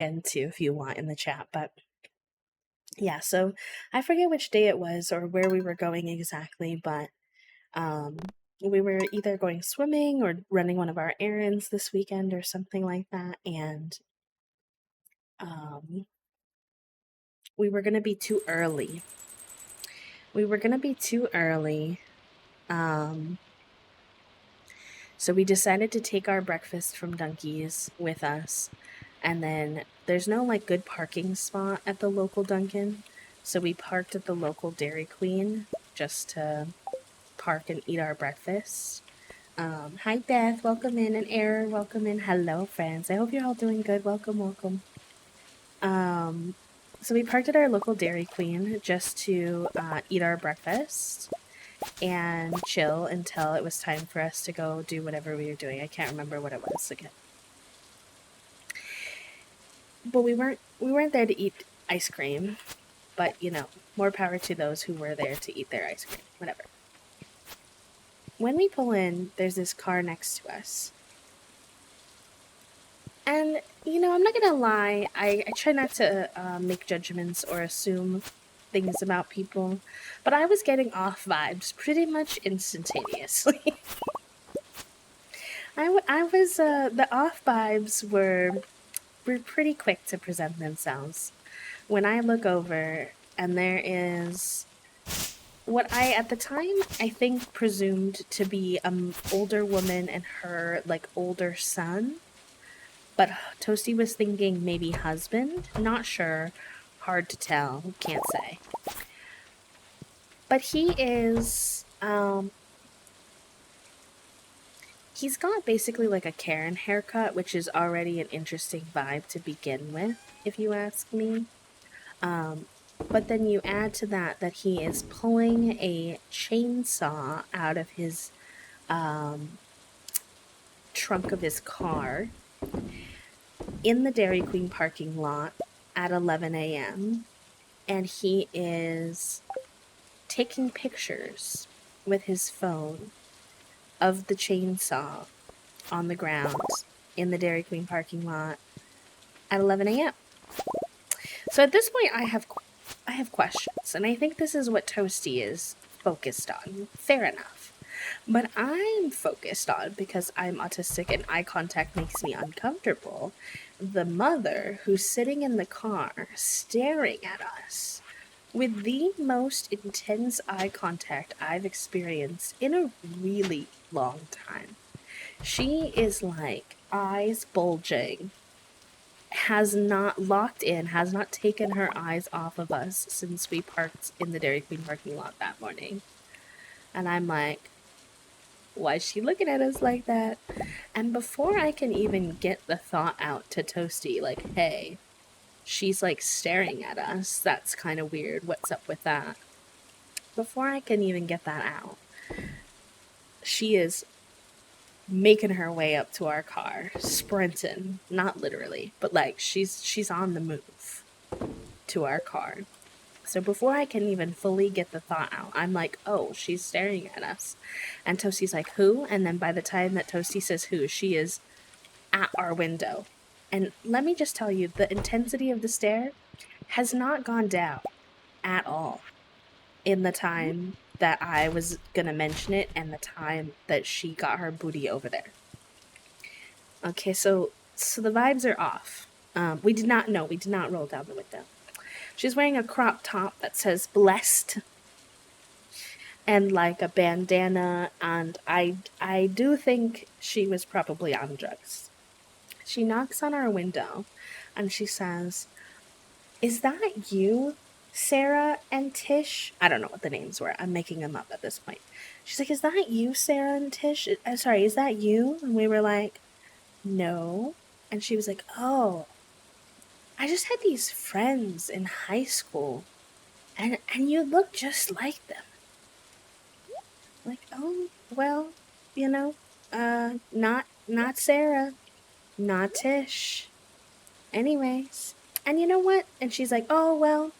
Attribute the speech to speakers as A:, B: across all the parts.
A: into if you want in the chat. But yeah, so I forget which day it was or where we were going exactly, but um, we were either going swimming or running one of our errands this weekend or something like that, and um, we were gonna be too early. We were gonna be too early. Um, so we decided to take our breakfast from Dunkies with us. And then there's no like good parking spot at the local Dunkin'. So we parked at the local Dairy Queen just to park and eat our breakfast. Hi Beth, welcome in, and Error, welcome in. Hello friends. I hope you're all doing good. Welcome, welcome. Um, so we parked at our local Dairy Queen just to eat our breakfast and chill until it was time for us to go do whatever we were doing. I can't remember what it was again. But we weren't there to eat ice cream, but you know, more power to those who were there to eat their ice cream. Whatever. When we pull in, there's this car next to us. And, you know, I'm not gonna lie, I try not to make judgments or assume things about people, but I was getting off vibes pretty much instantaneously. I was, the off vibes were pretty quick to present themselves. When I look over and there is what I at the time I think presumed to be an older woman and her like older son, but Toasty was thinking maybe husband. Not sure, hard to tell, can't say. But he's got basically like a Karen haircut, which is already an interesting vibe to begin with, if you ask me. Um, but then you add to that that he is pulling a chainsaw out of his trunk of his car in the Dairy Queen parking lot at 11 a.m. And he is taking pictures with his phone of the chainsaw on the ground in the Dairy Queen parking lot at 11 a.m. So at this point, I have questions, and I think this is what Toasty is focused on. Fair enough. But I'm focused on, because I'm autistic and eye contact makes me uncomfortable, the mother who's sitting in the car staring at us with the most intense eye contact I've experienced in a really long time. She is like eyes bulging, has not locked in, has not taken her eyes off of us since we parked in the Dairy Queen parking lot that morning. And I'm like, why is she looking at us like that? And before I can even get the thought out to Toasty, like, hey, she's like staring at us, that's kind of weird, what's up with that? Before I can even get that out, she is making her way up to our car, sprinting, not literally, but like she's on the move to our car. So before I can even fully get the thought out, I'm like, oh, she's staring at us. And Toasty's like, who? And then by the time that Toasty says who, she is at our window. And let me just tell you, the intensity of the stare has not gone down at all in the time that I was gonna mention it and the time that she got her booty over there. Okay, so the vibes are off. We did not roll down the window. She's wearing a crop top that says blessed and like a bandana, and I do think she was probably on drugs. She knocks on our window and she says, "Is that you, Sarah and Tish?" I don't know what the names were. I'm making them up at this point. She's like, "Is that you, Sarah and Tish? Sorry, is that you?" And we were like, "No." And she was like, "Oh, I just had these friends in high school, and you look just like them." Like, oh, well, you know, not Sarah, not Tish. Anyways, and you know what? And she's like, oh, well,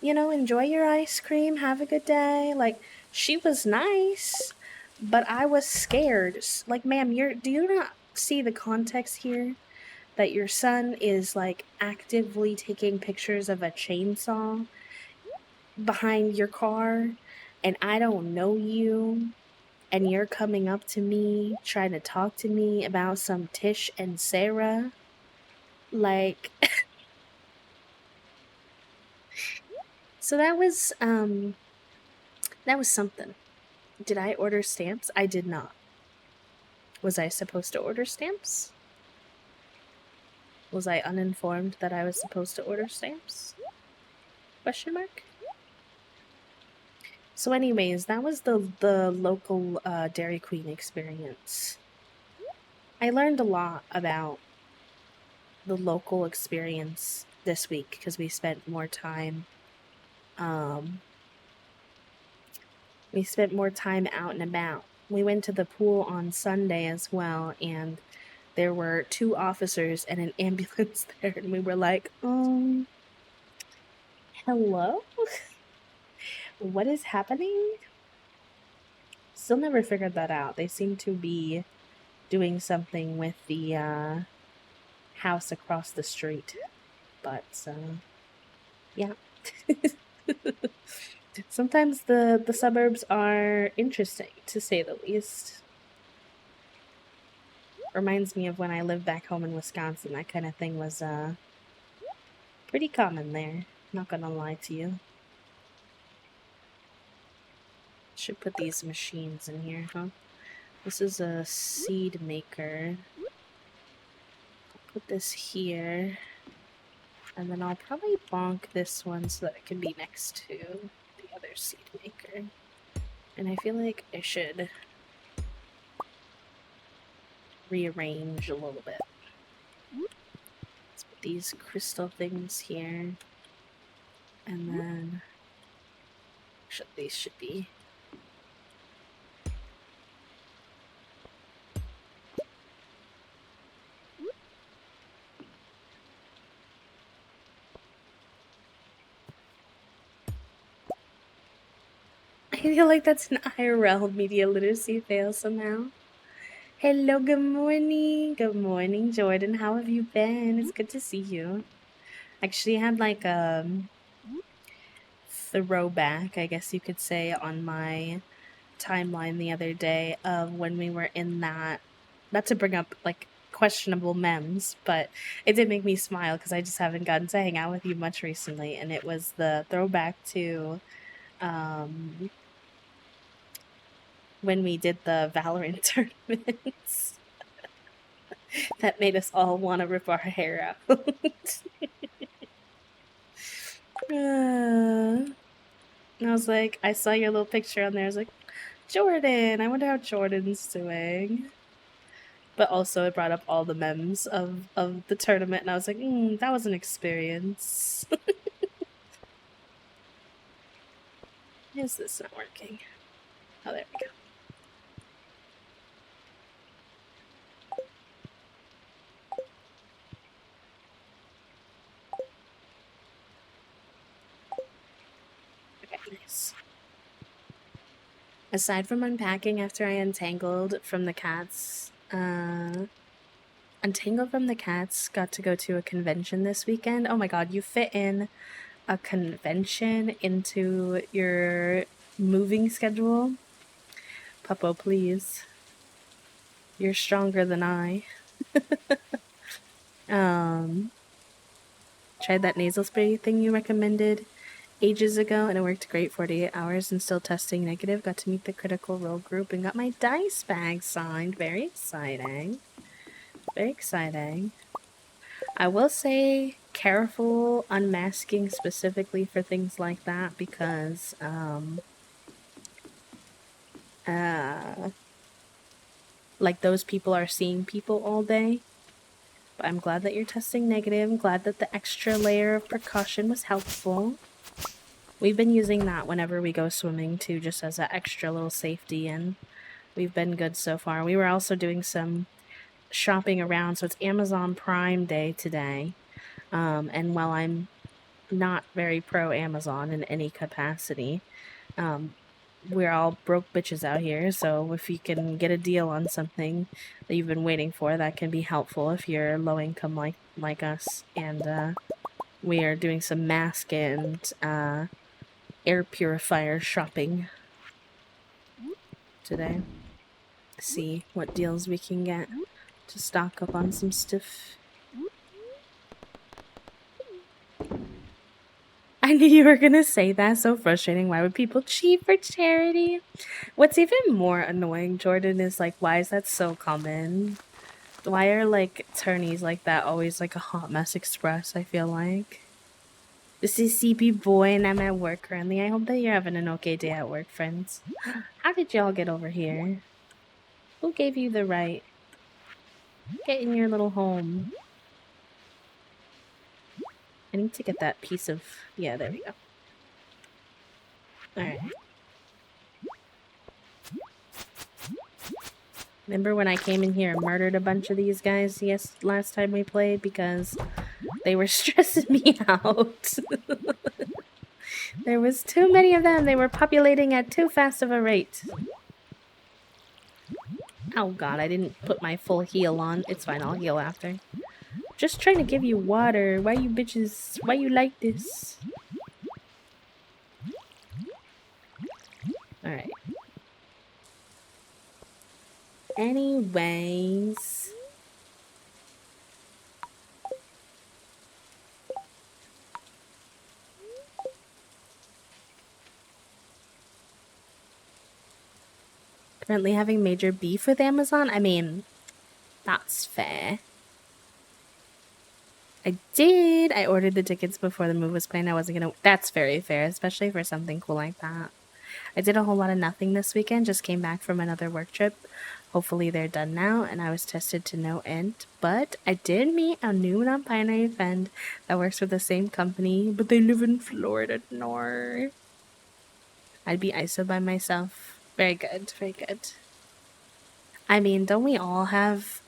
A: you know, enjoy your ice cream, have a good day. Like, she was nice, but I was scared. Like, ma'am, do you not see the context here? that your son is like actively taking pictures of a chainsaw behind your car and I don't know you and you're coming up to me trying to talk to me about some Tish and Sarah, like so that was something. Did I order stamps? I did not. Was I supposed to order stamps? Was I uninformed that I was supposed to order stamps? Question mark. So anyways, that was the local Dairy Queen experience. I learned a lot about the local experience this week because we spent more time out and about. We went to the pool on Sunday as well, and there were 2 officers and an ambulance there, and we were like, hello? What is happening? Still never figured that out. They seem to be doing something with the house across the street. But yeah. Sometimes the suburbs are interesting, to say the least. Reminds me of when I lived back home in Wisconsin. That kind of thing was pretty common there. Not gonna lie to you. Should put these machines in here, huh? This is a seed maker. I'll put this here. And then I'll probably bonk this one so that it can be next to the other seed maker. And I feel like I should rearrange a little bit. Let's put these crystal things here. And then these should be. I feel like that's an IRL media literacy fail somehow. Hello, good morning. Good morning, Jordan. How have you been? It's good to see you. Actually, I had like throwback, I guess you could say, on my timeline the other day of when we were in that, not to bring up like questionable memes, but it did make me smile because I just haven't gotten to hang out with you much recently, and it was the throwback to when we did the Valorant tournaments that made us all want to rip our hair out. And I was like, I saw your little picture on there. I was like, Jordan, I wonder how Jordan's doing. But also it brought up all the memes of the tournament, and I was like, that was an experience. Is this not working? Oh, there we go. Okay, nice. Aside from unpacking after I untangled from the cats, got to go to a convention this weekend. Oh my god, you fit in a convention into your moving schedule? Puppo, please. You're stronger than I. Tried that nasal spray thing you recommended ages ago, and it worked great. 48 hours and still testing negative. Got to meet the critical role group and got my dice bag signed. Very exciting. Very exciting. I will say careful unmasking specifically for things like that because like those people are seeing people all day. But I'm glad that you're testing negative. I'm glad that the extra layer of precaution was helpful. We've been using that whenever we go swimming too, just as an extra little safety, and we've been good so far. We were also doing some shopping around, so it's Amazon Prime Day today. And while I'm not very pro Amazon in any capacity, we're all broke bitches out here, so if you can get a deal on something that you've been waiting for, that can be helpful if you're low income like us. And we are doing some mask and air purifier shopping today. See what deals we can get to stock up on some stuff. I knew you were gonna say that. So frustrating. Why would people cheat for charity? What's even more annoying, Jordan, is like, why is that so common? Why are like attorneys like that always like a hot mess express? I feel like this is CP Boy, and I'm at work currently. I hope that you're having an okay day at work, friends. How did y'all get over here? Who gave you the right? Get in your little home. I need to get that piece of... Yeah, there we go. Alright. Remember when I came in here and murdered a bunch of these guys last time we played because they were stressing me out? There was too many of them. They were populating at too fast of a rate. Oh god, I didn't put my full heal on. It's fine, I'll heal after. Just trying to give you water. Why you bitches... Why you like this? Alright. Anyways... Currently having major beef with Amazon? I mean, that's fair. I did! I ordered the tickets before the move was planned. I wasn't gonna... That's very fair, especially for something cool like that. I did a whole lot of nothing this weekend. Just came back from another work trip. Hopefully they're done now, and I was tested to no end. But I did meet a new non-binary friend that works for the same company, but they live in Florida north. I'd be ISO by myself. Very good, very good. I mean, don't we all have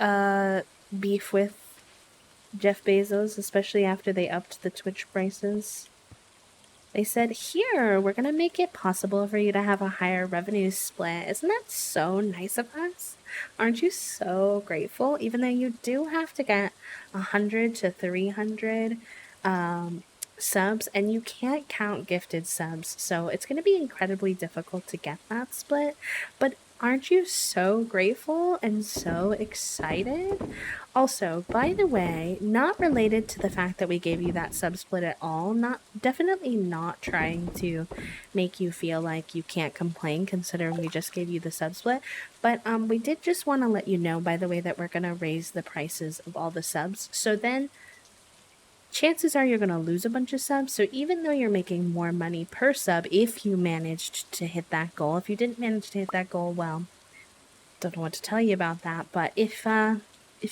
A: beef with Jeff Bezos, especially after they upped the Twitch prices? They said, here, we're gonna make it possible for you to have a higher revenue split. Isn't that so nice of us? Aren't you so grateful? Even though you do have to get 100 to 300 subs, and you can't count gifted subs, so it's gonna be incredibly difficult to get that split. But aren't you so grateful and so excited? Also, by the way, not related to the fact that we gave you that sub split at all, definitely not trying to make you feel like you can't complain considering we just gave you the sub split, but we did just want to let you know, by the way, that we're going to raise the prices of all the subs. So then chances are you're going to lose a bunch of subs. So even though you're making more money per sub, if you managed to hit that goal, if you didn't manage to hit that goal, well, don't know what to tell you about that. But if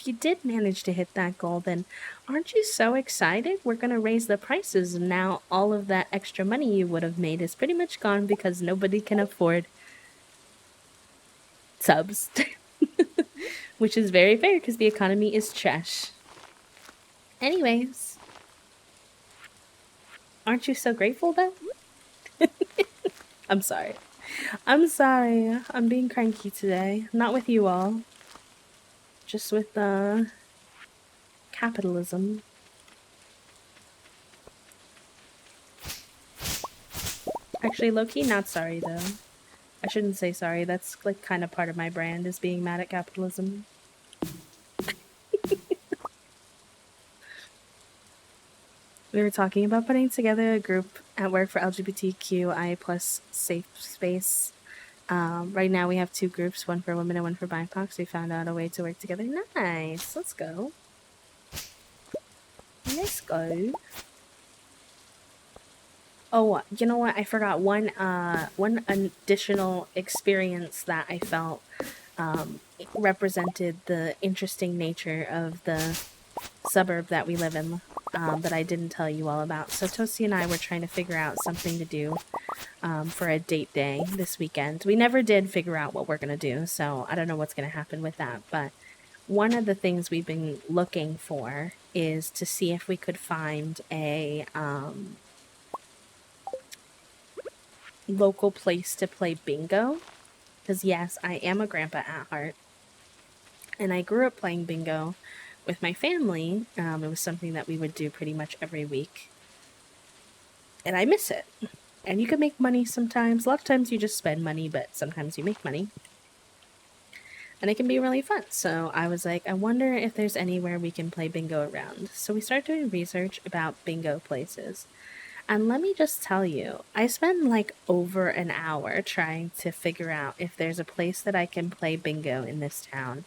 A: you did manage to hit that goal, then aren't you so excited? We're going to raise the prices. And now all of that extra money you would have made is pretty much gone because nobody can afford subs. Which is very fair because the economy is trash. Anyways. Aren't you so grateful though? I'm sorry. I'm sorry. I'm being cranky today. Not with you all. Just with capitalism. Actually, low-key, not sorry though. I shouldn't say sorry. That's like kind of part of my brand is being mad at capitalism. We were talking about putting together a group at work for LGBTQI plus safe space. Right now we have 2 groups, one for women and one for BIPOC. We found out a way to work together. Nice. Let's go. Let's go. Oh, you know what? I forgot one additional experience that I felt represented the interesting nature of the suburb that we live in that I didn't tell you all about. So Toasty and I were trying to figure out something to do for a date day this weekend. We never did figure out what we're going to do, so I don't know what's going to happen with that. But one of the things we've been looking for is to see if we could find a local place to play bingo. Because, yes, I am a grandpa at heart. And I grew up playing bingo with my family. It was something that we would do pretty much every week. And I miss it. And you can make money sometimes. A lot of times you just spend money, but sometimes you make money. And it can be really fun. So I was like, I wonder if there's anywhere we can play bingo around. So we started doing research about bingo places. And let me just tell you, I spent like over an hour trying to figure out if there's a place that I can play bingo in this town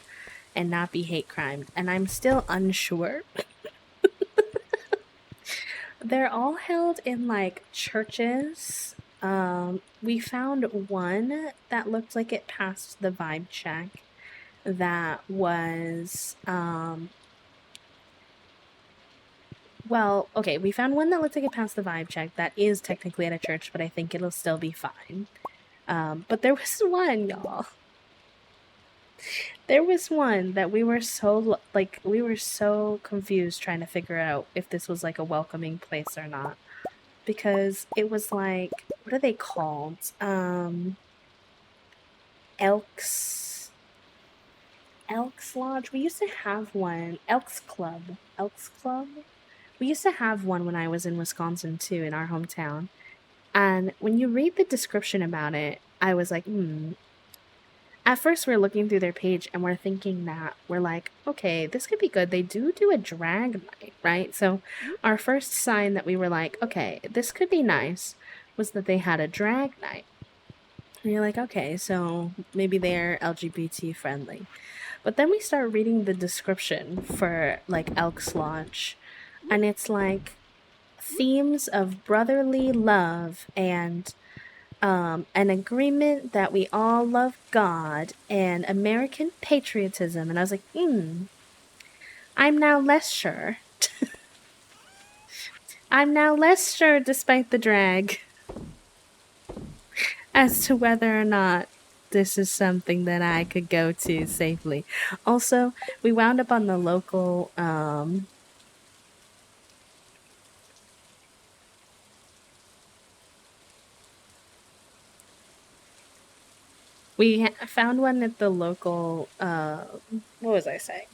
A: and not be hate crimed. And I'm still unsure. They're all held in like churches. We found one that looked like it passed the vibe check. That was well, okay, we found one that looked like it passed the vibe check. That is technically at a church, but I think it'll still be fine. But there was one, y'all. There was one that we were so confused trying to figure out if this was like a welcoming place or not, because it was like, what are they called? Elks Lodge. We used to have one. Elks Club. We used to have one when I was in Wisconsin too, in our hometown. And when you read the description about it, I was like, At first, we're looking through their page and we're thinking that we're like, okay, this could be good. They do a drag night, right? So, our first sign that we were like, okay, this could be nice was that they had a drag night. And you're like, okay, so maybe they're LGBT friendly. But then we start reading the description for like Elks Lodge, and it's like themes of brotherly love and an agreement that we all love God and American patriotism. And I was like, I'm now less sure. I'm now less sure, despite the drag, as to whether or not this is something that I could go to safely. Also, we wound up on the local we found one at the local what was I saying?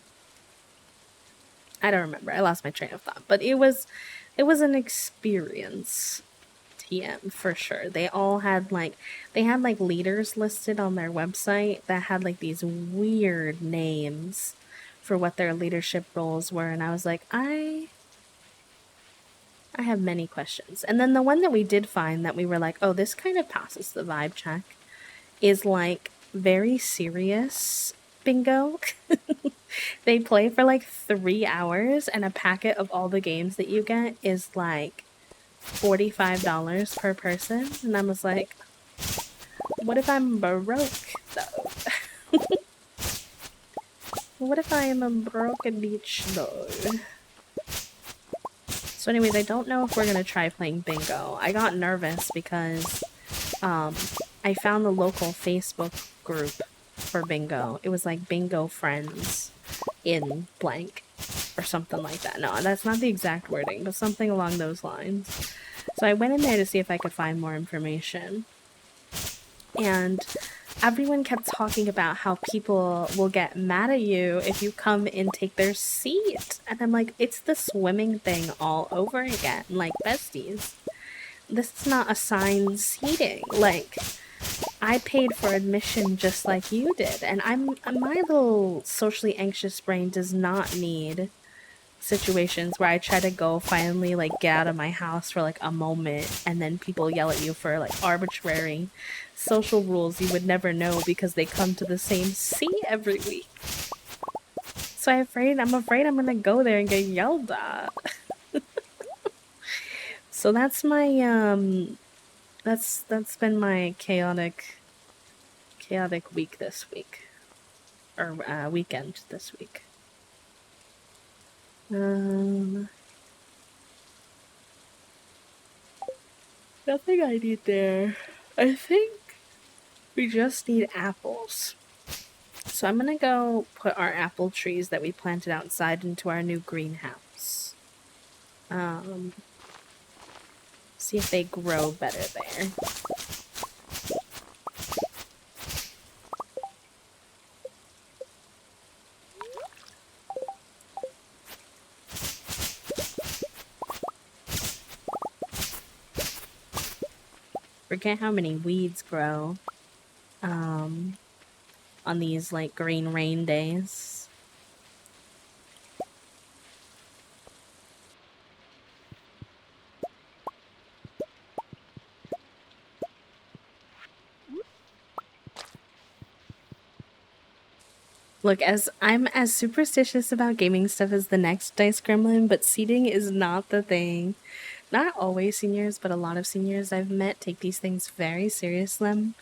A: I don't remember. I lost my train of thought. But it was an experience. TM for sure. They all had like leaders listed on their website that had like these weird names for what their leadership roles were, and I was like, I have many questions. And then the one that we did find that we were like, oh, this kind of passes the vibe check is like very serious bingo. They play for like 3 hours, and a packet of all the games that you get is like $45 per person. And I was like, what if I'm broke though? What if I am a broken beach though? So anyways, I don't know if we're gonna try playing bingo. I got nervous because I found the local Facebook group for bingo. It was like bingo friends in blank or something like that. No, that's not the exact wording, but something along those lines. So I went in there to see if I could find more information. And everyone kept talking about how people will get mad at you if you come and take their seat. And I'm like, it's the swimming thing all over again. Like, besties, this is not assigned seating. Like, I paid for admission just like you did. And my little socially anxious brain does not need situations where I try to go finally like get out of my house for like a moment and then people yell at you for like arbitrary social rules you would never know because they come to the same seat every week. So I'm afraid I'm gonna go there and get yelled at. So that's my that's been my chaotic week this week, or weekend this week. Nothing I need there. I think we just need apples. So I'm gonna go put our apple trees that we planted outside into our new greenhouse. See if they grow better there. forget how many weeds grow um, on these like green rain days. Look, as I'm as superstitious about gaming stuff as the next dice gremlin, but seeding is not the thing. Not always seniors, but a lot of seniors I've met take these things very seriously,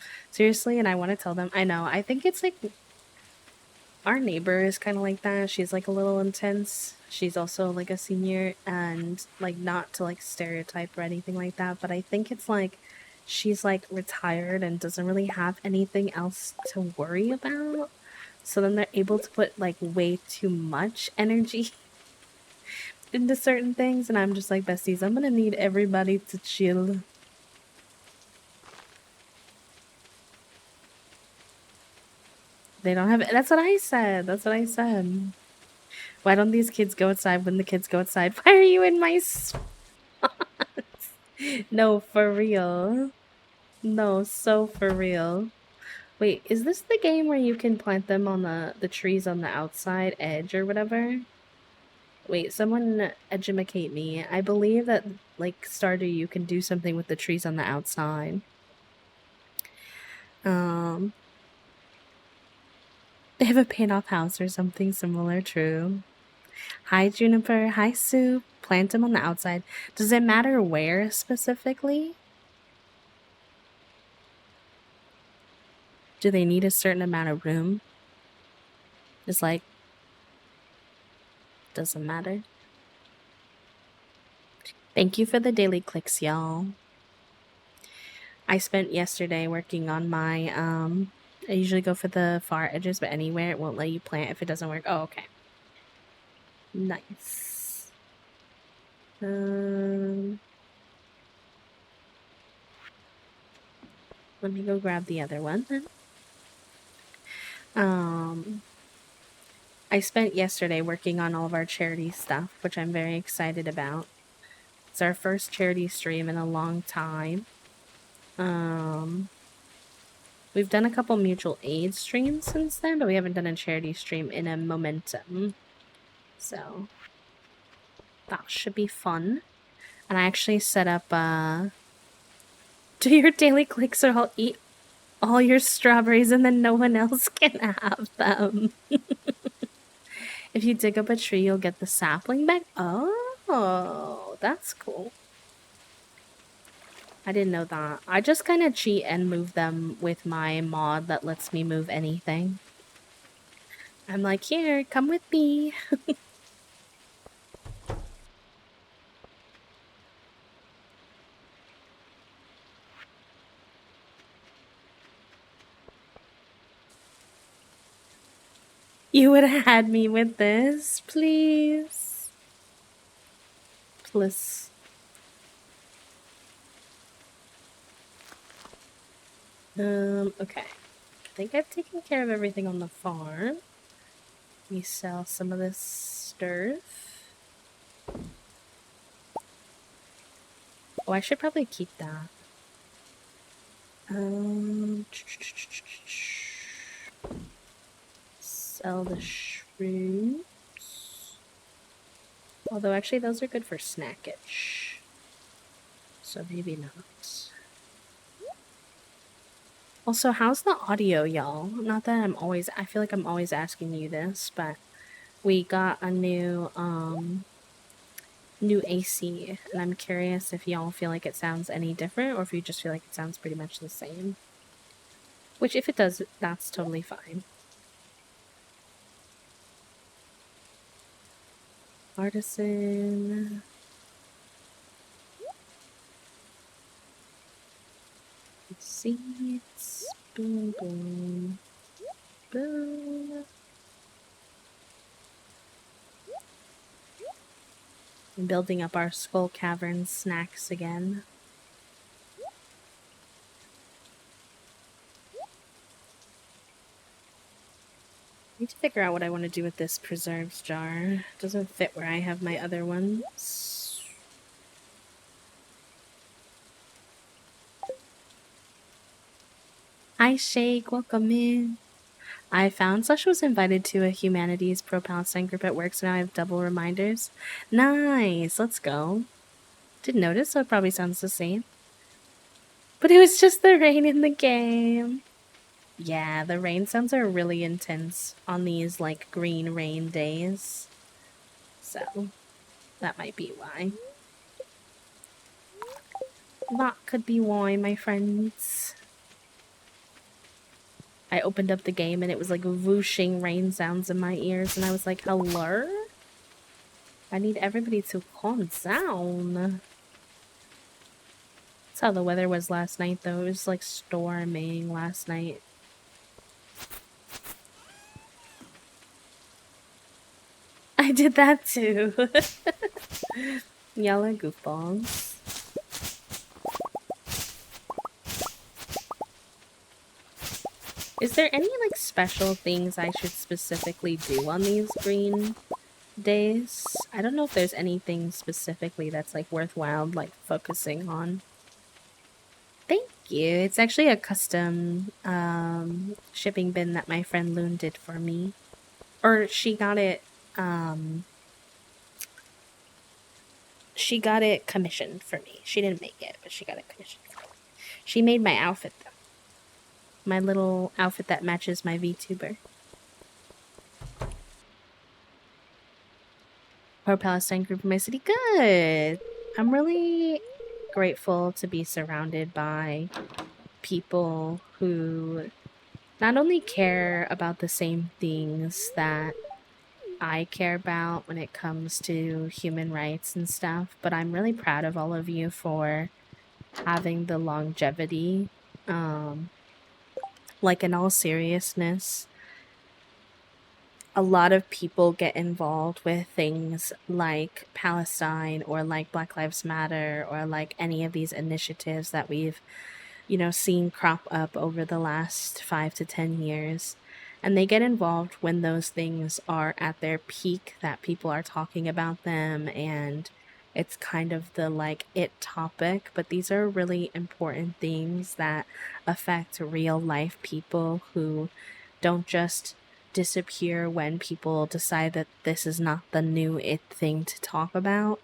A: and I want to tell them. I know. I think it's like our neighbor is kind of like that. She's like a little intense. She's also like a senior, and like not to like stereotype or anything like that, but I think it's like she's like retired and doesn't really have anything else to worry about. So then they're able to put like way too much energy into certain things, and I'm just like, besties, I'm gonna need everybody to chill. They don't have. That's what I said. That's what I said. Why don't these kids go outside when the kids go outside? Why are you in my spots? No, for real. No, so for real. Wait, is this the game where you can plant them on the trees on the outside edge or whatever? Wait, someone educate me. I believe that like Stardew you can do something with the trees on the outside. Um they have a paint off house or something similar, true. Hi Juniper, hi Sue. Plant them on the outside. Does it matter where specifically? Do they need a certain amount of room? It's like doesn't matter. Thank you for the daily clicks, y'all. I spent yesterday working on my I usually go for the far edges, but anywhere it won't let you plant if it doesn't work. Oh, okay. Nice. Let me go grab the other one then. I spent yesterday working on all of our charity stuff, which I'm very excited about. It's our first charity stream in a long time. We've done a couple mutual aid streams since then, but we haven't done a charity stream in a momentum. So that should be fun. And I actually set up do your daily clicks or I'll eat all your strawberries and then no one else can have them. If you dig up a tree, you'll get the sapling back. Oh, that's cool. I didn't know that. I just kind of cheat and move them with my mod that lets me move anything. I'm like, here, come with me. You would have had me with this, please. Please. Okay. I think I've taken care of everything on the farm. We sell some of this stuff. Oh, I should probably keep that. Sell the shrooms. Although, actually, those are good for snackage. So maybe not. Also, how's the audio, y'all? Not that I feel like I'm always asking you this, but we got a new AC, and I'm curious if y'all feel like it sounds any different, or if you just feel like it sounds pretty much the same. Which, if it does, that's totally fine. Artisan. Seeds. Boom, boom. Boom. I'm building up our Skull Cavern snacks again. I need to figure out what I want to do with this preserves jar. It doesn't fit where I have my other ones. Hi, Shake. Welcome in. I found Sasha was invited to a humanities pro Palestine group at work, so now I have double reminders. Nice. Let's go. Didn't notice, so it probably sounds the same. But it was just the rain in the game. Yeah, the rain sounds are really intense on these like green rain days. So that might be why. That could be why, my friends. I opened up the game and it was like whooshing rain sounds in my ears, and I was like, hello? I need everybody to calm down. That's how the weather was last night, though. It was like storming last night. I did that too. Y'all are goofballs. Is there any like special things I should specifically do on these green days? I don't know if there's anything specifically that's like worthwhile like focusing on. Thank you. It's actually a custom shipping bin that my friend Loon did for me. Or she got it commissioned for me. She didn't make it, but she got it commissioned for me. She made my outfit though. My little outfit that matches my VTuber. Pro Palestine group in my city. Good. I'm really grateful to be surrounded by people who not only care about the same things that I care about when it comes to human rights and stuff, but I'm really proud of all of you for having the longevity. Like, in all seriousness, a lot of people get involved with things like Palestine or like Black Lives Matter or like any of these initiatives that we've, seen crop up over the last 5 to 10 years. And they get involved when those things are at their peak, that people are talking about them, and it's kind of the like it topic. But these are really important things that affect real life people who don't just disappear when people decide that this is not the new it thing to talk about.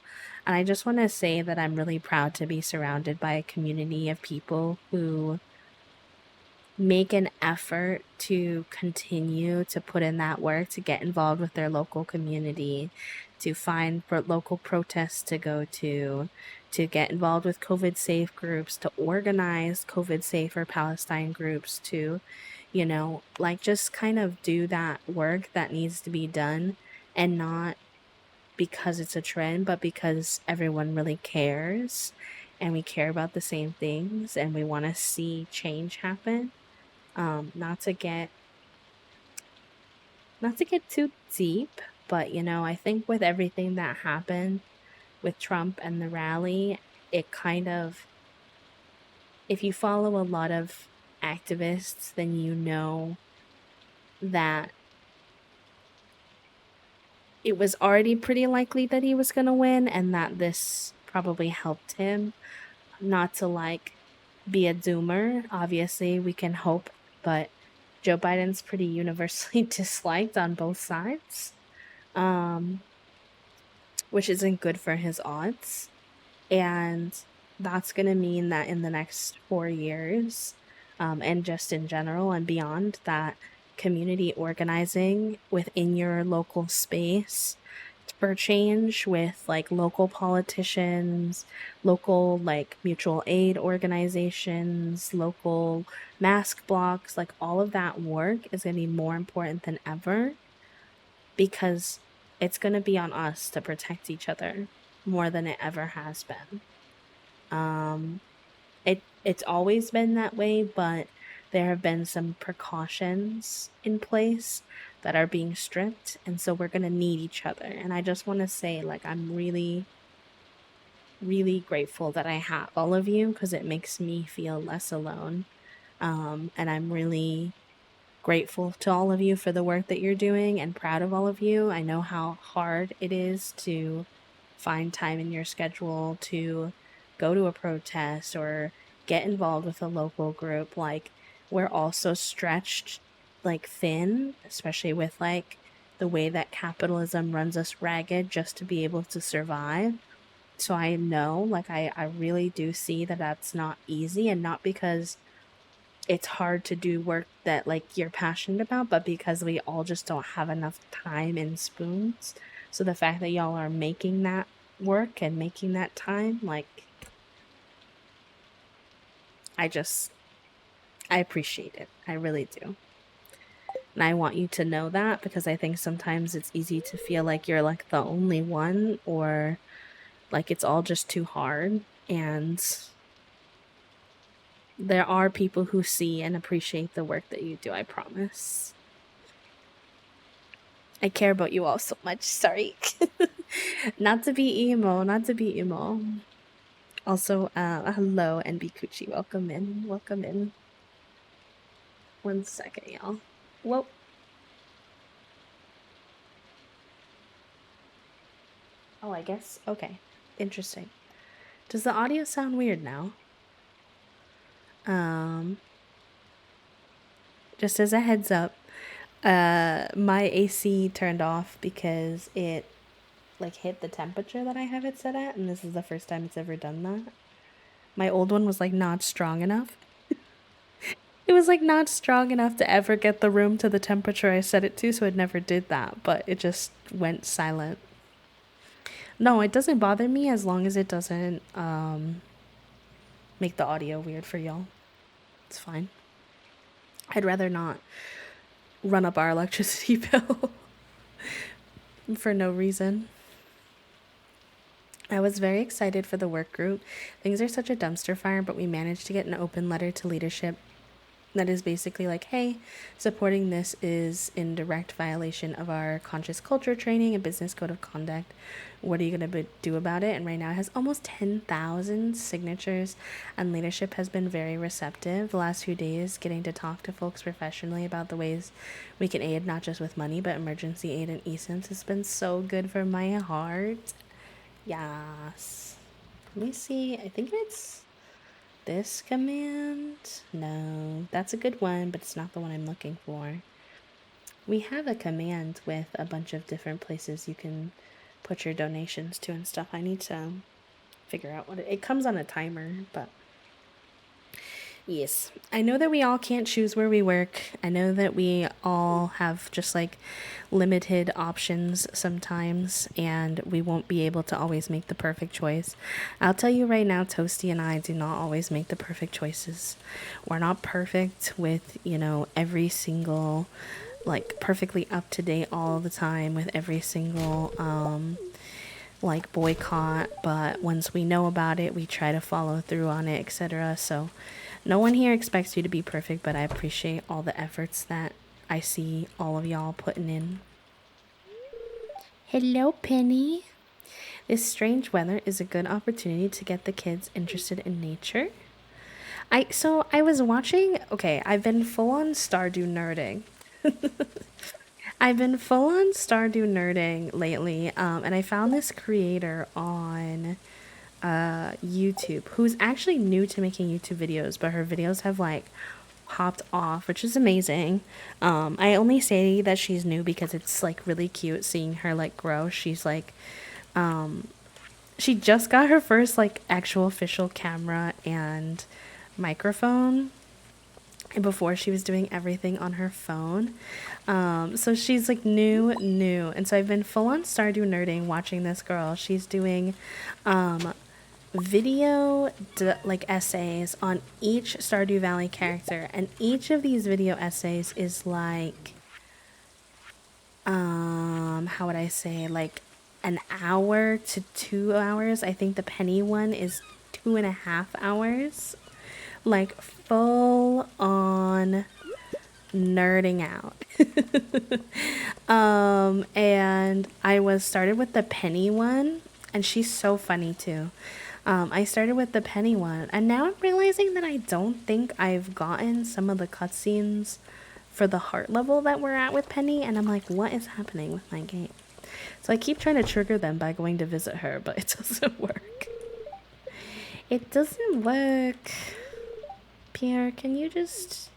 A: And I just want to say that I'm really proud to be surrounded by a community of people who make an effort to continue to put in that work, to get involved with their local community, to find local protests to go to get involved with COVID safe groups, to organize COVID safer Palestine groups, to, like just kind of do that work that needs to be done, and not because it's a trend, but because everyone really cares and we care about the same things and we want to see change happen. Not to get too deep, but I think with everything that happened with Trump and the rally, it kind of, if you follow a lot of activists, then you know that it was already pretty likely that he was going to win, and that this probably helped him. Not to like be a doomer, obviously we can hope, but Joe Biden's pretty universally disliked on both sides, um, which isn't good for his odds. And that's going to mean that in the next 4 years, and just in general and beyond, that community organizing within your local space for change, with like local politicians, local like mutual aid organizations, local mask blocks, like all of that work is going to be more important than ever, because it's going to be on us to protect each other more than it ever has been. It's always been that way, but there have been some precautions in place that are being stripped, and so we're gonna need each other. And I just want to say, like, I'm really, really grateful that I have all of you, because it makes me feel less alone. And I'm really grateful to all of you for the work that you're doing, and proud of all of you. I know how hard it is to find time in your schedule to go to a protest or get involved with a local group. Like, we're also stretched like thin, especially with like the way that capitalism runs us ragged just to be able to survive. So I know, like, I really do see that that's not easy, and not because it's hard to do work that like you're passionate about, but because we all just don't have enough time and spoons. So the fact that y'all are making that work and making that time, like, I just I appreciate it. I really do. And I want you to know that, because I think sometimes it's easy to feel like you're like the only one, or like it's all just too hard. And there are people who see and appreciate the work that you do, I promise. I care about you all so much. Sorry. Not to be emo, not to be emo. Also, hello, NB Coochie. Welcome in. Welcome in. 1 second, y'all. Whoa. Oh, I guess. Okay. Interesting. Does the audio sound weird now? Um, just as a heads up, my AC turned off because it like hit the temperature that I have it set at, and this is the first time it's ever done that. My old one was like not strong enough. It was like not strong enough to ever get the room to the temperature I set it to, so it never did that, but it just went silent. No, it doesn't bother me as long as it doesn't make the audio weird for y'all. It's fine. I'd rather not run up our electricity bill for no reason. I was very excited for the work group. Things are such a dumpster fire, but we managed to get an open letter to leadership that is basically like, hey, supporting this is in direct violation of our conscious culture training and business code of conduct. What are you going to do about it? And right now it has almost 10,000 signatures, and leadership has been very receptive the last few days, getting to talk to folks professionally about the ways we can aid, not just with money, but emergency aid and eSIMs. Has been so good for my heart. Yes. Let me see. I think it's this command. No, that's a good one, but it's not the one I'm looking for. We have a command with a bunch of different places you can put your donations to and stuff. I need to figure out what it comes on a timer, but yes, I know that we all can't choose where we work. I know that we all have just like limited options sometimes, and we won't be able to always make the perfect choice. I'll tell you right now, Toasty and I do not always make the perfect choices. We're not perfect with, every single, like, perfectly up to date all the time with every single, like, boycott, but once we know about it, we try to follow through on it, etc. So no one here expects you to be perfect, but I appreciate all the efforts that I see all of y'all putting in. Hello, Penny. This strange weather is a good opportunity to get the kids interested in nature. I was watching. Okay, I've been full on Stardew nerding. I've been full on Stardew nerding lately, and I found this creator on YouTube who's actually new to making YouTube videos, but her videos have like popped off, which is amazing. I only say that she's new because it's like really cute seeing her like grow. She's like, she just got her first like actual official camera and microphone before she was doing everything on her phone. So she's like new. And so I've been full on Stardew nerding watching this girl. She's doing video like essays on each Stardew Valley character, and each of these video essays is like how would I say, like an hour to 2 hours. I think the Penny one is 2.5 hours, like full on nerding out. And I was started with the Penny one, and she's so funny too. I started with the Penny one, and now I'm realizing that I don't think I've gotten some of the cutscenes for the heart level that we're at with Penny, and I'm like, what is happening with my game? So I keep trying to trigger them by going to visit her, but it doesn't work. It doesn't work. Pierre, can you just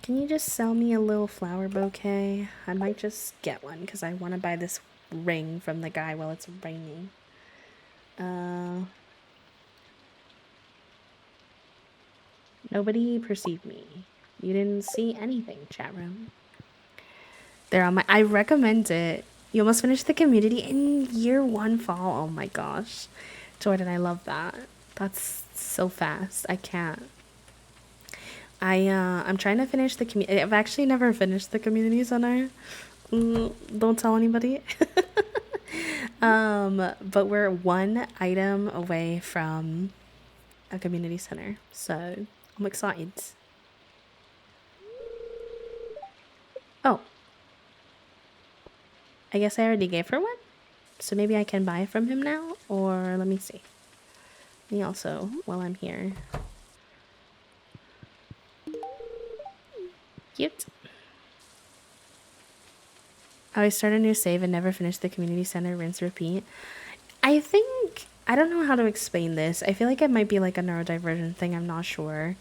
A: Can you just sell me a little flower bouquet? I might just get one because I want to buy this ring from the guy while it's raining. Nobody perceived me. You didn't see anything, chat room. They're on my. I recommend it. You almost finished the community in year one fall. Oh my gosh, Jordan, I love that. That's so fast. I can't. I'm trying to finish the community. I've actually never finished the community center. Don't tell anybody. But we're one item away from a community center, so I'm excited. Oh, I guess I already gave her one, so maybe I can buy from him now, or let me see. Me also, while I'm here. Cute. Oh, I start a new save and never finish the community center, rinse, repeat. I think, I don't know how to explain this. I feel like it might be like a neurodivergent thing, I'm not sure.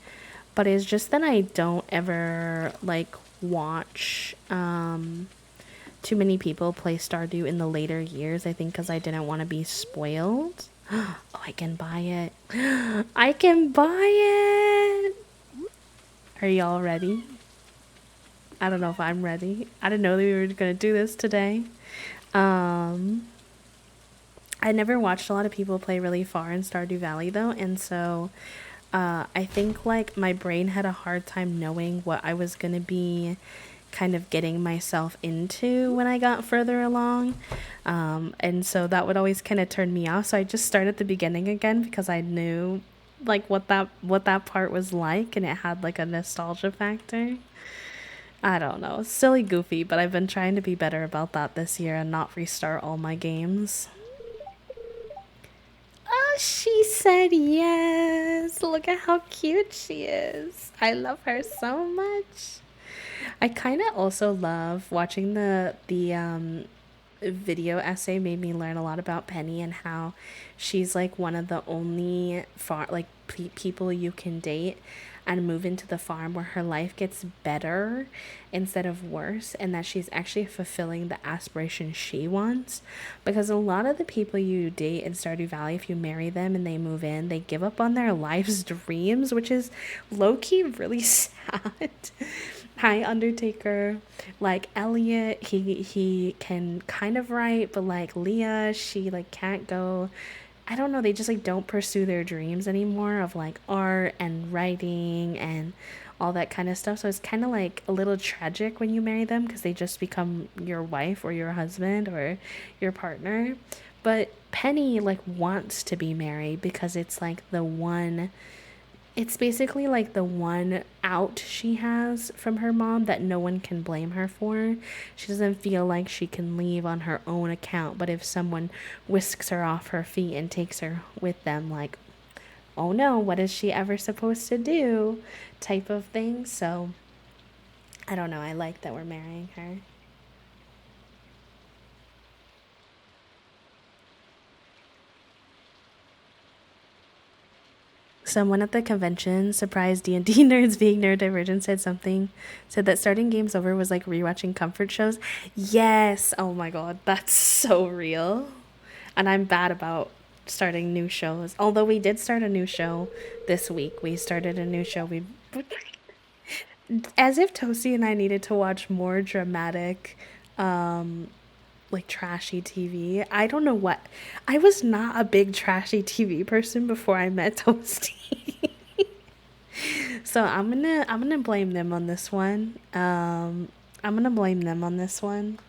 A: But it's just that I don't ever like watch too many people play Stardew in the later years. I think because I didn't want to be spoiled. Oh, I can buy it. I can buy it. Are y'all ready? I don't know if I'm ready. I didn't know that we were gonna do this today. Um, I never watched a lot of people play really far in Stardew Valley though, and so I think like my brain had a hard time knowing what I was gonna be kind of getting myself into when I got further along. And so that would always kind of turn me off. So I just started at the beginning again because I knew like what that part was like, and it had like a nostalgia factor. I don't know. Silly goofy, but I've been trying to be better about that this year and not restart all my games. Oh, she said yes. Look at how cute she is. I love her so much. I kind of also love watching the video essay made me learn a lot about Penny and how she's like one of the only people you can date and move into the farm where her life gets better instead of worse, and that she's actually fulfilling the aspiration she wants, because a lot of the people you date in Stardew Valley, if you marry them and they move in, they give up on their life's dreams, which is low-key really sad. Hi, Undertaker. Like Elliot, he can kind of write, but like Leah, she like can't go. I don't know, they just like don't pursue their dreams anymore of like art and writing and all that kind of stuff. So it's kind of like a little tragic when you marry them because they just become your wife or your husband or your partner. But Penny like wants to be married because it's basically like the one out she has from her mom that no one can blame her for. She doesn't feel like she can leave on her own account, but if someone whisks her off her feet and takes her with them, like, oh no, what is she ever supposed to do? Type of thing. So, I don't know. I like that we're marrying her. Someone at the convention, surprised D&D nerds being neurodivergent, said that starting games over was like rewatching comfort shows. Yes. Oh my god, that's so real. And I'm bad about starting new shows. Although we did start a new show this week. We started a new show. We as if Tosi and I needed to watch more dramatic like trashy TV. I don't know what. I was not a big trashy TV person before I met Toasty. So I'm gonna blame them on this one. I'm gonna blame them on this one.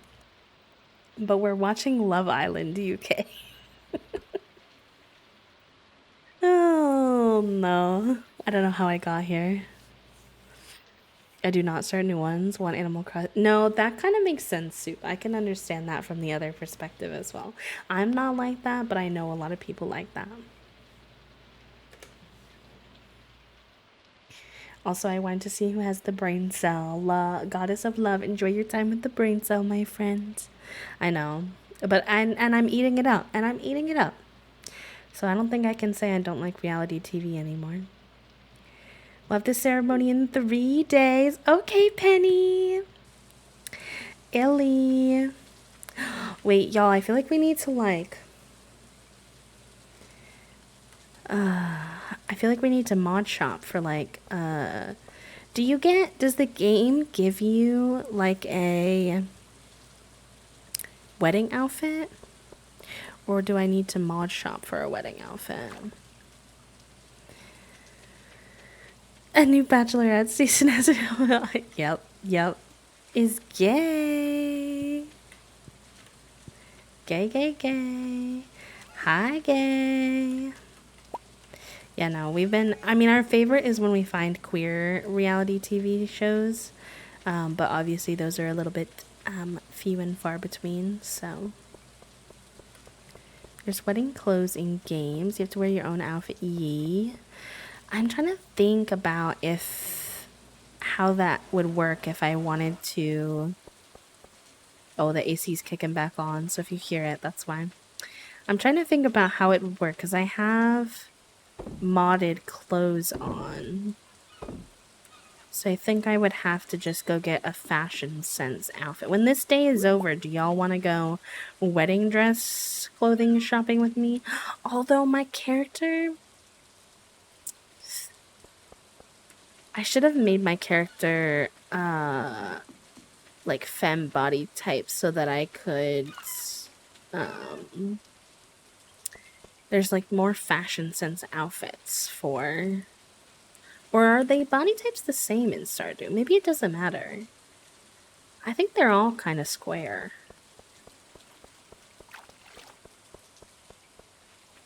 A: But we're watching Love Island UK. Oh no. I don't know how I got here. I do not start new ones. Want Animal Crossing. No, that kind of makes sense, Soup. I can understand that from the other perspective as well. I'm not like that, but I know a lot of people like that. Also, I wanted to see who has the brain cell. Goddess of love, enjoy your time with the brain cell, my friend. I know, but and I'm eating it up, and I'm eating it up. So I don't think I can say I don't like reality TV anymore. We'll have the ceremony in 3 days. Okay, Penny. Illy. Wait, y'all, I feel like we need to I feel like we need to mod shop for does the game give you like a wedding outfit? Or do I need to mod shop for a wedding outfit? A new bachelorette season has it. Yep. Is gay. Gay. Hi, gay. Yeah, no, our favorite is when we find queer reality TV shows. But obviously those are a little bit few and far between, so. There's wedding clothes in games. You have to wear your own outfit. Yee. I'm trying to think about how that would work if I wanted to. Oh, the AC's kicking back on, so if you hear it, that's why. I'm trying to think about how it would work, because I have modded clothes on. So I think I would have to just go get a fashion sense outfit. When this day is over, do y'all want to go wedding dress clothing shopping with me? Although my character... I should have made my character like femme body type so that I could there's like more fashion sense outfits for, or are they body types the same in Stardew? Maybe it doesn't matter. I think they're all kind of square.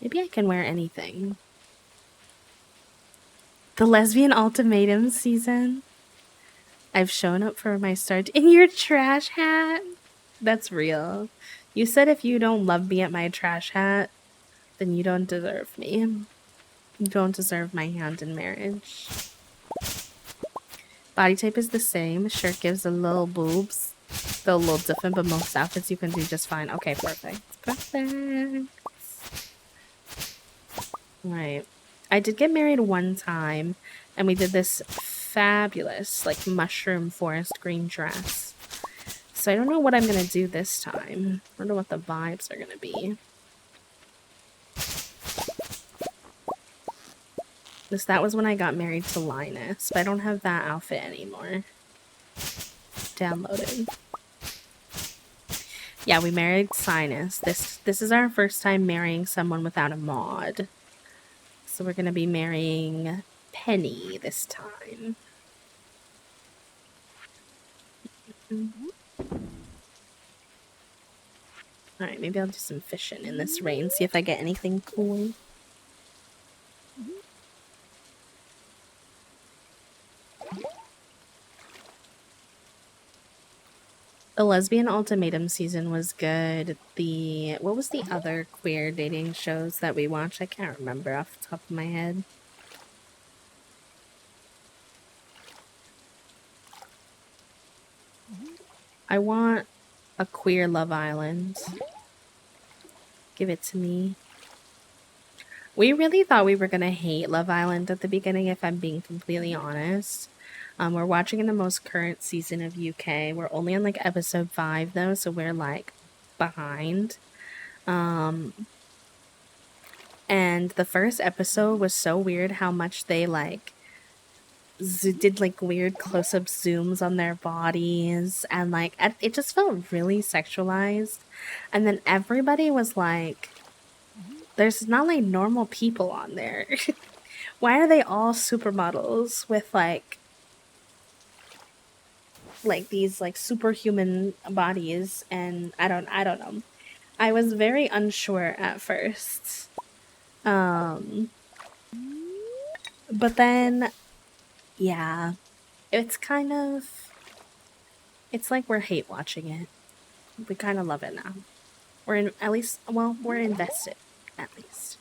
A: Maybe I can wear anything. The lesbian ultimatum season. I've shown up for my start in your trash hat. That's real. You said if you don't love me at my trash hat, then you don't deserve me. You don't deserve my hand in marriage. Body type is the same. Shirt gives a little boobs. They're a little different, but most outfits you can do just fine. Okay, perfect. Perfect. Right. I did get married one time, and we did this fabulous, like, mushroom forest green dress. So I don't know what I'm gonna do this time. I don't know what the vibes are gonna be. That was when I got married to Linus, but I don't have that outfit anymore. Downloaded. Yeah, we married Sinus. This is our first time marrying someone without a mod. So we're gonna be marrying Penny this time. Alright, maybe I'll do some fishing in this rain, see if I get anything cool. The lesbian ultimatum season was good. What was the other queer dating shows that we watched? I can't remember off the top of my head. I want a queer Love Island. Give it to me. We really thought we were gonna hate Love Island at the beginning, if I'm being completely honest. We're watching in the most current season of UK. We're only on like episode 5 though, so we're like behind. And the first episode was so weird how much they like did like weird close-up zooms on their bodies, and like it just felt really sexualized. And then everybody was like, there's not like normal people on there. Why are they all supermodels with like these like superhuman bodies? And I don't know. I was very unsure at first. But then yeah, it's like we're hate watching it. We kind of love it now. We're invested at least.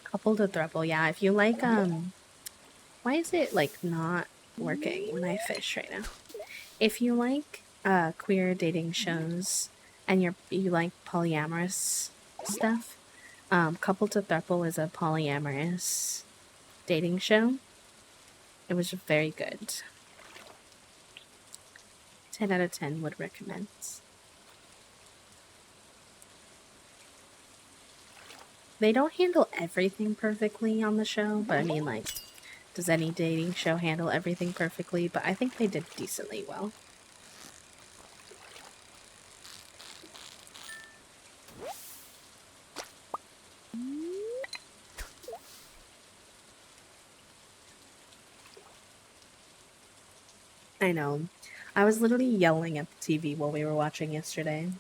A: Couple to throuple, yeah. If you like, why is it like not working when I fish right now? If you like queer dating shows and you like polyamorous stuff, Couple to Thruple is a polyamorous dating show. It was very good. 10 out of 10 would recommend. They don't handle everything perfectly on the show, but I mean, like, does any dating show handle everything perfectly? But I think they did decently well. I know. I was literally yelling at the TV while we were watching yesterday.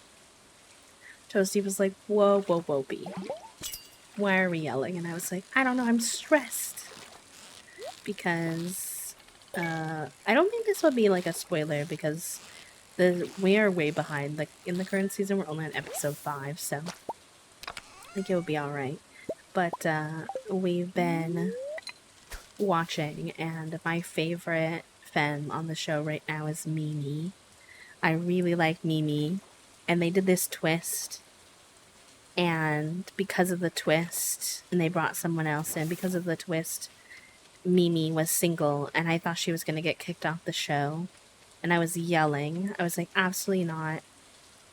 A: Toasty was like, whoa, whoa, whoa, B. Why are we yelling? And I was like, I don't know, I'm stressed. Because, I don't think this would be like a spoiler because we are way behind. Like, in the current season, we're only on episode 5, so I think it would be alright. But, we've been watching, and my favorite femme on the show right now is Mimi. I really like Mimi, and they did this twist, and because of the twist, and they brought someone else in, because of the twist, Mimi was single, and I thought she was gonna get kicked off the show, and I was yelling. I was like, absolutely not.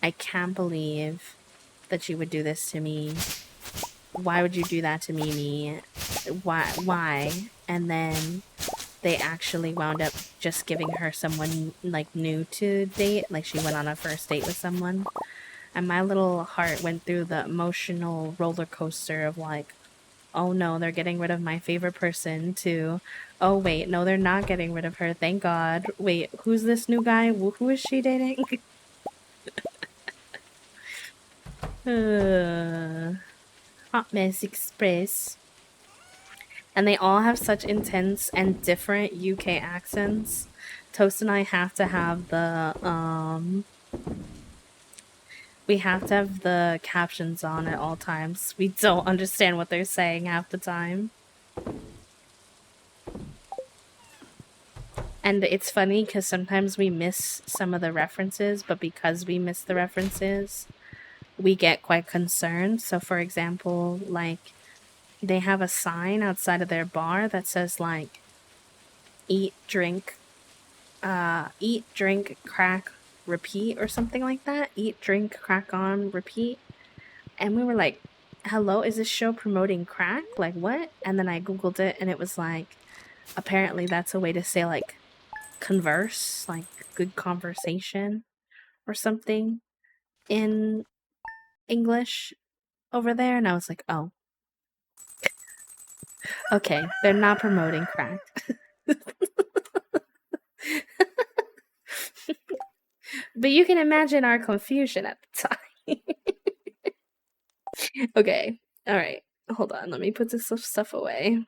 A: I can't believe that you would do this to me. Why would you do that to Mimi? Why? And then they actually wound up just giving her someone like new to date. Like she went on a first date with someone. And my little heart went through the emotional roller coaster of like, oh no, they're getting rid of my favorite person, to, oh wait, no, they're not getting rid of her. Thank God. Wait, who's this new guy? Who is she dating? Hot Mess Express. And they all have such intense and different UK accents. Toast and I have to have we have to have the captions on at all times. We don't understand what they're saying half the time. And it's funny because sometimes we miss some of the references, but because we miss the references, we get quite concerned. So, for example, like, they have a sign outside of their bar that says, like, eat, drink, crack, repeat, or something like that. Eat, drink, crack on, repeat. And we were like, hello, is this show promoting crack? Like, what? And then I Googled it, and it was like, apparently that's a way to say, like, converse, like, good conversation or something in English over there. And I was like, oh, okay, they're not promoting crack. But you can imagine our confusion at the time. Okay, alright. Hold on, let me put this stuff away.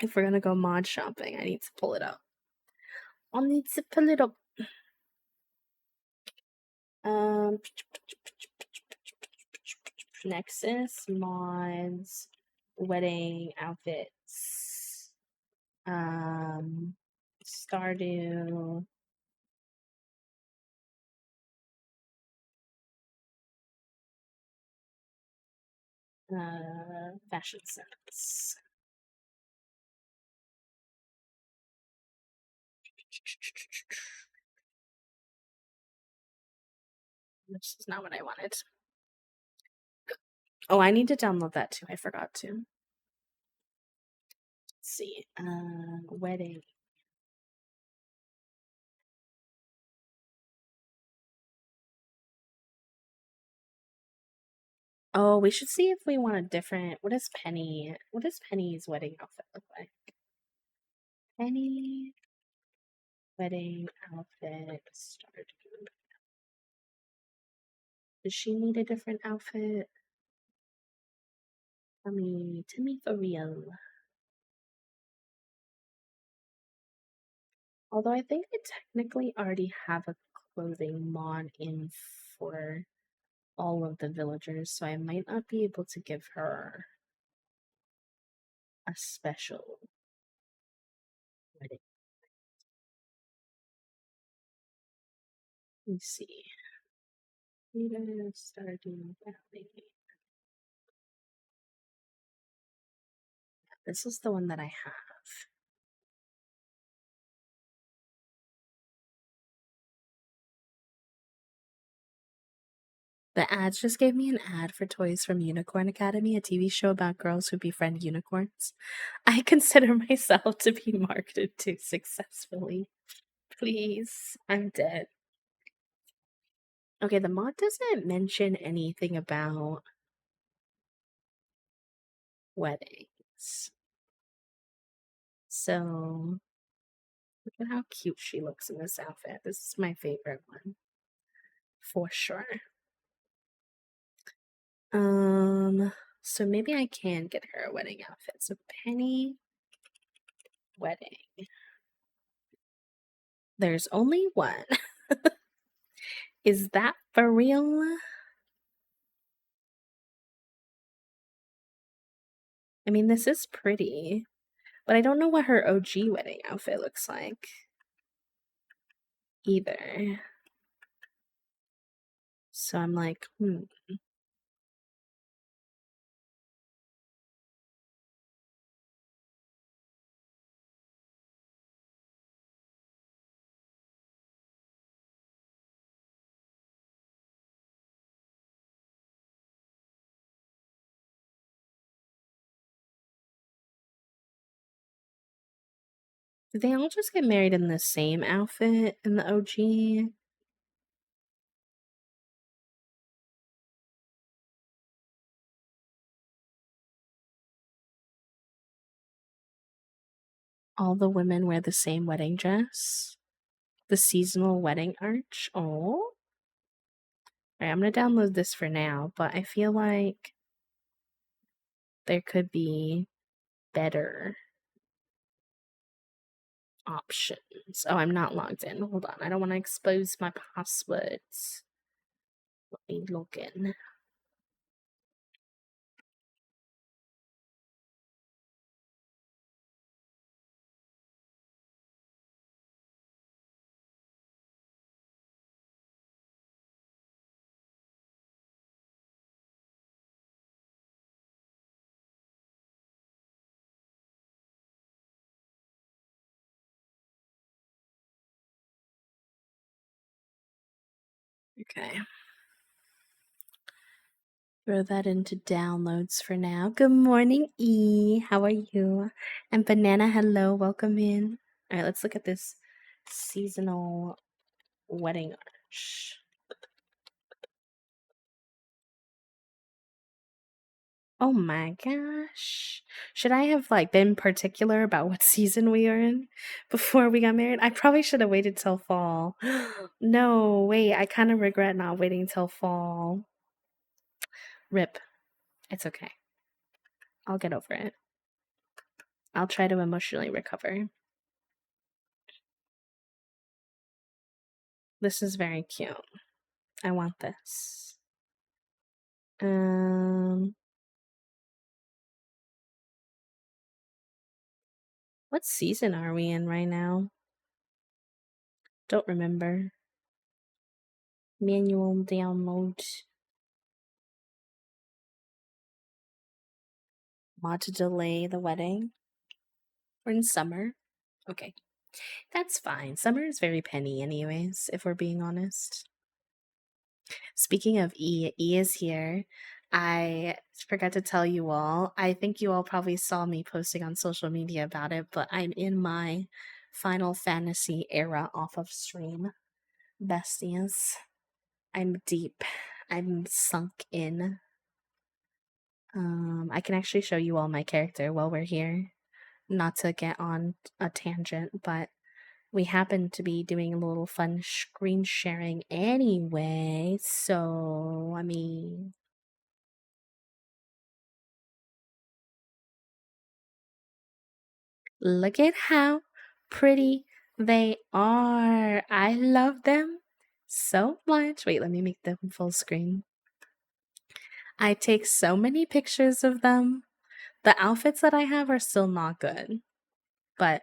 A: If we're gonna go mod shopping, I need to pull it up. I'll need to pull it up. Um, Nexus mods, wedding outfits, Stardew, fashion sense. This is not what I wanted. Oh, I need to download that too. I forgot to. Let's see. Wedding. Oh, we should see if we want a different. What does Penny's wedding outfit look like? Penny wedding outfit started. Does she need a different outfit? Tell me for real. Although I think I technically already have a clothing mod in for all of the villagers, so I might not be able to give her a special wedding. Let me see. Stardew Valley. This is the one that I have. The ads just gave me an ad for Toys from Unicorn Academy, a TV show about girls who befriend unicorns. I consider myself to be marketed to successfully. Please, I'm dead. Okay, the mod doesn't mention anything about weddings. So, look at how cute she looks in this outfit. This is my favorite one. For sure. So maybe I can get her a wedding outfit. So Penny wedding. There's only one. Is that for real? I mean, this is pretty, but I don't know what her OG wedding outfit looks like either. So I'm like, did they all just get married in the same outfit in the OG? All the women wear the same wedding dress? The seasonal wedding arch? Oh. Alright, I'm gonna download this for now, but I feel like there could be better options. Oh, I'm not logged in. Hold on. I don't want to expose my passwords. Let me log in. Okay. Throw that into downloads for now. Good morning, E. How are you? And Banana, hello. Welcome in. All right, let's look at this seasonal wedding arch. Oh my gosh. Should I have been particular about what season we are in before we got married? I probably should have waited till fall. No, wait, I kind of regret not waiting till fall. Rip. It's okay. I'll get over it. I'll try to emotionally recover. This is very cute. I want this. What season are we in right now? Don't remember. Manual download. Mod to delay the wedding. We're in summer. Okay. That's fine. Summer is very penny anyways, if we're being honest. Speaking of E is here. I forgot to tell you all. I think you all probably saw me posting on social media about it, but I'm in my Final Fantasy era off of stream. Besties. I'm deep. I'm sunk in. I can actually show you all my character while we're here. Not to get on a tangent, but we happen to be doing a little fun screen sharing anyway, so I mean, look at how pretty they are. I love them so much. Wait, let me make them full screen. I take so many pictures of them. The outfits that I have are still not good, but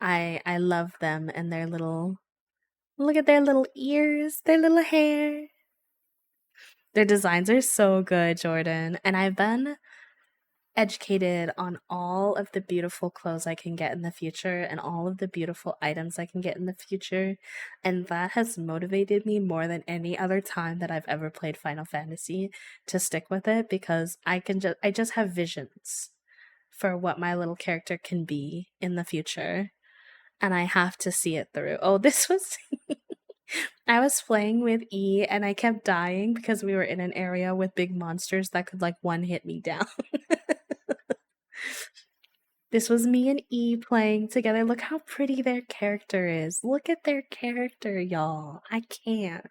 A: I love them and their little Look at their little ears, their little hair. Their designs are so good, Jordan. And I've been educated on all of the beautiful clothes I can get in the future and all of the beautiful items I can get in the future. And that has motivated me more than any other time that I've ever played Final Fantasy to stick with it because I just have visions for what my little character can be in the future. And I have to see it through. Oh, this was I was playing with E and I kept dying because we were in an area with big monsters that could like one hit me down. This was me and E playing together. Look how pretty their character is. Look at their character, y'all. I can't.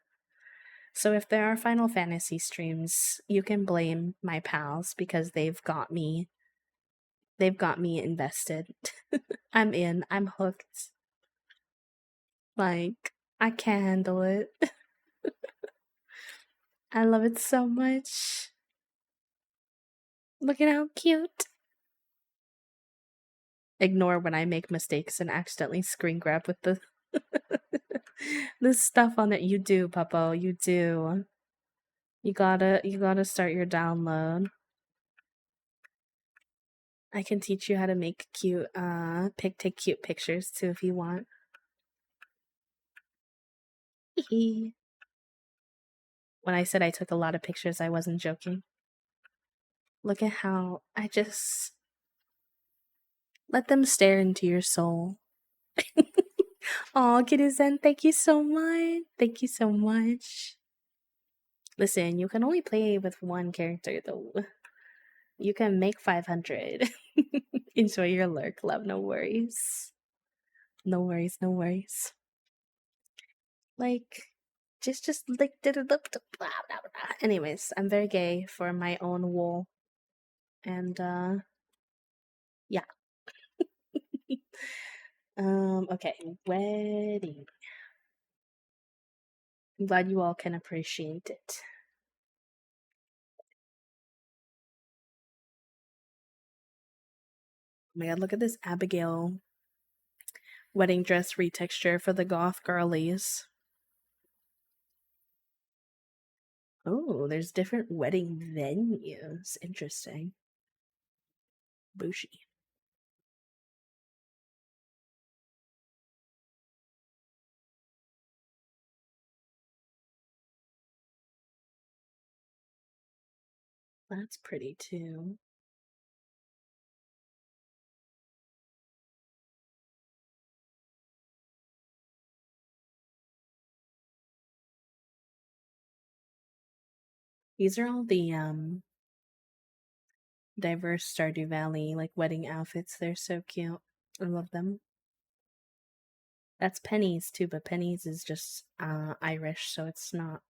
A: So if there are Final Fantasy streams, you can blame my pals because they've got me. They've got me invested. I'm in. I'm hooked. Like, I can't handle it. I love it so much. Look at how cute. Ignore when I make mistakes and accidentally screen grab with the the stuff on it. You do, Puppo. You do. You gotta start your download. I can teach you how to make cute take cute pictures too if you want. When I said I took a lot of pictures, I wasn't joking. Look at how I just let them stare into your soul. Aw, Kiddo-san, thank you so much. Thank you so much. Listen, you can only play with one character though. You can make 500. Enjoy your lurk, love. No worries. No worries, no worries. Like, just like did it up to blah blah blah. Anyways, I'm very gay for my own wool. And yeah. Okay, wedding. I'm glad you all can appreciate it. Oh my god, look at this Abigail wedding dress retexture for the goth girlies. Oh, there's different wedding venues. Interesting. Bushy. That's pretty too. These are all the diverse Stardew Valley like wedding outfits. They're so cute. I love them. That's Penny's too, but Penny's is just Irish, so it's not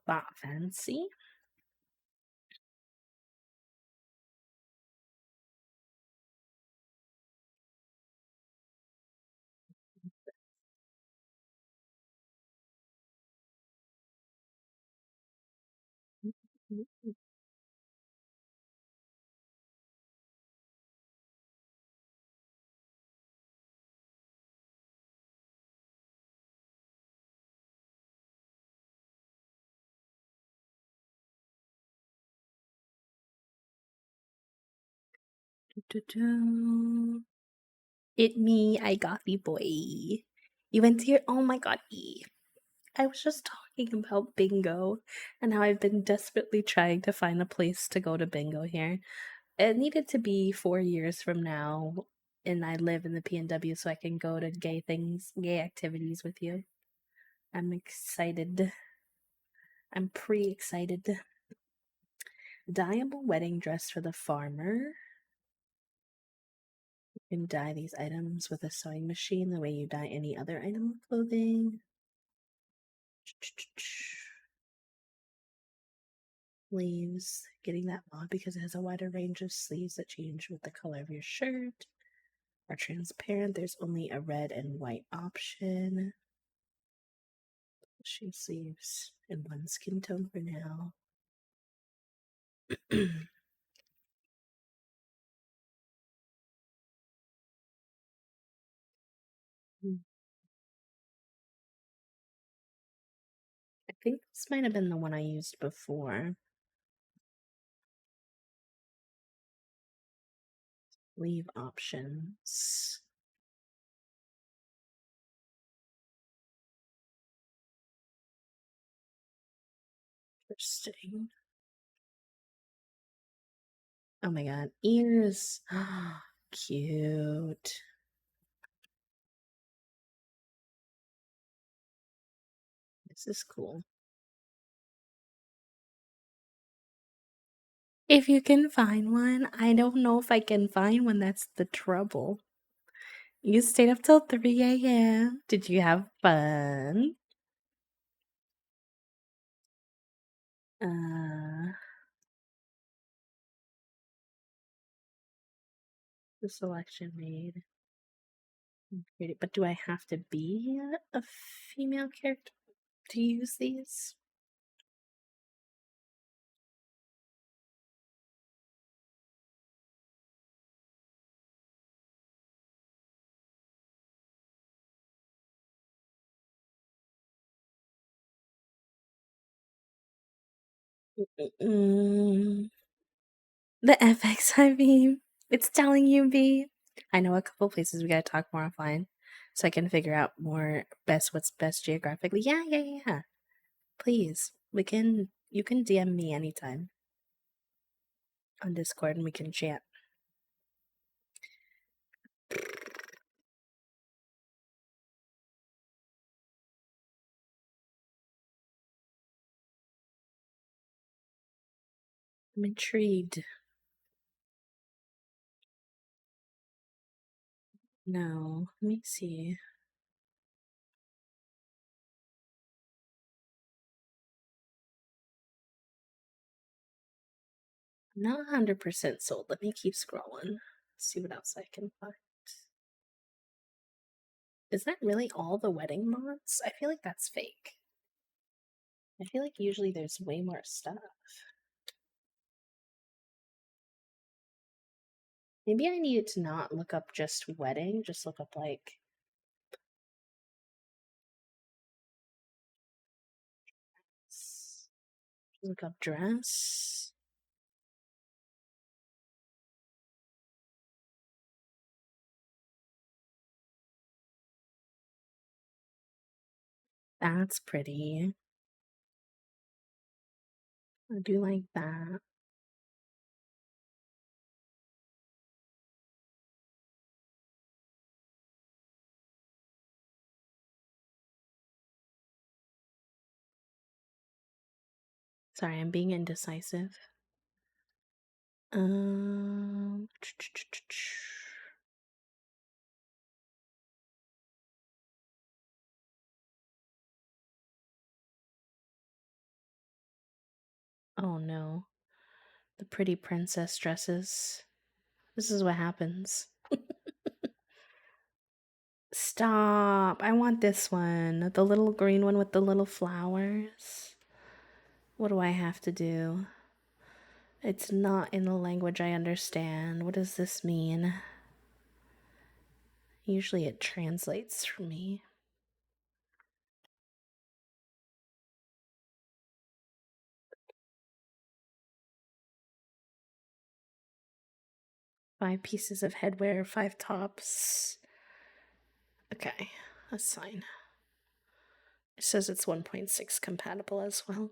A: that fancy. It me, I got the boy. You went to your oh my god, E. I was just talking about bingo and how I've been desperately trying to find a place to go to bingo here. It needed to be 4 years from now, and I live in the PNW so I can go to gay activities with you. I'm excited. I'm pre-excited. Dyeable wedding dress for the farmer. You can dye these items with a sewing machine the way you dye any other item of clothing. Sleeves. Getting that mod because it has a wider range of sleeves that change with the color of your shirt. Are transparent. There's only a red and white option. Shoe sleeves in one skin tone for now. think this might have been the one I used before. Leave options. Interesting. Oh my god, ears. Cute. This is cool. If you can find one, I don't know if I can find one. That's the trouble. You stayed up till 3 a.m. Did you have fun? Uh, the selection made. But do I have to be a female character to use these? Mm, the FX, I mean, it's telling you, B. I know a couple places we gotta talk more offline so I can figure out more what's best geographically. Yeah. Please. You can DM me anytime on Discord and we can chat. I'm intrigued. No, let me see. I'm not 100% sold. Let me keep scrolling. See what else I can find. Is that really all the wedding mods? I feel like that's fake. I feel like usually there's way more stuff. Maybe I needed to not look up just wedding, just look up like look up dress. That's pretty. I do like that. Sorry, I'm being indecisive. Um, oh no. The pretty princess dresses. This is what happens. Stop. I want this one. The little green one with the little flowers. What do I have to do? It's not in a language I understand. What does this mean? Usually it translates for me. Five pieces of headwear, 5 tops. Okay, that's fine. It says it's 1.6 compatible as well.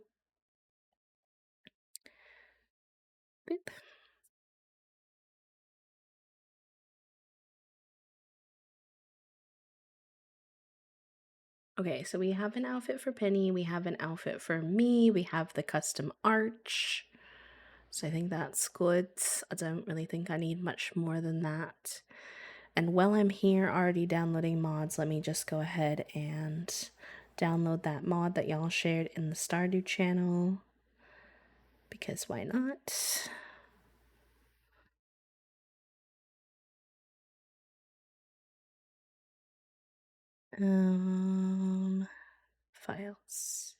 A: Boop. Okay, so we have an outfit for Penny, we have an outfit for me, we have the custom arch. So I think that's good. I don't really think I need much more than that. And while I'm here already downloading mods, let me just go ahead and download that mod that y'all shared in the Stardew channel. Because why not? Files.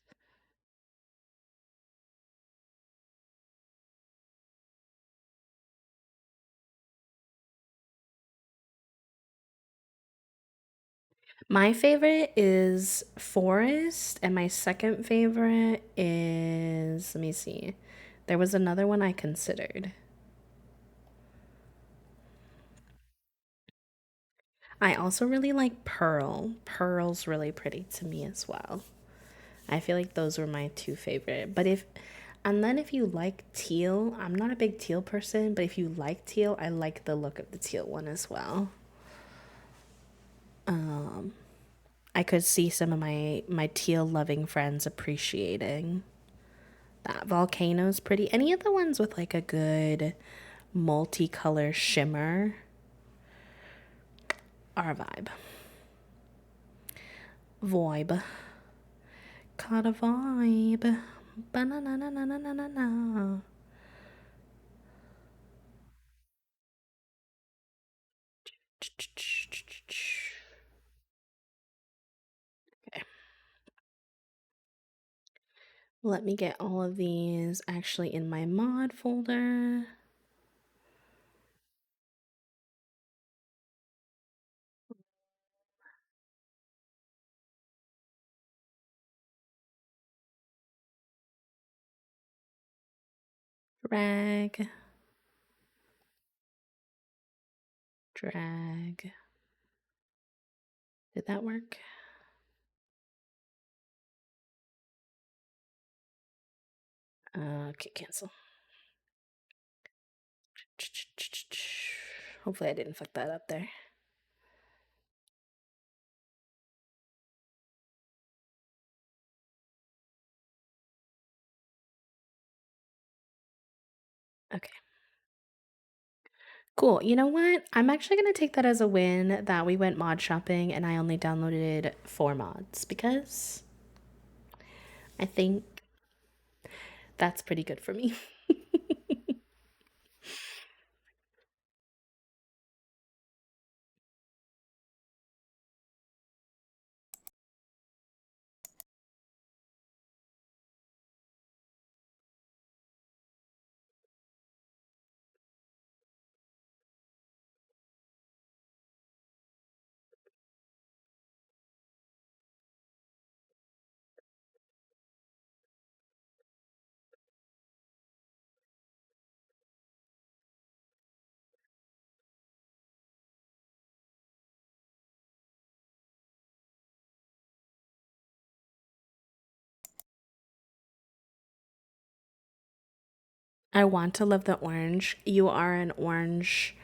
A: My favorite is forest, and my second favorite is, let me see. There was another one I considered. I also really like pearl. Pearl's really pretty to me as well. I feel like those were my two favorite. But if, and then if you like teal, I'm not a big teal person, but if you like teal, I like the look of the teal one as well. I could see some of my teal loving friends appreciating that. Volcano's pretty. Any of the ones with like a good multicolor shimmer are a vibe. Vibe. Caught a vibe. Ba-na-na-na-na-na-na-na. Okay. Let me get all of these actually in my mod folder. Drag. Drag. Did that work? Okay, cancel. Hopefully I didn't fuck that up there. Okay. Cool. You know what? I'm actually going to take that as a win that we went mod shopping and I only downloaded 4 mods because I think that's pretty good for me. I want to love the orange. You are an orange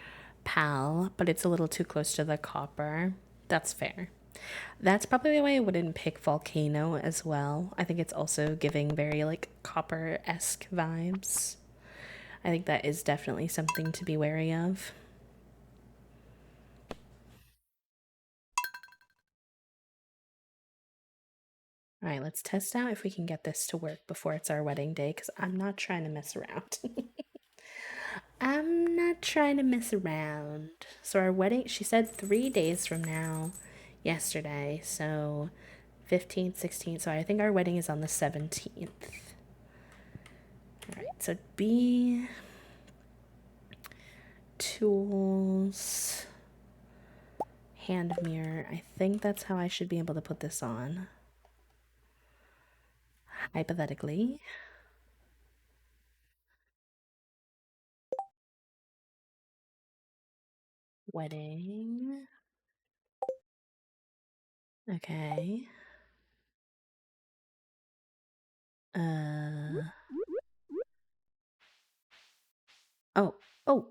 A: pal, but it's a little too close to the copper. That's fair. That's probably why I wouldn't pick Volcano as well. I think it's also giving very like copper esque vibes. I think that is definitely something to be wary of. All right, let's test out if we can get this to work before it's our wedding day because I'm not trying to mess around. I'm not trying to mess around. So, our wedding, she said 3 days from now, yesterday. So, 15th, 16th. So, I think our wedding is on the 17th. All right, so B, tools, hand mirror. I think that's how I should be able to put this on. Hypothetically. Wedding. Okay. Uh. Oh. Oh.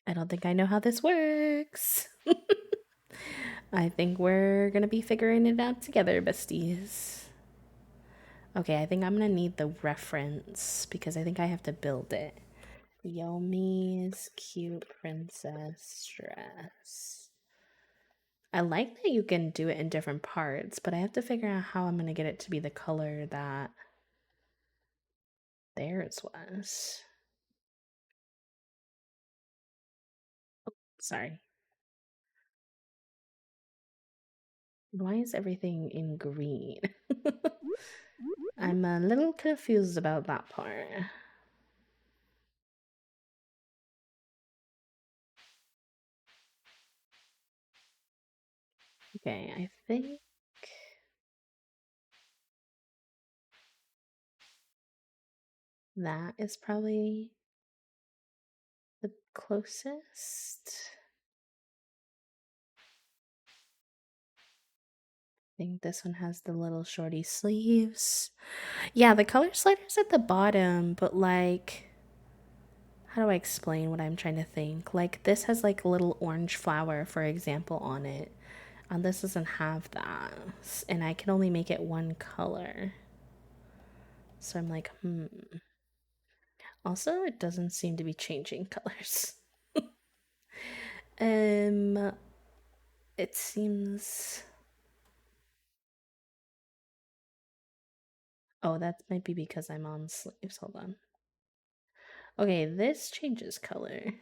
A: I don't think I know how this works. I think we're gonna be figuring it out together, besties. Okay, I think I'm gonna need the reference because I think I have to build it. Yomi's cute princess dress. I like that you can do it in different parts, but I have to figure out how I'm gonna get it to be the color that theirs was. Sorry. Why is everything in green? I'm a little confused about that part. Okay, I think that is probably the closest. I think this one has the little shorty sleeves. Yeah, the color slider's at the bottom, but like, how do I explain what I'm trying to think? Like, this has like a little orange flower, for example, on it. And this doesn't have that. And I can only make it one color. So I'm like, Also, it doesn't seem to be changing colors. um, it seems. Oh, that might be because I'm on sleeves. Hold on. Okay, this changes color.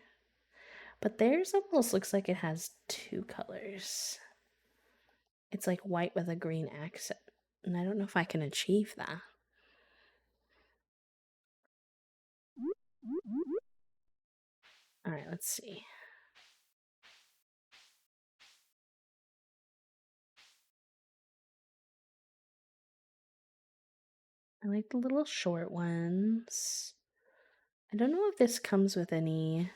A: But theirs almost looks like it has two colors. It's like white with a green accent. And I don't know if I can achieve that. Alright, let's see. I like the little short ones. I don't know if this comes with any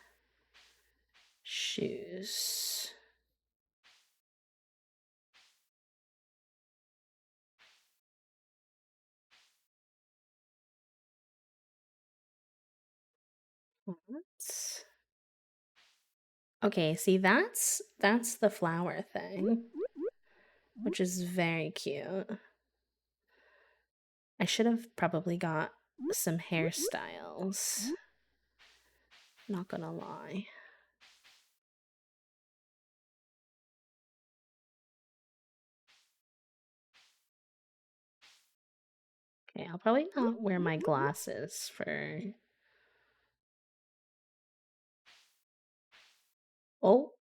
A: shoes. What? Okay, see that's the flower thing, which is very cute. I should have probably got some hairstyles. Not gonna lie. Okay, I'll probably not wear my glasses for. Oh,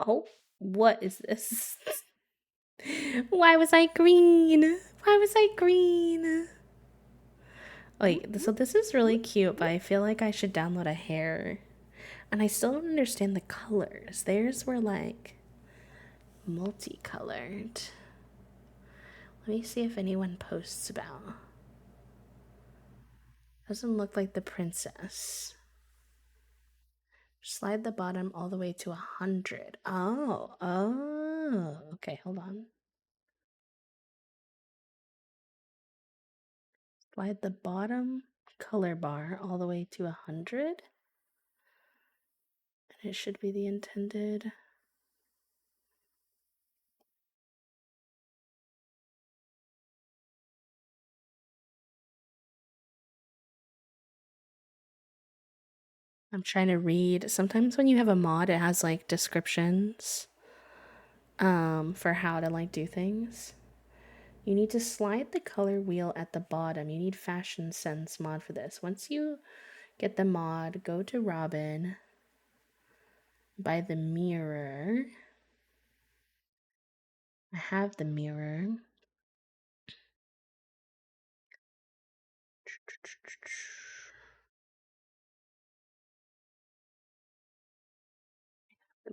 A: oh, what is this? Why was I green? Why was I green? Wait, so this is really cute, but I feel like I should download a hair. And I still don't understand the colors. Theirs were like multicolored. Let me see if anyone posts about. Doesn't look like the princess. Slide the bottom all the way to 100. Oh. Okay, hold on. Slide the bottom color bar all the way to 100. And it should be the intended. I'm trying to read. Sometimes when you have a mod, it has like descriptions for how to like do things. You need to slide the color wheel at the bottom. You need Fashion Sense mod for this. Once you get the mod, go to Robin, buy the mirror. I have the mirror.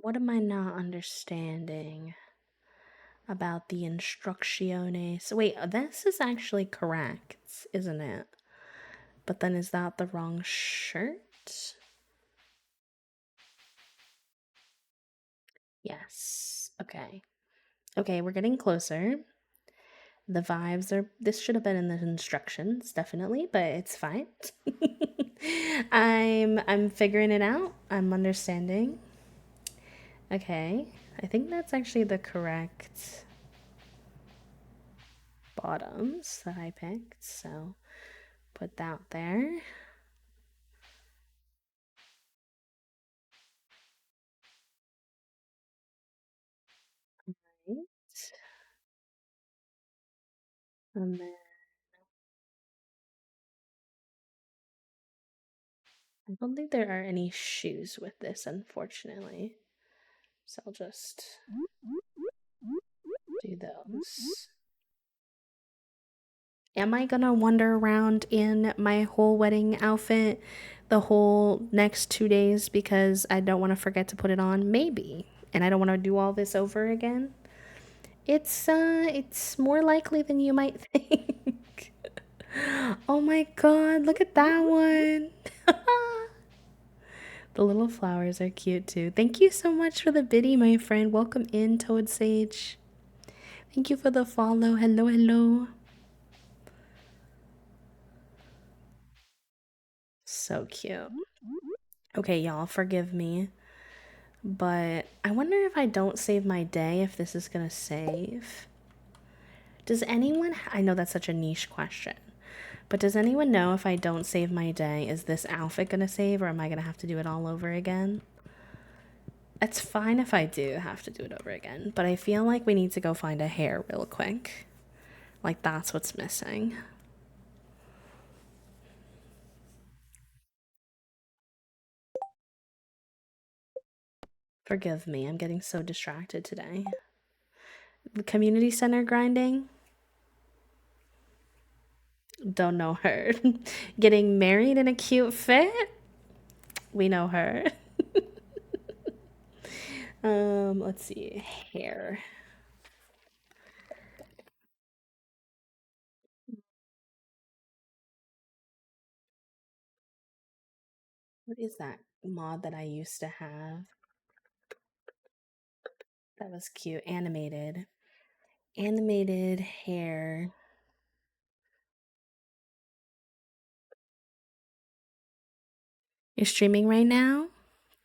A: What am I not understanding about the instrucciones? Wait, this is actually correct, isn't it? But then is that the wrong shirt? Yes. Okay. Okay, we're getting closer. The vibes are. This should have been in the instructions, definitely, but it's fine. I'm figuring it out. I'm understanding. Okay. I think that's actually the correct bottoms that I picked, so put that there. Right. And then I don't think there are any shoes with this, unfortunately. So I'll just do those. Am I gonna wander around in my whole wedding outfit the whole next 2 days because I don't want to forget to put it on? Maybe. And I don't want to do all this over again? It's more likely than you might think. Oh my god, look at that one. The little flowers are cute too. Thank you so much for the biddy, my friend. Welcome in, Toad Sage. Thank you for the follow. Hello, hello. So cute. Okay, y'all, forgive me. But I wonder if I don't save my day, if this is gonna save. Does anyone, I know that's such a niche question, but does anyone know if I don't save my day, is this outfit gonna save or am I gonna have to do it all over again? It's fine if I do have to do it over again, but I feel like we need to go find a hair real quick. Like, that's what's missing. Forgive me, I'm getting so distracted today. The community center grinding? Don't know her. Getting married in a cute fit? We know her. Let's see. Hair. What is that mod that I used to have? That was cute. Animated. Animated hair. You're streaming right now?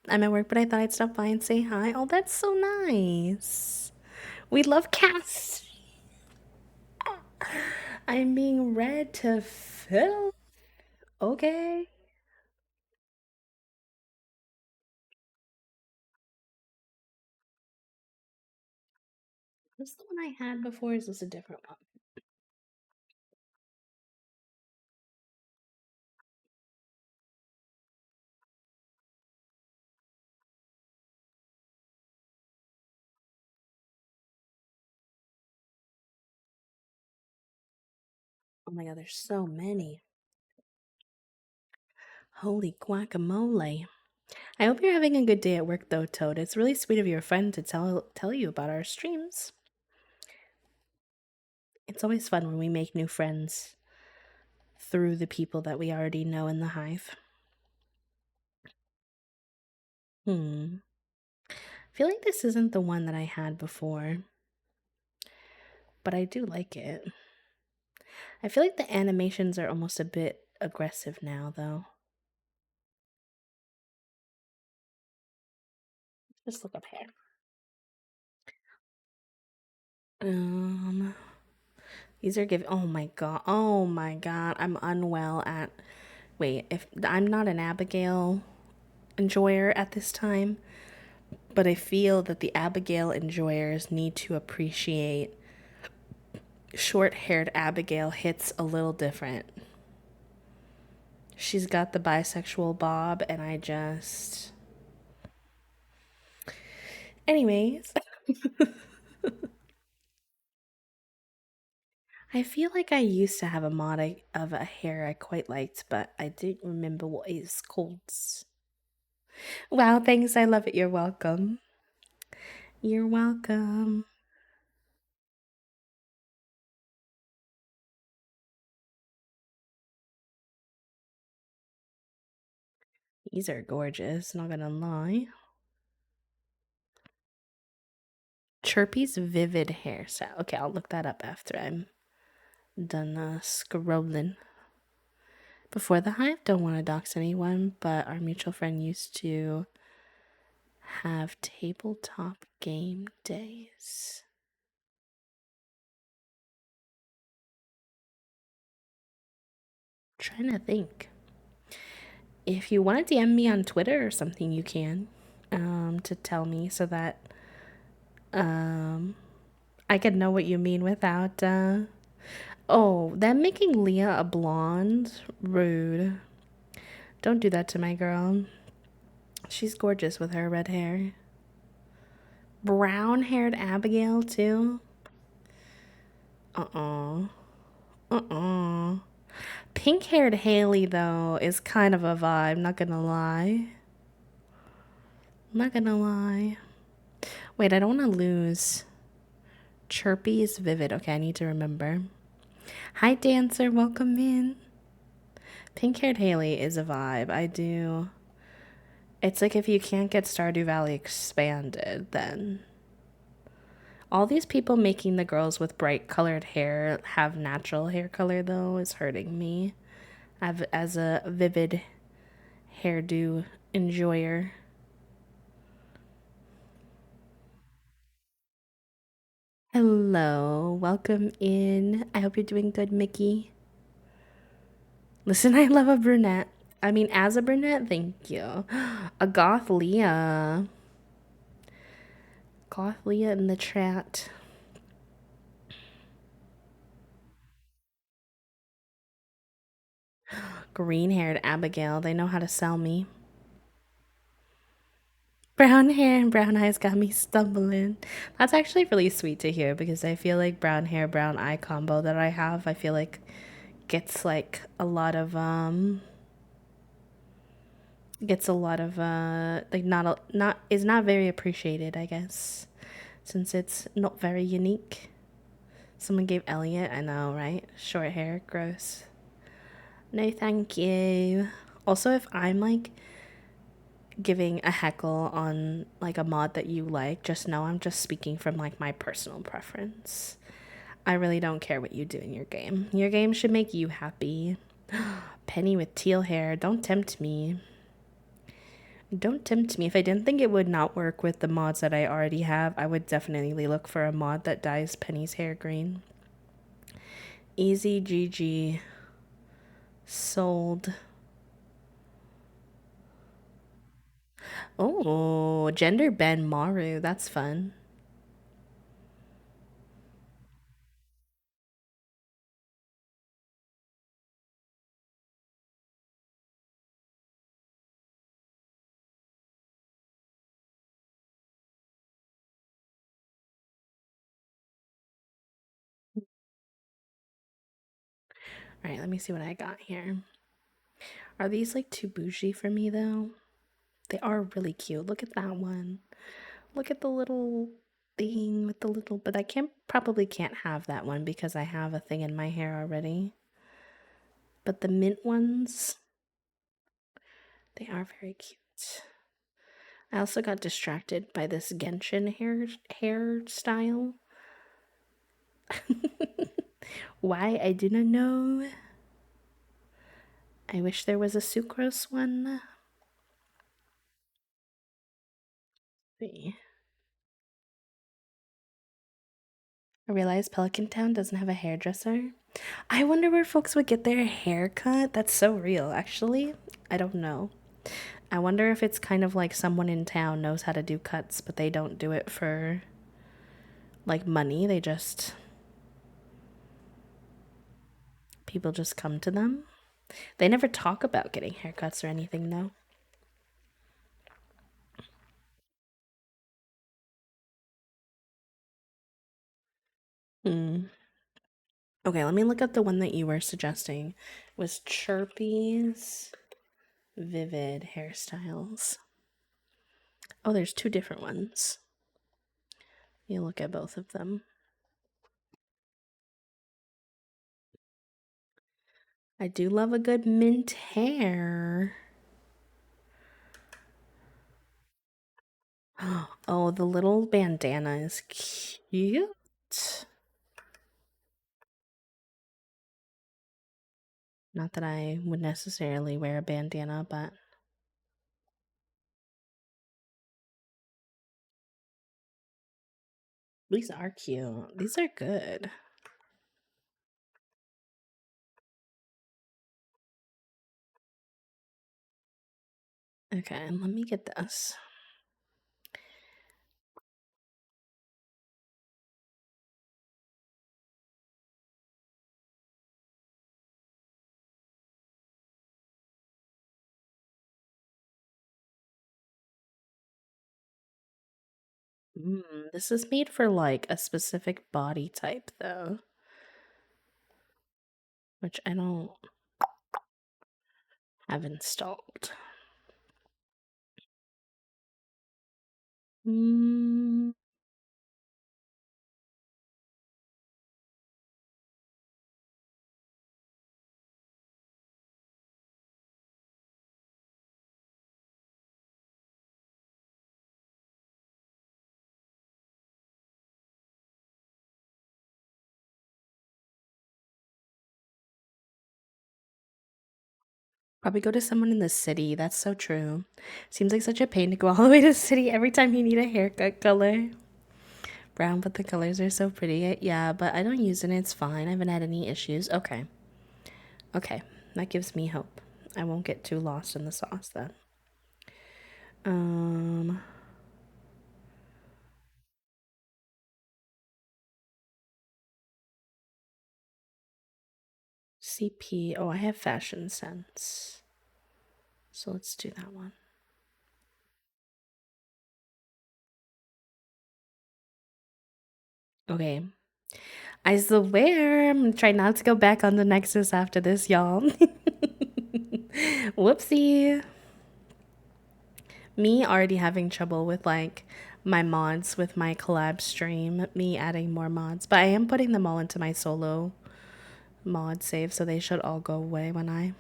A: I'm at work, but I thought I'd stop by and say hi. Oh, that's so nice. We love cats. I'm being read to film. Okay. What's the one I had before? Is this a different one? Oh my god, there's so many. Holy guacamole. I hope you're having a good day at work though, Toad. It's really sweet of your friend to tell you about our streams. It's always fun when we make new friends through the people that we already know in the hive. I feel like this isn't the one that I had before, but I do like it. I feel like the animations are almost a bit aggressive now, though. Just look up here. Um, these are giving. Oh my god. Oh my god. I'm unwell at. Wait, if I'm not an Abigail enjoyer at this time, but I feel that the Abigail enjoyers need to appreciate short haired Abigail hits a little different. She's got the bisexual bob, and I just. Anyways, I feel like I used to have a mod of a hair I quite liked, but I didn't remember what it's called. Wow, thanks. I love it. You're welcome. You're welcome. These are gorgeous, not gonna lie. Chirpy's Vivid Hairstyle. Okay, I'll look that up after I'm done scrolling. Before the hive, don't want to dox anyone, but our mutual friend used to have tabletop game days. Trying to think. If you want to DM me on Twitter or something, you can to tell me so that I can know what you mean without. Oh, them making Leah a blonde? Rude. Don't do that to my girl. She's gorgeous with her red hair. Brown haired Abigail, too? Pink haired Haley, though, is kind of a vibe, not gonna lie. Not gonna lie. Wait, I don't want to lose Chirpy is vivid. Okay, I need to remember. Hi, Dancer. Welcome in. Pink haired Haley is a vibe. I do. It's like if you can't get Stardew Valley expanded, then. All these people making the girls with bright colored hair have natural hair color, though, is hurting me. As a vivid hairdo enjoyer. Hello, welcome in. I hope you're doing good, Mickey. Listen, I love a brunette. I mean, as a brunette, thank you. A goth Leah. Goth Leah in the chat. Green haired Abigail. They know how to sell me. Brown hair and brown eyes got me stumbling. That's actually really sweet to hear because I feel like brown hair, brown eye combo that I have, I feel like gets like a lot of like not is not very appreciated, I guess, since it's not very unique. Someone gave Elliot, I know, right? Short hair, gross. No, thank you. Also, if I'm like giving a heckle on like a mod that you like, just know I'm just speaking from like my personal preference. I really don't care what you do in your game. Your game should make you happy. Penny with teal hair, don't tempt me. Don't tempt me. If I didn't think it would not work with the mods that I already have, I would definitely look for a mod that dyes Penny's hair green. Easy GG. Sold. Oh, gender Ben Maru. That's fun. All right, let me see what I got here. Are these like too bougie for me though? They are really cute. Look at that one. Look at the little thing with the little, but I probably can't have that one because I have a thing in my hair already. But the mint ones, they are very cute. I also got distracted by this Genshin hairstyle. Why, I do not know. I wish there was a sucrose one. See. I realized Pelican Town doesn't have a hairdresser. I wonder where folks would get their hair cut. That's so real, actually. I don't know. I wonder if it's kind of like someone in town knows how to do cuts, but they don't do it for like money. People just come to them. They never talk about getting haircuts or anything, though. Hmm. Okay, let me look up the one that you were suggesting. It was Chirpy's Vivid Hairstyles. Oh, there's two different ones. You look at both of them. I do love a good mint hair. Oh, the little bandana is cute. Not that I would necessarily wear a bandana, but these are cute. These are good. Okay, let me get this. This is made for like a specific body type though, which I don't have installed. Mm, Probably go to someone in the city. That's so true. Seems like such a pain to go all the way to the city every time you need a haircut color. Brown, but the colors are so pretty. Yeah, but I don't use it. It's fine. I haven't had any issues. Okay. Okay. That gives me hope. I won't get too lost in the sauce then. Um, CP. Oh, I have fashion sense. So let's do that one. Okay. I swear I'm gonna try not to go back on the Nexus after this, y'all. Whoopsie. Me already having trouble with like my mods with my collab stream, me adding more mods, but I am putting them all into my solo mod save, so they should all go away when I.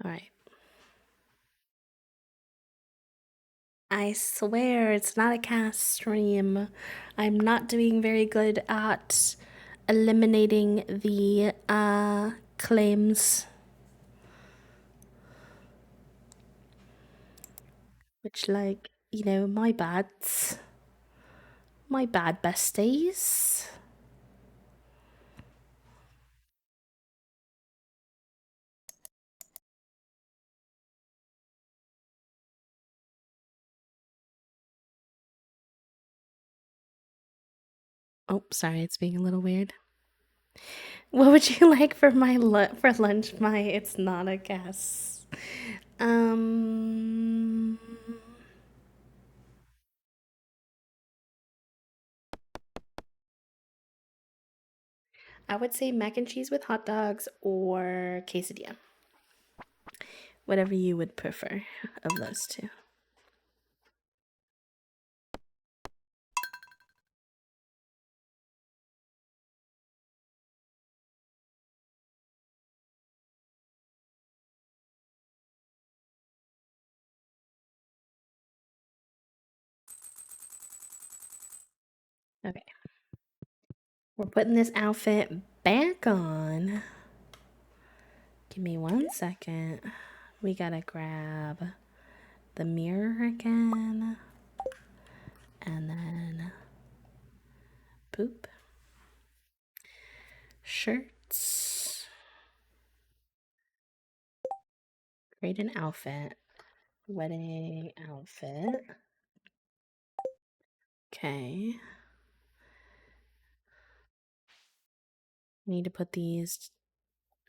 A: All right. I swear it's not a cast stream. I'm not doing very good at eliminating the claims, which like, my bads. My bad besties. Oh, sorry, it's being a little weird. What would you like for for lunch? My it's not a guess. Um, I would say mac and cheese with hot dogs or quesadilla. Whatever you would prefer of those two. Okay. We're putting this outfit back on. Give me 1 second. We gotta grab the mirror again. And then poop. Shirts. Create an outfit. Wedding outfit. Okay. Need to put these,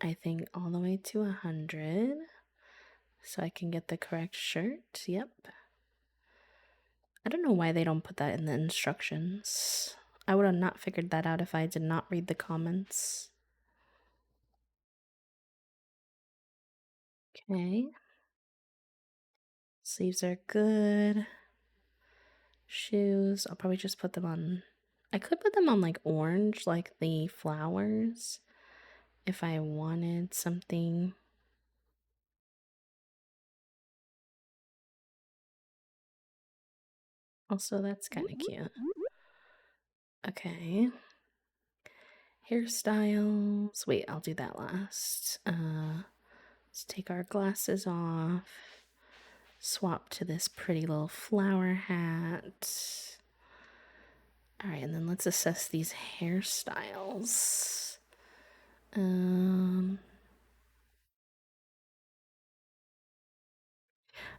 A: I think, all the way to 100 so I can get the correct shirt. Yep. I don't know why they don't put that in the instructions. I would have not figured that out if I did not read the comments. Okay. Sleeves are good. Shoes, I'll probably just put them on. I could put them on like orange, like the flowers, if I wanted something. Also, that's kind of cute. Okay. Hairstyles. Wait, I'll do that last. Let's take our glasses off. Swap to this pretty little flower hat. Alright, and then let's assess these hairstyles. I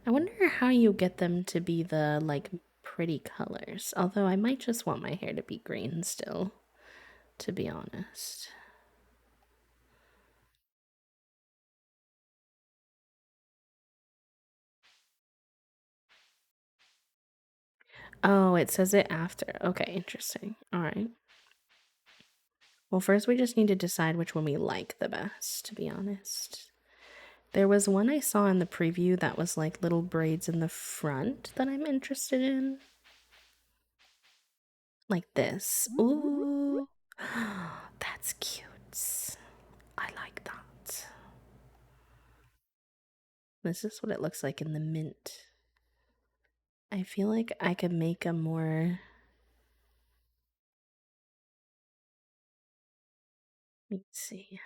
A: wonder how you get them to be the like pretty colors. Although I might just want my hair to be green still, to be honest. Oh, it says it after. Okay, interesting. All right. Well, first we just need to decide which one we like the best, to be honest. There was one I saw in the preview that was like little braids in the front that I'm interested in. Like this. Ooh. That's cute. I like that. This is what it looks like in the mint. I feel like I could make a more Let's see.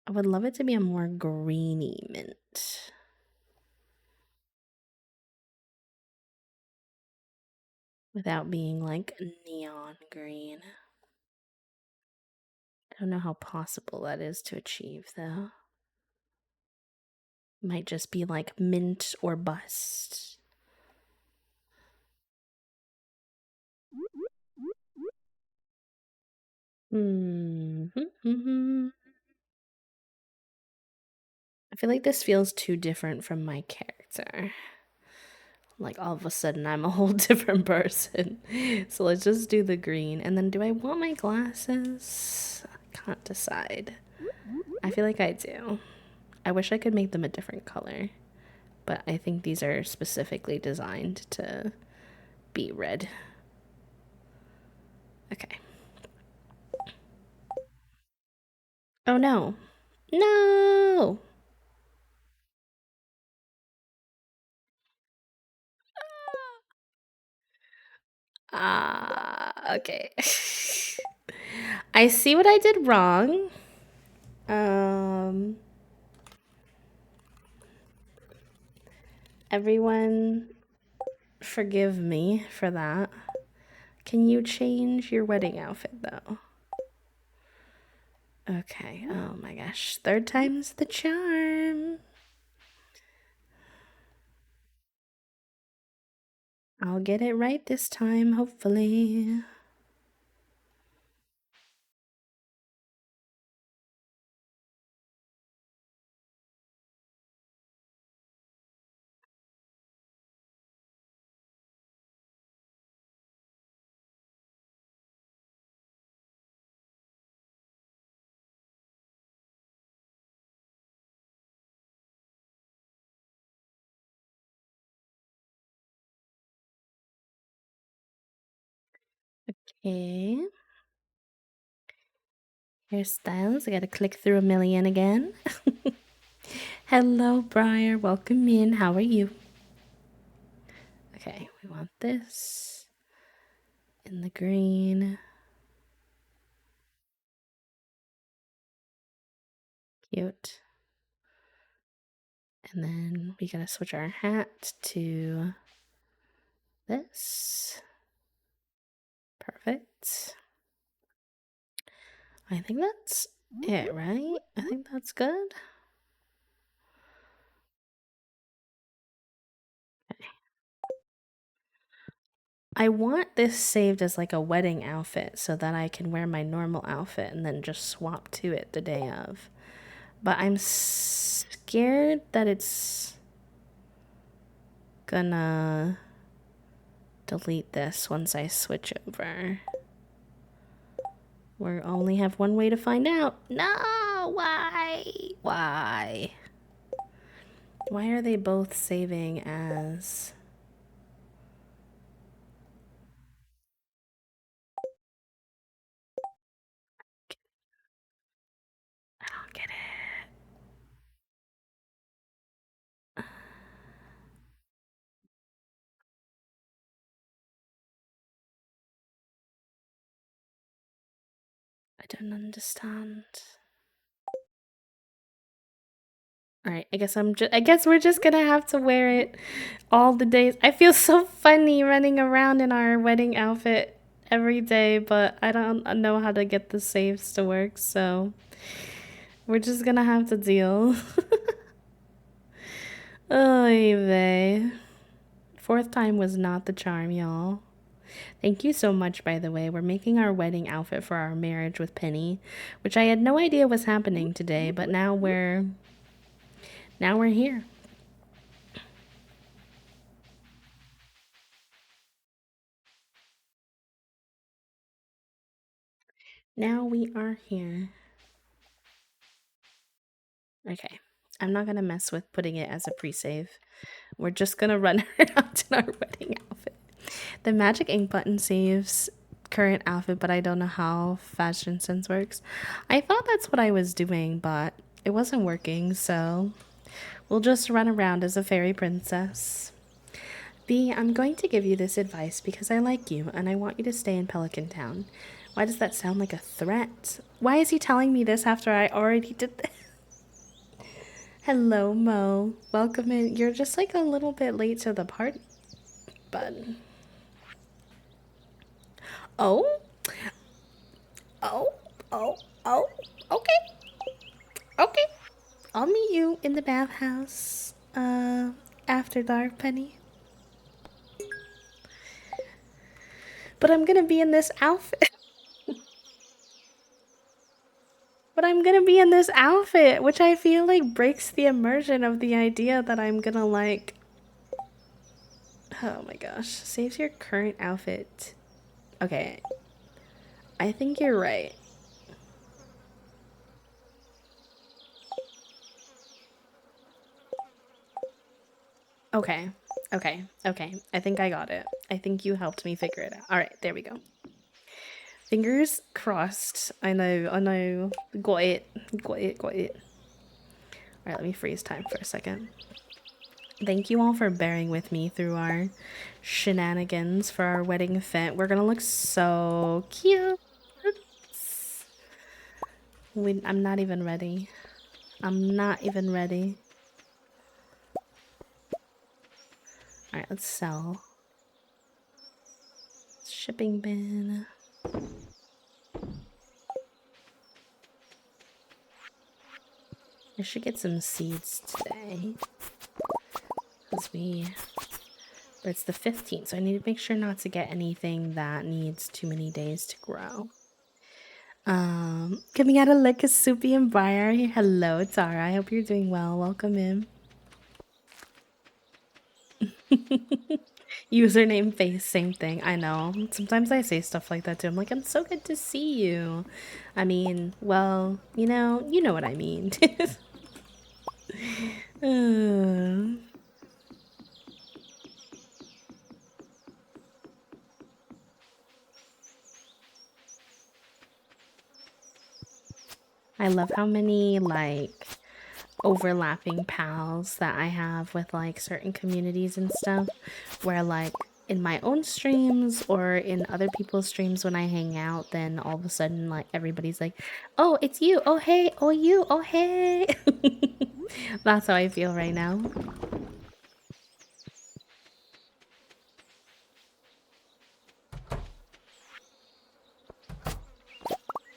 A: I would love it to be a more greeny mint. Without being like neon green. I don't know how possible that is to achieve though. Might just be like mint or bust. Mm-hmm. I feel like this feels too different from my character. Like all of a sudden I'm a whole different person. So let's just do the green. And then do I want my glasses? I can't decide. I feel like I do. I wish I could make them a different color. But I think these are specifically designed to be red. Okay. Oh no. No! Okay. I see what I did wrong. Um, Everyone, forgive me for that. Can you change your wedding outfit though? Okay. Oh my gosh. Third time's the charm. I'll get it right this time, hopefully. Okay. Hairstyles. I gotta click through a million again. Hello, Briar. Welcome in. How are you? Okay, we want this in the green. Cute. And then we gotta switch our hat to this. Perfect. I think that's it, right? I think that's good. Okay. I want this saved as like a wedding outfit so that I can wear my normal outfit and then just swap to it the day of. But I'm scared that it's gonna delete this once I switch over. We only have one way to find out. No, why? Why? Why are they both saving as... I don't get it. I don't understand. Alright, I guess we're just gonna have to wear it all the days. I feel so funny running around in our wedding outfit every day, but I don't know how to get the saves to work, so we're just gonna have to deal. Oy vey. Fourth time was not the charm, y'all. Thank you so much, by the way. We're making our wedding outfit for our marriage with Penny, which I had no idea was happening today, but now we're here. Now we are here. Okay. I'm not gonna mess with putting it as a pre-save. We're just gonna run around in our wedding outfit. The magic ink button saves current outfit, but I don't know how fashion sense works. I thought that's what I was doing, but it wasn't working, so we'll just run around as a fairy princess. B, I'm going to give you this advice because I like you and I want you to stay in Pelican Town. Why does that sound like a threat? Why is he telling me this after I already did this? Hello, Mo. Welcome in. You're just like a little bit late to the party, bud. Oh? Oh? Oh? Oh? Okay. Okay. I'll meet you in the bathhouse. After dark, Penny. But I'm gonna be in this outfit. But I'm gonna be in this outfit, which I feel like breaks the immersion of the idea that I'm gonna like. Oh my gosh. Saves your current outfit. Okay. I think you're right. Okay. Okay. Okay. I think I got it. I think you helped me figure it out. All right. There we go. Fingers crossed. I know. I know. Got it. Got it. Got it. All right. Let me freeze time for a second. Thank you all for bearing with me through our shenanigans for our wedding fit. We're gonna look so cute. I'm not even ready. I'm not even ready. Alright, let's sell. Shipping bin. I should get some seeds today. But it's the 15th, so I need to make sure not to get anything that needs too many days to grow. Coming out of like a soupy and Briar. Hello, Tara. I hope you're doing well. Welcome in. Username face, same thing. I know. Sometimes I say stuff like that too. I'm like, I'm so good to see you. I mean, well, you know what I mean. I love how many like overlapping pals that I have with like certain communities and stuff, where like in my own streams or in other people's streams when I hang out, then all of a sudden like everybody's like, oh, it's you, oh hey, oh you, oh hey. That's how I feel right now.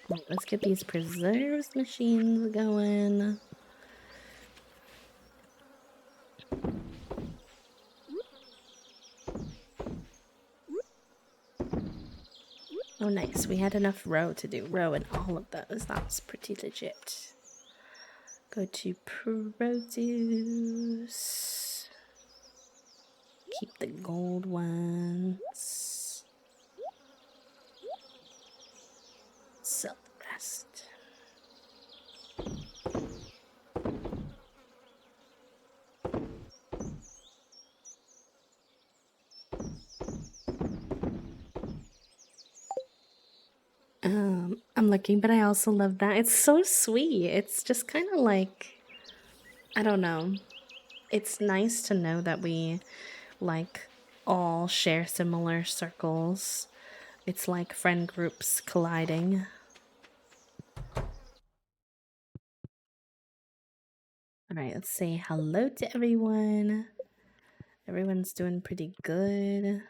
A: Right, let's get these preserves machines going. Oh, nice. We had enough row to do row in all of those. That was pretty legit. Go to produce. Keep the gold ones. Sell the rest. I'm looking, but I also love that. It's so sweet. It's just kind of like, I don't know. It's nice to know that we like all share similar circles. It's like friend groups colliding. All right, let's say hello to everyone. Everyone's doing pretty good.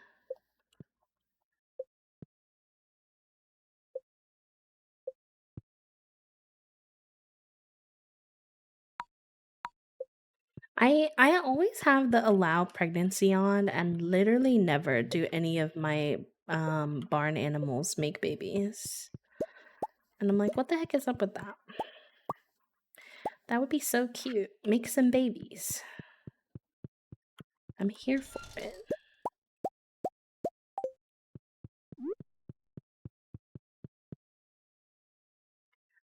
A: I always have the allow pregnancy on and literally never do any of my barn animals make babies. And I'm like, what the heck is up with that? That would be so cute. Make some babies. I'm here for it.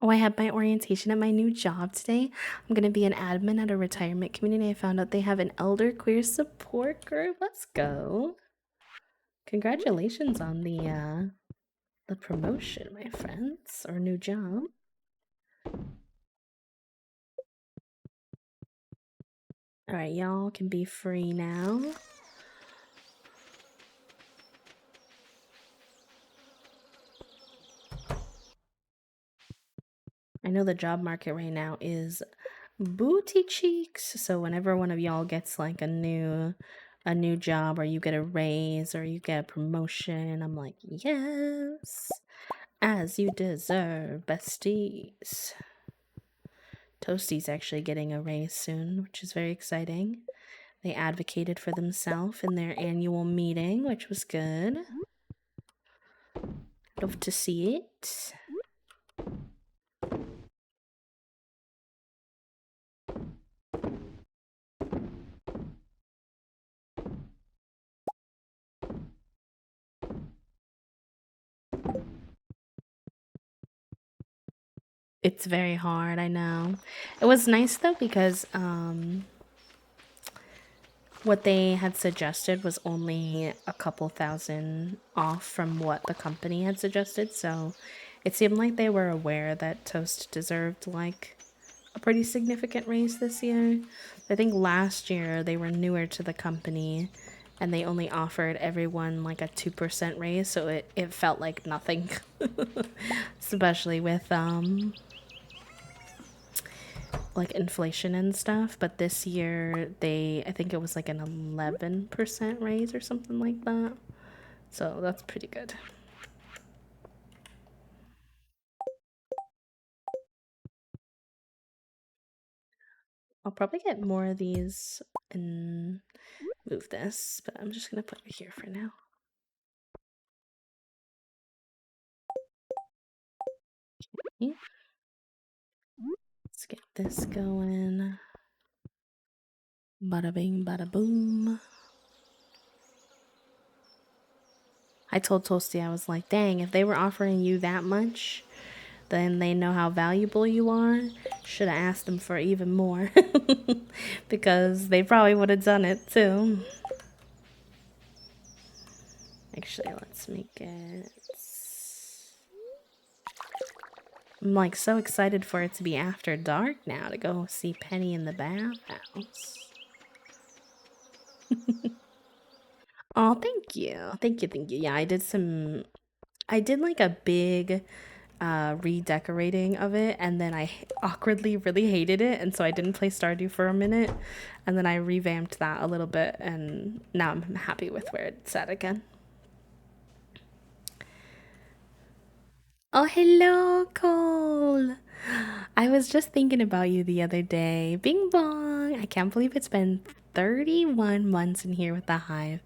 A: Oh, I had my orientation at my new job today. I'm going to be an admin at a retirement community. I found out they have an elder queer support group. Let's go. Congratulations on the promotion, my friends, or new job. All right, y'all can be free now. I know the job market right now is booty cheeks. So whenever one of y'all gets like a new job, or you get a raise, or you get a promotion, I'm like, yes, as you deserve, besties. Toasty's actually getting a raise soon, which is very exciting. They advocated for themselves in their annual meeting, which was good. Love to see it. It's very hard, I know. It was nice though because what they had suggested was only a couple thousand off from what the company had suggested, so it seemed like they were aware that Toast deserved like a pretty significant raise this year. I think last year they were newer to the company and they only offered everyone like a 2% raise, so it felt like nothing. Especially with like inflation and stuff, but this year I think it was like an 11% raise or something like that. So that's pretty good. I'll probably get more of these and move this, but I'm just gonna put it here for now. Okay. Let's get this going. Bada bing, bada boom. I told Toasty, I was like, dang, if they were offering you that much, then they know how valuable you are. Should have asked them for even more. Because they probably would have done it too. Actually, let's make it... I'm like so excited for it to be after dark now to go see Penny in the bathhouse. Oh, thank you. Thank you, thank you. Yeah, I did like a big redecorating of it, and then I awkwardly really hated it, and so I didn't play Stardew for a minute, and then I revamped that a little bit, and now I'm happy with where it's at again. Oh, hello, Cole. I was just thinking about you the other day. Bing bong. I can't believe it's been 31 months in here with the hive.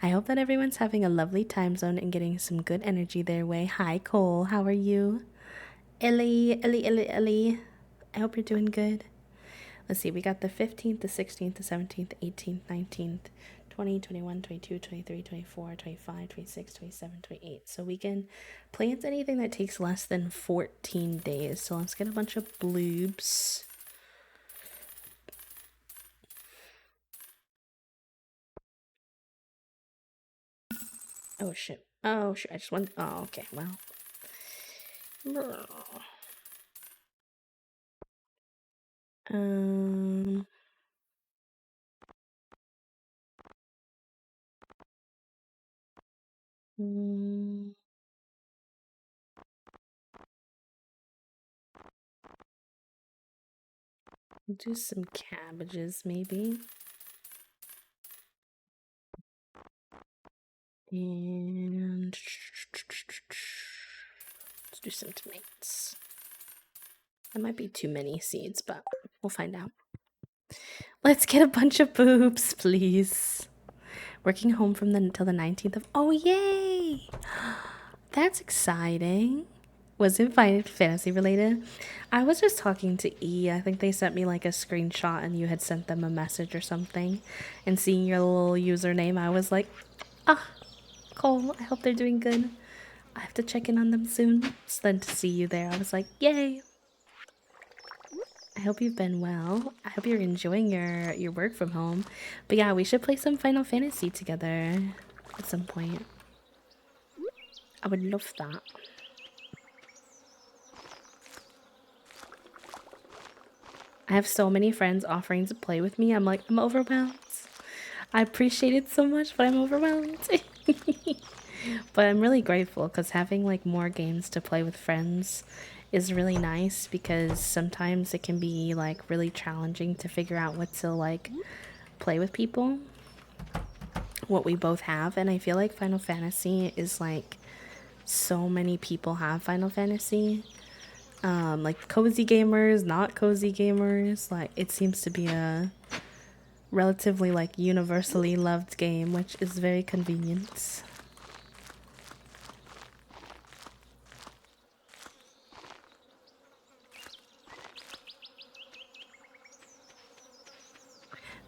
A: I hope that everyone's having a lovely time zone and getting some good energy their way. Hi, Cole. How are you? Ellie. I hope you're doing good. Let's see, we got the 15th, the 16th, the 17th, 18th, 19th, 20, 21, 22, 23, 24, 25, 26, 27, 28. So we can plant anything that takes less than 14 days. So let's get a bunch of bloobs. Oh shit. Oh shit. I just want. Oh, okay. Well. Um. mm, do some cabbages maybe. And let's do some tomatoes. That might be too many seeds, but we'll find out. Let's get a bunch of boobs, please. Working home from until the 19th of... Oh, yay! That's exciting. Was it fantasy related? I was just talking to E. I think they sent me like a screenshot and you had sent them a message or something. And seeing your little username, I was like, ah, Cole, I hope they're doing good. I have to check in on them soon. So then to see you there, I was like, yay. I hope you've been well. I hope you're enjoying your work from home. But yeah, we should play some Final Fantasy together at some point. I would love that. I have so many friends offering to play with me. I'm like, I'm overwhelmed. I appreciate it so much, but I'm overwhelmed. But I'm really grateful because having like more games to play with friends is really nice because sometimes it can be like really challenging to figure out what to like play with people, what we both have. And I feel like Final Fantasy is like so many people have Final Fantasy. Like cozy gamers, not cozy gamers. Like it seems to be a relatively like universally loved game, which is very convenient.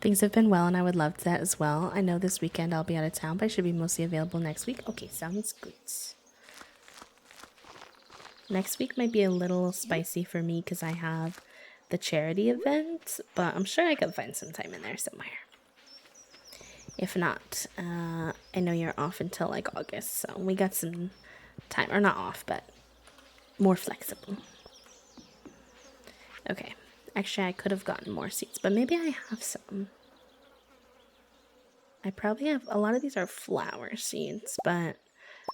A: Things have been well, and I would love that as well. I know this weekend I'll be out of town, but I should be mostly available next week. Okay, sounds good. Next week might be a little spicy for me because I have the charity event, but I'm sure I could find some time in there somewhere. If not, I know you're off until like August, so we got some time. Or not off, but more flexible. Okay. Actually, I could have gotten more seeds, but maybe I have some. I probably have a lot of these are flower seeds, but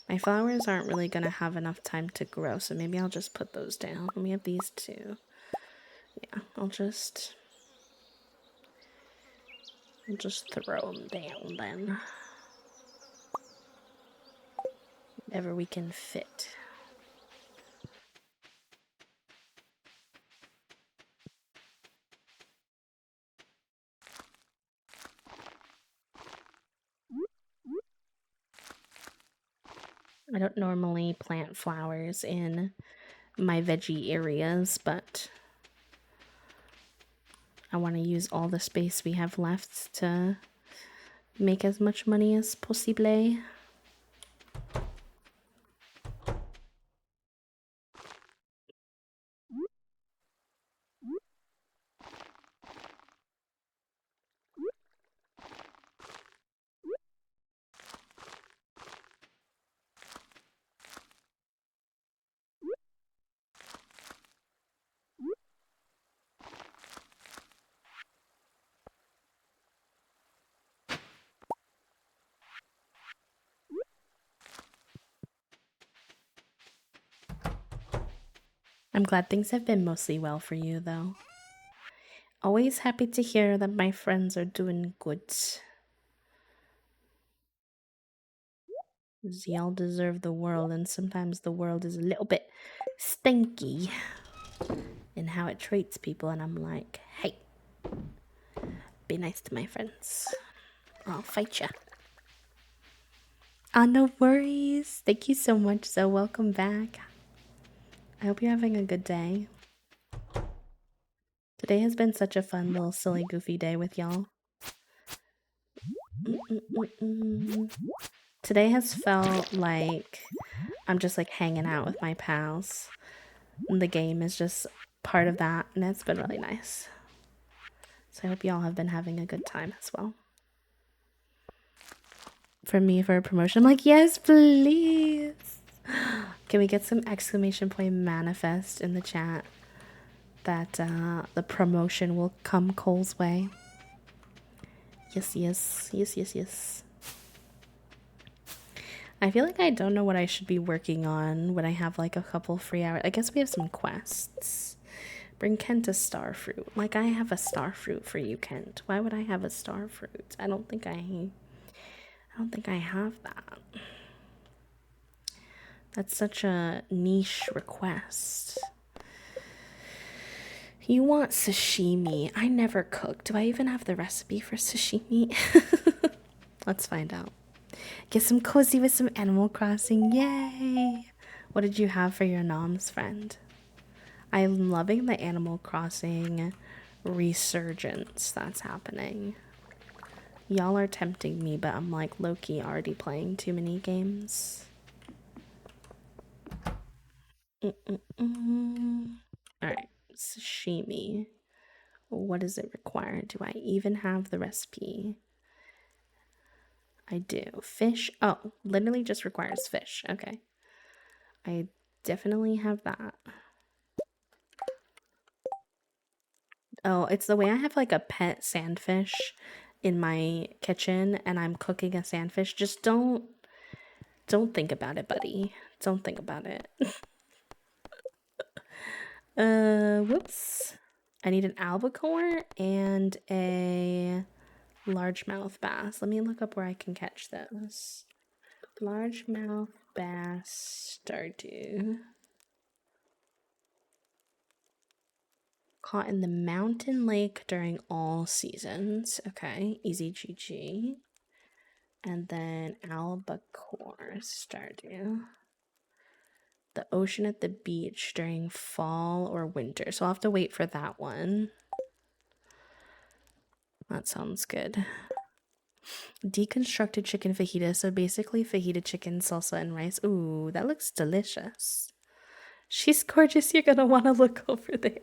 A: my flowers aren't really gonna have enough time to grow, so maybe I'll just put those down. And we have these two. Yeah, I'll just throw them down then. Whatever we can fit. I don't normally plant flowers in my veggie areas, but I want to use all the space we have left to make as much money as possible. I'm glad things have been mostly well for you, though. Always happy to hear that my friends are doing good. Y'all deserve the world, and sometimes the world is a little bit stinky in how it treats people, and I'm like, hey, be nice to my friends. I'll fight ya. Ah, no worries. Thank you so much. So welcome back. I hope you're having a good day. Today has been such a fun little silly goofy day with y'all. Today has felt like I'm just like hanging out with my pals. And the game is just part of that, and it's been really nice. So I hope y'all have been having a good time as well. For me, for a promotion, I'm like, yes, please. Can we get some exclamation point manifest in the chat that the promotion will come Cole's way? Yes, yes, yes, yes, yes. I feel like I don't know what I should be working on when I have like a couple free hours. I guess we have some quests. Bring Kent a starfruit. Like I have a starfruit for you, Kent. Why would I have a starfruit? I don't think I have that. That's such a niche request. You want sashimi. I never cook. Do I even have the recipe for sashimi? Let's find out. Get some cozy with some Animal Crossing. Yay! What did you have for your nom's friend? I'm loving the Animal Crossing resurgence that's happening. Y'all are tempting me, but I'm like low-key already playing too many games. Alright, sashimi. What does it require? Do I even have the recipe? I do. Fish. Oh, literally just requires fish. Okay. I definitely have that. Oh, it's the way I have like a pet sandfish in my kitchen and I'm cooking a sandfish. Just don't think about it, buddy. Don't think about it. Whoops. I need an albacore and a largemouth bass. Let me look up where I can catch those. Largemouth bass stardew. Caught in the mountain lake during all seasons. Okay, easy GG. And then albacore stardew. The ocean at the beach during fall or winter. So I'll have to wait for that one. That sounds good. Deconstructed chicken fajita. So basically fajita chicken, salsa, and rice. Ooh, that looks delicious. She's gorgeous. You're gonna want to look over there.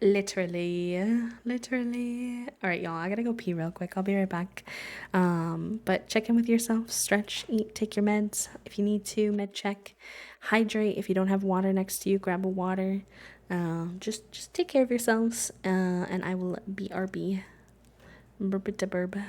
A: Literally. All right, y'all. I gotta go pee real quick. I'll be right back. But check in with yourself. Stretch, eat, take your meds if you need to. Med check. Hydrate. If you don't have water next to you, grab a water. Just take care of yourselves. And I will BRB. Burb.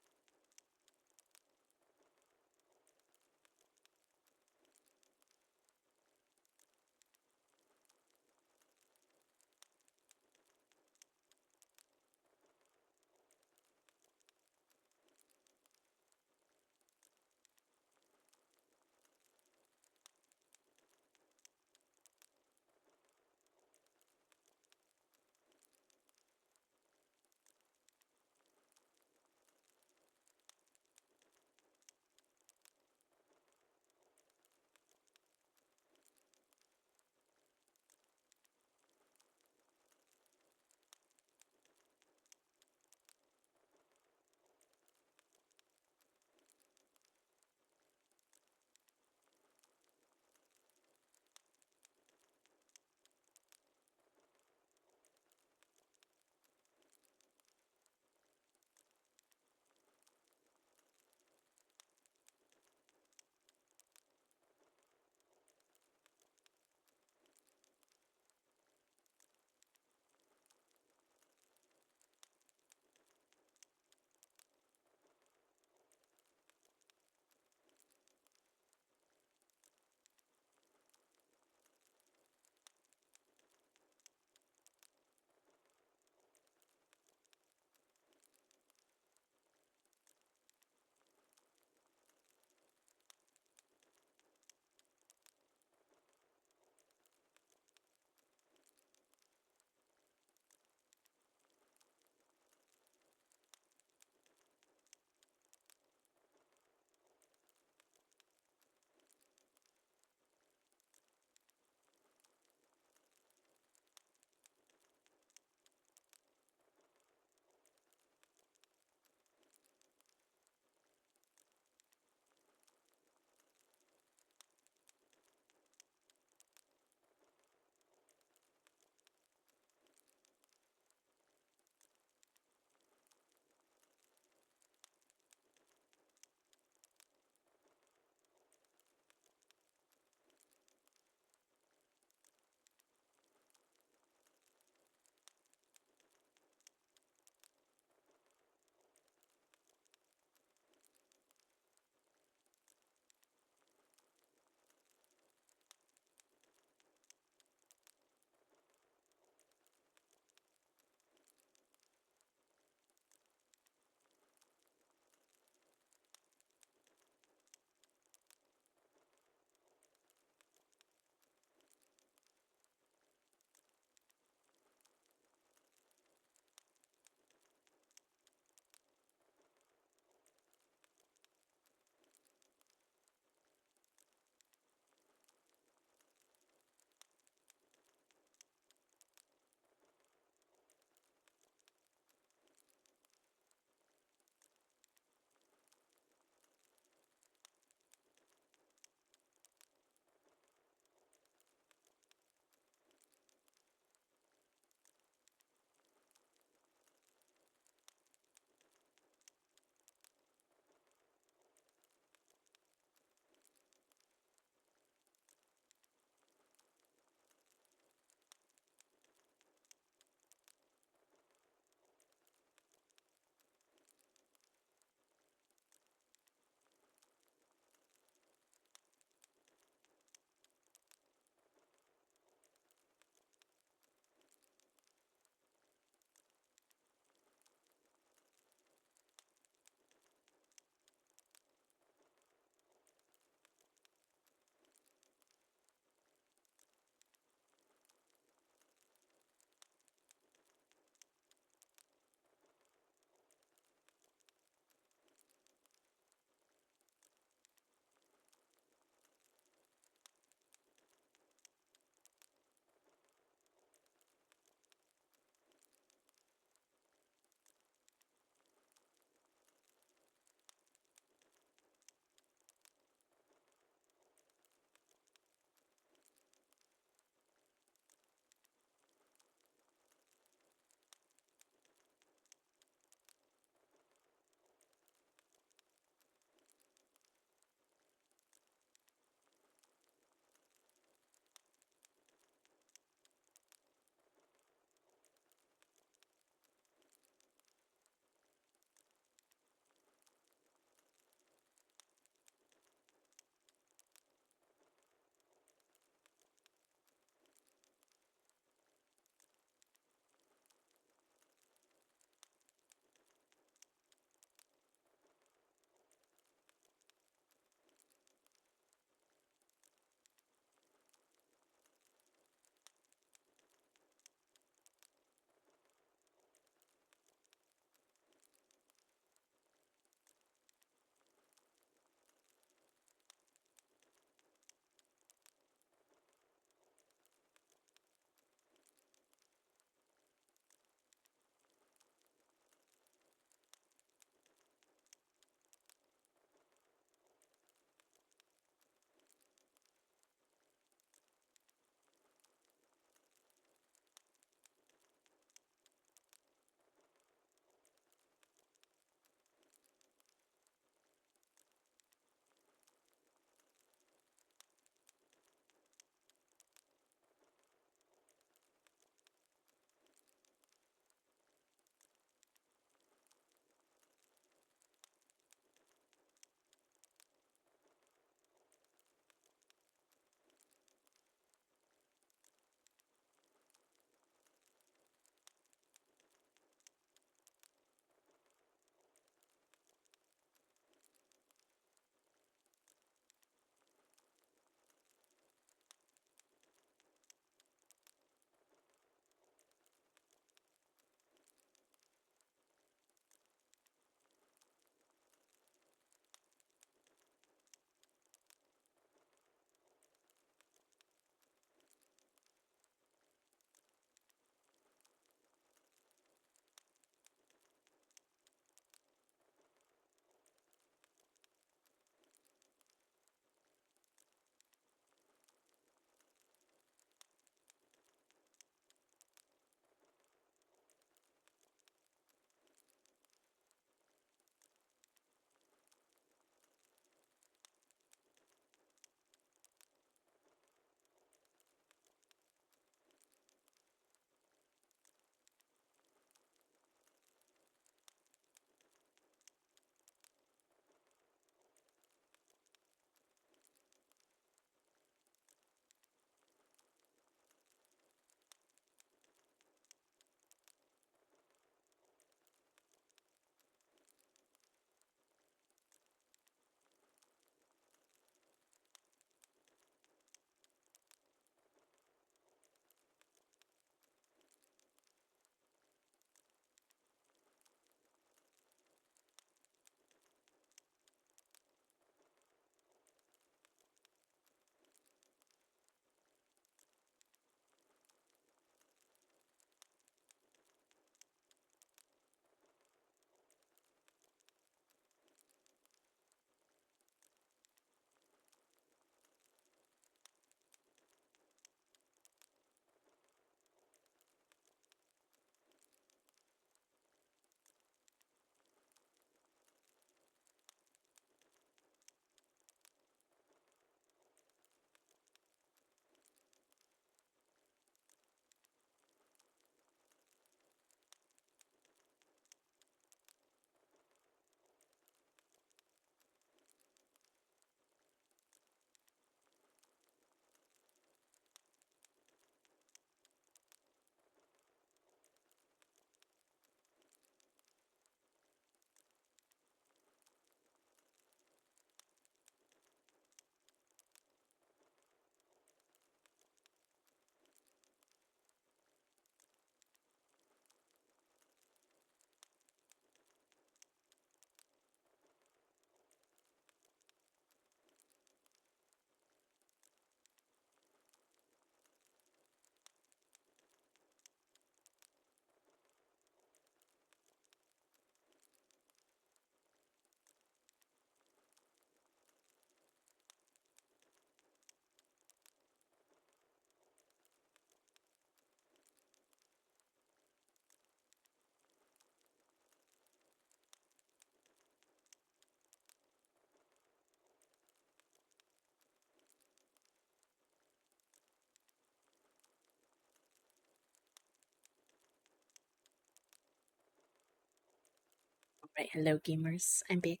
A: Right, hello gamers, I'm back.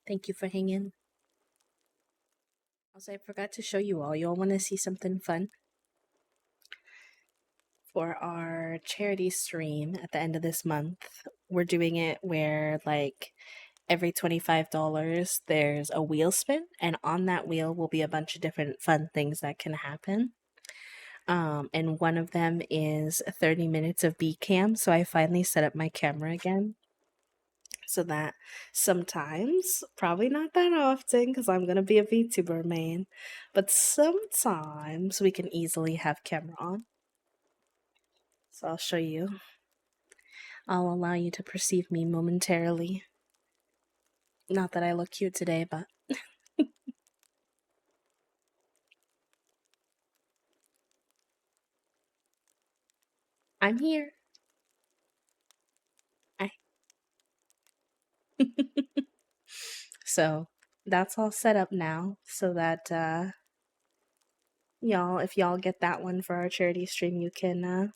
A: Thank you for hanging. Also, I forgot to show you all. You all want to see something fun? For our charity stream at the end of this month, we're doing it where, like, every $25 there's a wheel spin, and on that wheel will be a bunch of different fun things that can happen. And one of them is 30 minutes of B cam, so I finally set up my camera again. So that sometimes, probably not that often because I'm going to be a VTuber main, but sometimes we can easily have camera on. So I'll show you. I'll allow you to perceive me momentarily. Not that I look cute today, but I'm here. So that's all set up now so that y'all, if y'all get that one for our charity stream, you can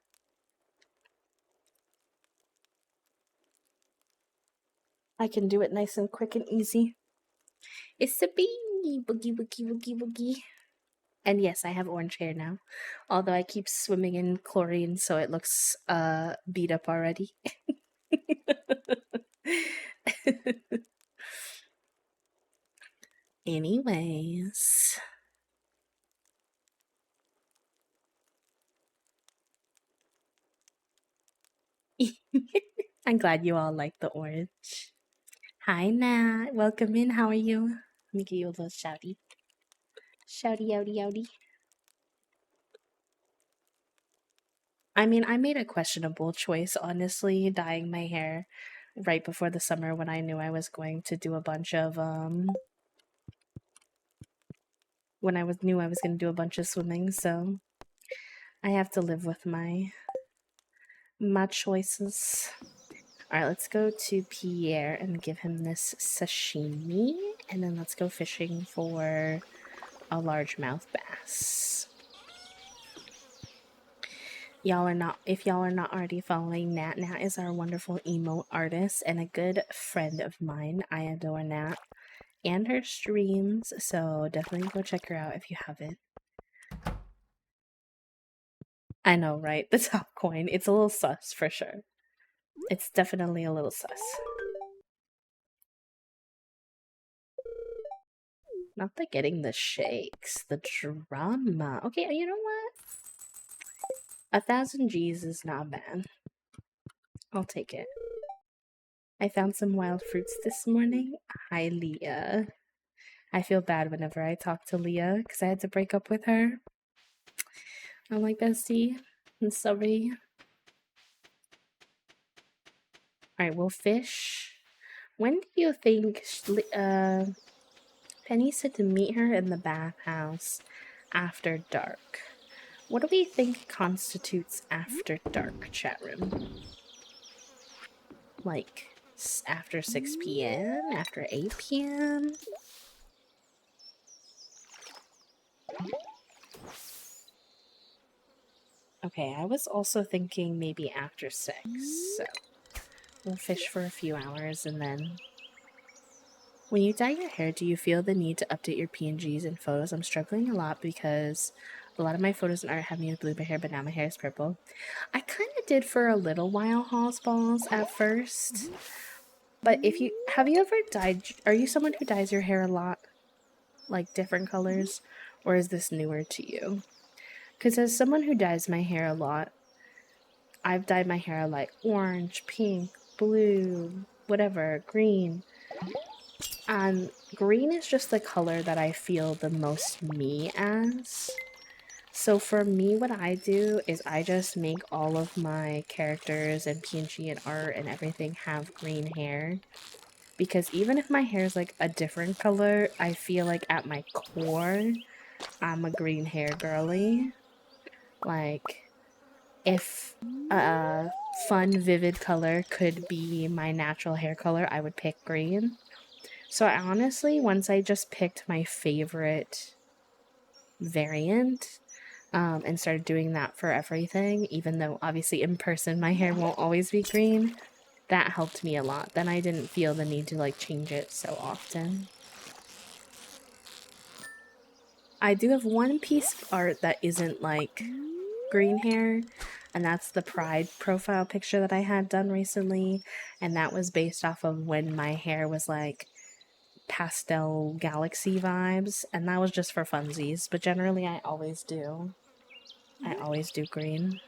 A: I can do it nice and quick and easy. It's a bee, boogie boogie boogie boogie. And yes, I have orange hair now. Although I keep swimming in chlorine, so it looks beat up already. Anyways. I'm glad you all like the orange. Hi, Nat. Welcome in. How are you? Let me give you a little shouty. Shouty, outy, outy. I mean, I made a questionable choice, honestly, dyeing my hair right before the summer when I knew I was going to do a bunch of, when I knew I was going to do a bunch of swimming, so I have to live with my choices. Alright, let's go to Pierre and give him this sashimi, and then let's go fishing for a largemouth bass. If y'all are not already following Nat, Nat is our wonderful emote artist and a good friend of mine. I adore Nat and her streams, so definitely go check her out if you haven't. I know, right? The top coin. It's a little sus for sure. It's definitely a little sus. Not the getting the shakes, the drama. Okay, you know what? 1,000 G's is not bad. I'll take it. I found some wild fruits this morning. Hi, Leah. I feel bad whenever I talk to Leah because I had to break up with her. I'm like, bestie, I'm sorry. Alright, we'll fish. When do you think Penny said to meet her in the bathhouse after dark? What do we think constitutes after dark, chat room? Like, after 6 p.m.? After 8 p.m.? Okay, I was also thinking maybe after 6, so we'll fish for a few hours and then... When you dye your hair, do you feel the need to update your PNGs and photos? I'm struggling a lot because a lot of my photos and art have me with blue hair, but now my hair is purple. I kind of did for a little while, Halls Balls, at first. But have you ever dyed, are you someone who dyes your hair a lot? Like different colors? Or is this newer to you? Because as someone who dyes my hair a lot, I've dyed my hair like orange, pink, blue, whatever, green. And green is just the color that I feel the most me as. So for me, what I do is I just make all of my characters and PNG and art and everything have green hair. Because even if my hair is like a different color, I feel like at my core, I'm a green hair girly. Like, if a fun, vivid color could be my natural hair color, I would pick green. So I honestly, once I just picked my favorite variant, and started doing that for everything, even though obviously in person my hair won't always be green, that helped me a lot. Then I didn't feel the need to like change it so often. I do have one piece of art that isn't like green hair, and that's the Pride profile picture that I had done recently, and that was based off of when my hair was like pastel galaxy vibes, and that was just for funsies, but generally I always do green.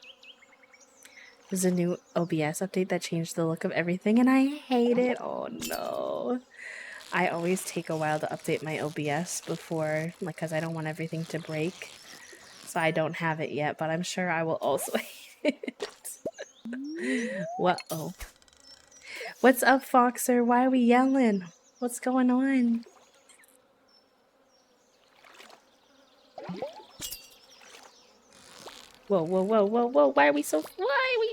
A: There's a new OBS update that changed the look of everything and I hate it. Oh no. I always take a while to update my OBS before, like, because I don't want everything to break. So I don't have it yet, but I'm sure I will also hate it. What-oh. What's up, Foxer? Why are we yelling? What's going on? Whoa, whoa, whoa, whoa, whoa. Why are we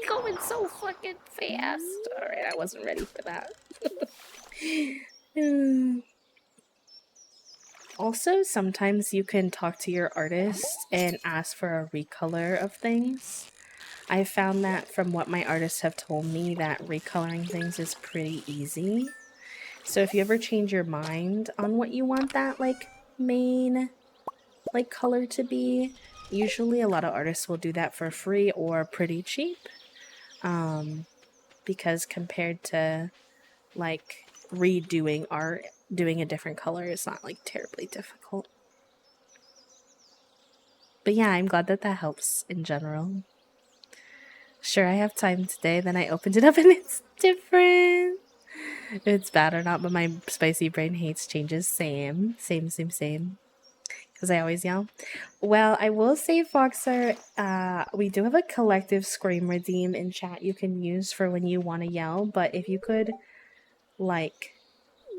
A: going so fucking fast? Alright, I wasn't ready for that. Also, sometimes you can talk to your artist and ask for a recolor of things. I found that from what my artists have told me that recoloring things is pretty easy. So if you ever change your mind on what you want that like main like color to be, usually a lot of artists will do that for free or pretty cheap. Because compared to like redoing art, doing a different color is not like terribly difficult. But yeah, I'm glad that that helps in general. Sure, I have time today, then I opened it up and it's different. It's bad or not, but my spicy brain hates changes. Same. Because I always yell. Well, I will say, Foxer, we do have a collective scream redeem in chat you can use for when you want to yell, but if you could, like,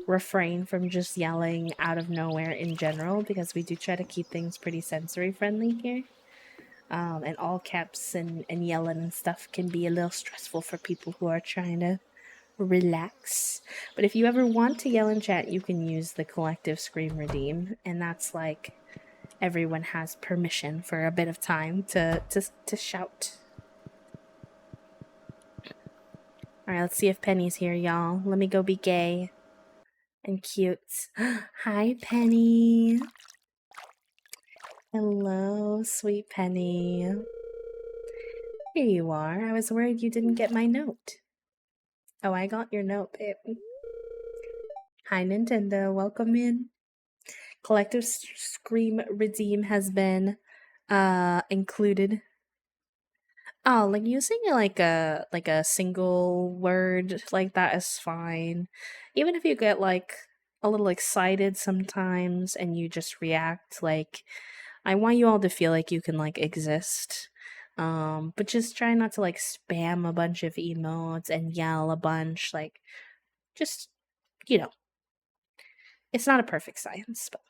A: refrain from just yelling out of nowhere in general, because we do try to keep things pretty sensory friendly here. And all caps and yelling and stuff can be a little stressful for people who are trying to relax. But if you ever want to yell in chat, you can use the collective scream redeem, and that's like everyone has permission for a bit of time to shout. Alright, let's see if Penny's here, y'all. Let me go be gay and cute. Hi, Penny. Hello, sweet Penny. Here you are. I was worried you didn't get my note. Oh, I got your note, babe. Hi, Nintendo. Welcome in. Collective Scream Redeem has been included. Oh, like using like a single word like that is fine. Even if you get like a little excited sometimes and you just react, like I want you all to feel like you can like exist. But just try not to like spam a bunch of emotes and yell a bunch, like just you know, it's not a perfect science, but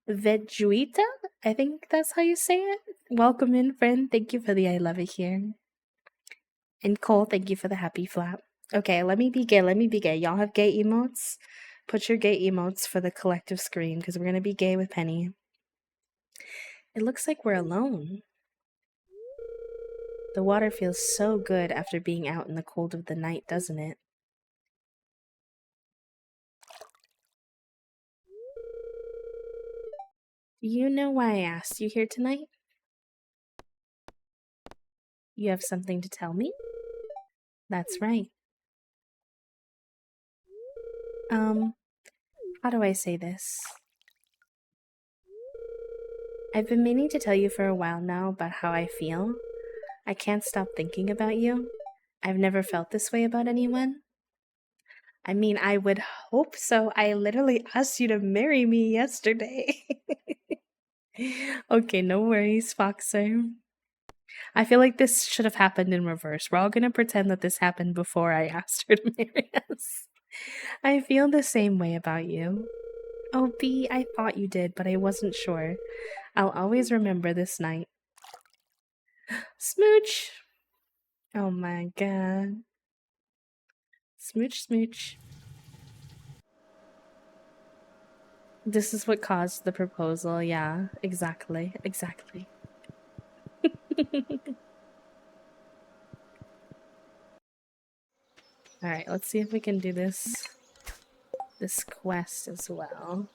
A: Veguita? I think that's how you say it. Welcome in, friend. Thank you for the I love it here. And Cole, thank you for the happy flap. Okay, let me be gay. Y'all have gay emotes? Put your gay emotes for the collective scream, because we're gonna be gay with Penny. It looks like we're alone. The water feels so good after being out in the cold of the night, doesn't it? Do you know why I asked you here tonight? You have something to tell me? That's right. How do I say this? I've been meaning to tell you for a while now about how I feel. I can't stop thinking about you. I've never felt this way about anyone. I mean, I would hope so. I literally asked you to marry me yesterday. Okay, no worries, Foxer. I feel like this should have happened in reverse. We're all gonna pretend that this happened before I asked her to marry us. I feel the same way about you. Oh, B, I thought you did, but I wasn't sure. I'll always remember this night. Smooch! Oh my god. Smooch, smooch. This is what caused the proposal. Yeah, exactly. Alright, let's see if we can do this quest as well.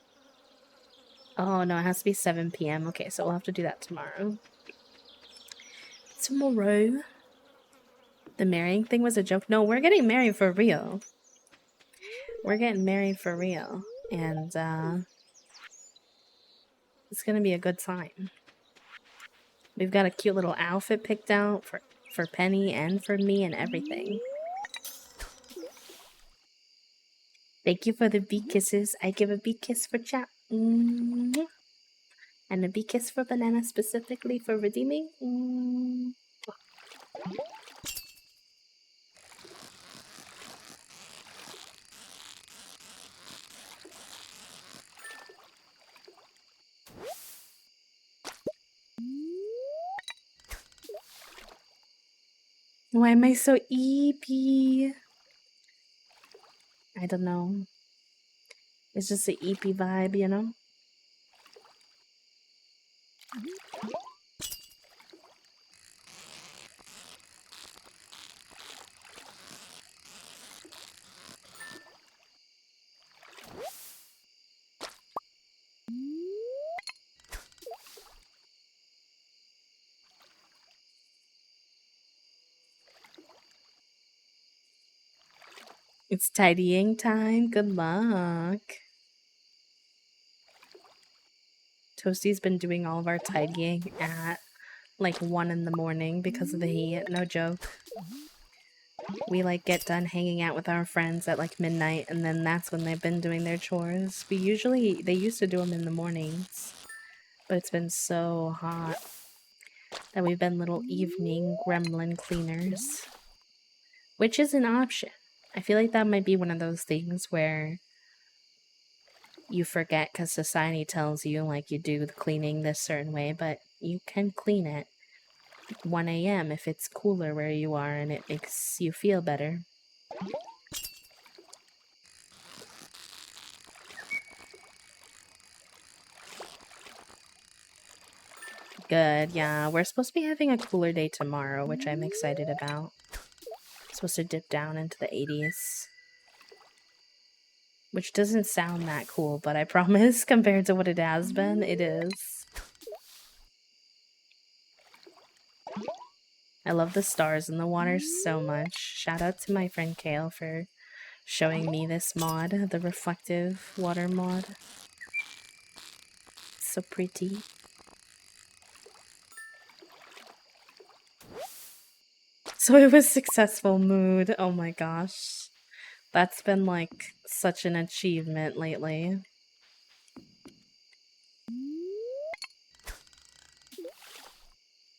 A: Oh no, it has to be 7 p.m. Okay, so we'll have to do that tomorrow. Tomorrow. The marrying thing was a joke. No, we're getting married for real. We're getting married for real. And it's gonna be a good time. We've got a cute little outfit picked out for Penny and for me and everything. Thank you for the bee kisses. I give a bee kiss for chat. And a bee kiss for Banana specifically for redeeming. Why am I so eepy? I don't know. It's just an eepy vibe, you know? It's tidying time. Good luck. Toasty's been doing all of our tidying at like 1 in the morning because of the heat. No joke. We like get done hanging out with our friends at like midnight, and then that's when they've been doing their chores. They used to do them in the mornings, but it's been so hot that we've been little evening gremlin cleaners, which is an option. I feel like that might be one of those things where you forget because society tells you like you do the cleaning this certain way, but you can clean at 1 a.m. if it's cooler where you are and it makes you feel better. Good, yeah. We're supposed to be having a cooler day tomorrow, which I'm excited about. Supposed to dip down into the 80s. Which doesn't sound that cool, but I promise, compared to what it has been, it is. I love the stars in the water so much. Shout out to my friend Kale for showing me this mod, the reflective water mod. So pretty. So it was successful mood. Oh my gosh. That's been like such an achievement lately.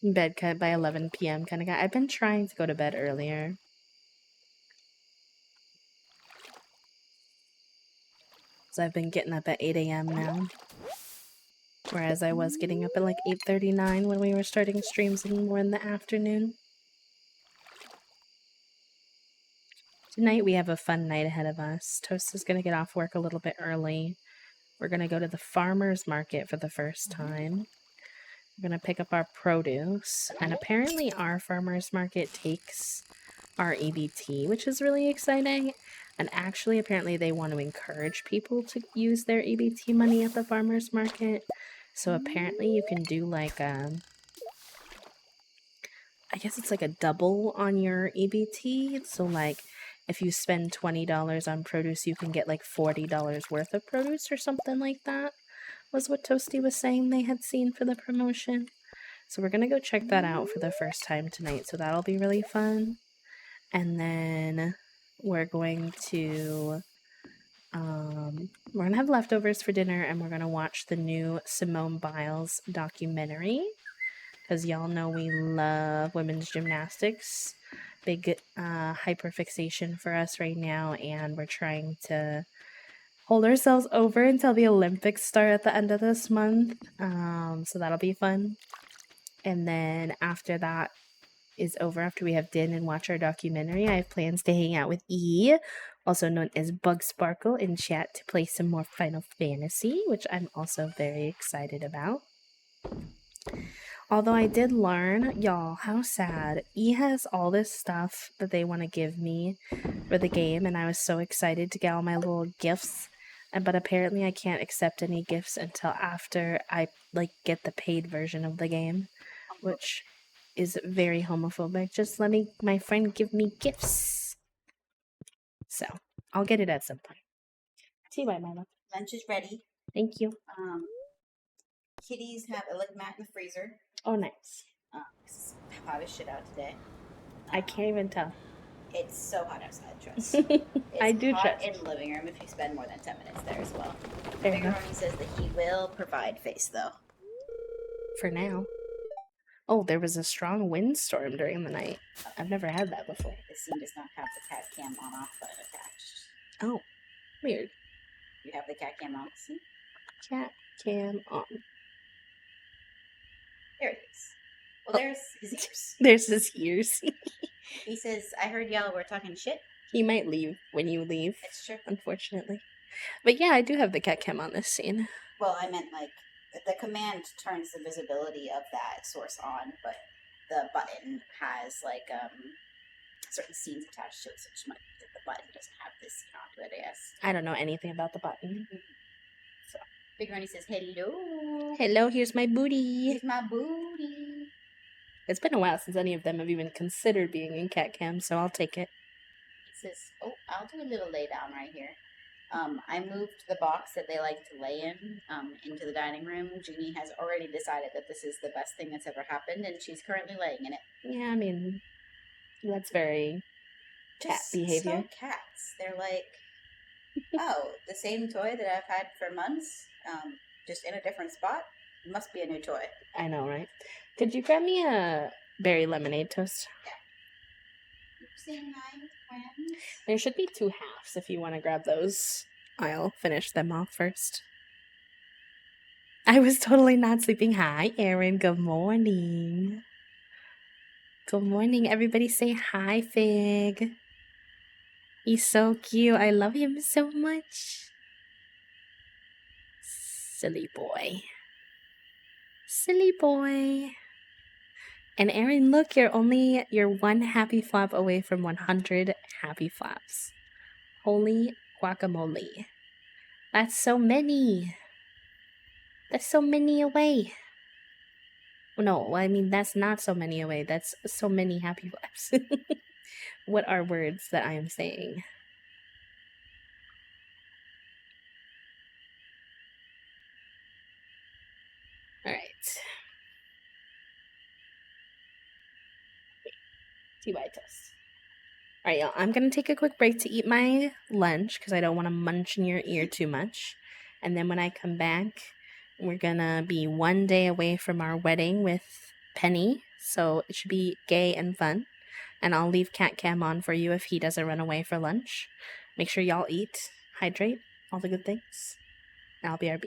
A: Bed cut by 11 p.m. kind of guy. I've been trying to go to bed earlier. So I've been getting up at 8 a.m. now. Whereas I was getting up at like 8:39 when we were starting streams and more in the afternoon. Tonight we have a fun night ahead of us. Toast is going to get off work a little bit early. We're going to go to the farmer's market for the first time. We're going to pick up our produce. And apparently our farmer's market takes our EBT, which is really exciting. And actually, apparently they want to encourage people to use their EBT money at the farmer's market. So apparently you can do like I guess it's like a double on your EBT. So like if you spend $20 on produce, you can get like $40 worth of produce or something like that, was what Toasty was saying they had seen for the promotion. So we're going to go check that out for the first time tonight. So that'll be really fun. And then we're going to have leftovers for dinner, and we're going to watch the new Simone Biles documentary. Because y'all know we love women's gymnastics. Big hyperfixation for us right now, and we're trying to hold ourselves over until the Olympics start at the end of this month. So that'll be fun. And then after that is over, after we have dinner and watch our documentary, I have plans to hang out with E, also known as Bug Sparkle, in chat to play some more Final Fantasy, which I'm also very excited about. Although I did learn, y'all, how sad. E has all this stuff that they want to give me for the game, and I was so excited to get all my little gifts. But apparently I can't accept any gifts until after I get the paid version of the game, which is very homophobic. Just letting my friend give me gifts. So, I'll get it at some point. See you, bye, Mama.
B: Lunch is ready.
A: Thank you.
B: Kitties have a lick mat in the freezer.
A: Oh, nice.
B: It's hot as shit out today.
A: I can't even tell.
B: It's so hot outside, trust.
A: I do
B: hot
A: trust.
B: in the living room if you spend more than 10 minutes there as well.
A: Fair
B: Big
A: enough.
B: Ronnie says that he will provide face, though.
A: For now. Oh, there was a strong windstorm during the night. I've never had that before.
B: This scene does not have the cat cam on-off button attached.
A: Oh, weird.
B: You have the cat cam on, see?
A: Cat cam on.
B: There it is. Well, there's his ears.
A: There's his ears.
B: He says, I heard y'all were talking shit.
A: He might leave when you leave.
B: It's true.
A: Unfortunately. But yeah, I do have the cat cam on this scene.
B: Well, I meant like the command turns the visibility of that source on, but the button has like certain scenes attached to it, so just the button doesn't have this scene onto it, I guess.
A: I don't know anything about the button.
B: So Big Ronnie says, hello.
A: Hello, here's my booty.
B: Here's my booty.
A: It's been a while since any of them have even considered being in cat cam, so I'll take it.
B: He says, oh, I'll do a little lay down right here. I moved the box that they like to lay in into the dining room. Jeannie has already decided that this is the best thing that's ever happened, and she's currently laying in it.
A: Yeah, I mean, that's very cat behavior.
B: So cats. They're like, oh, the same toy that I've had for months, just in a different spot. It must be a new toy.
A: I know, right? Could you grab me a berry lemonade toast?
B: Yeah. Oopsie, nine friends.
A: There should be 2 halves if you want to grab those. I'll finish them off first. I was totally not sleeping. Hi, Erin. Good morning. Good morning. Everybody say hi, Fig. He's so cute. I love him so much. Silly boy. Silly boy. And Erin, look, you're 1 happy flap away from 100 happy flaps. Holy guacamole. That's so many. That's so many away. No, I mean, that's not so many away. That's so many happy flaps. What are words that I am saying? Alright. TY toast. Alright, y'all. I'm going to take a quick break to eat my lunch because I don't want to munch in your ear too much. And then when I come back, we're going to be 1 day away from our wedding with Penny. So it should be gay and fun. And I'll leave cat cam on for you if he doesn't run away for lunch. Make sure y'all eat, hydrate, all the good things. And I'll be RB.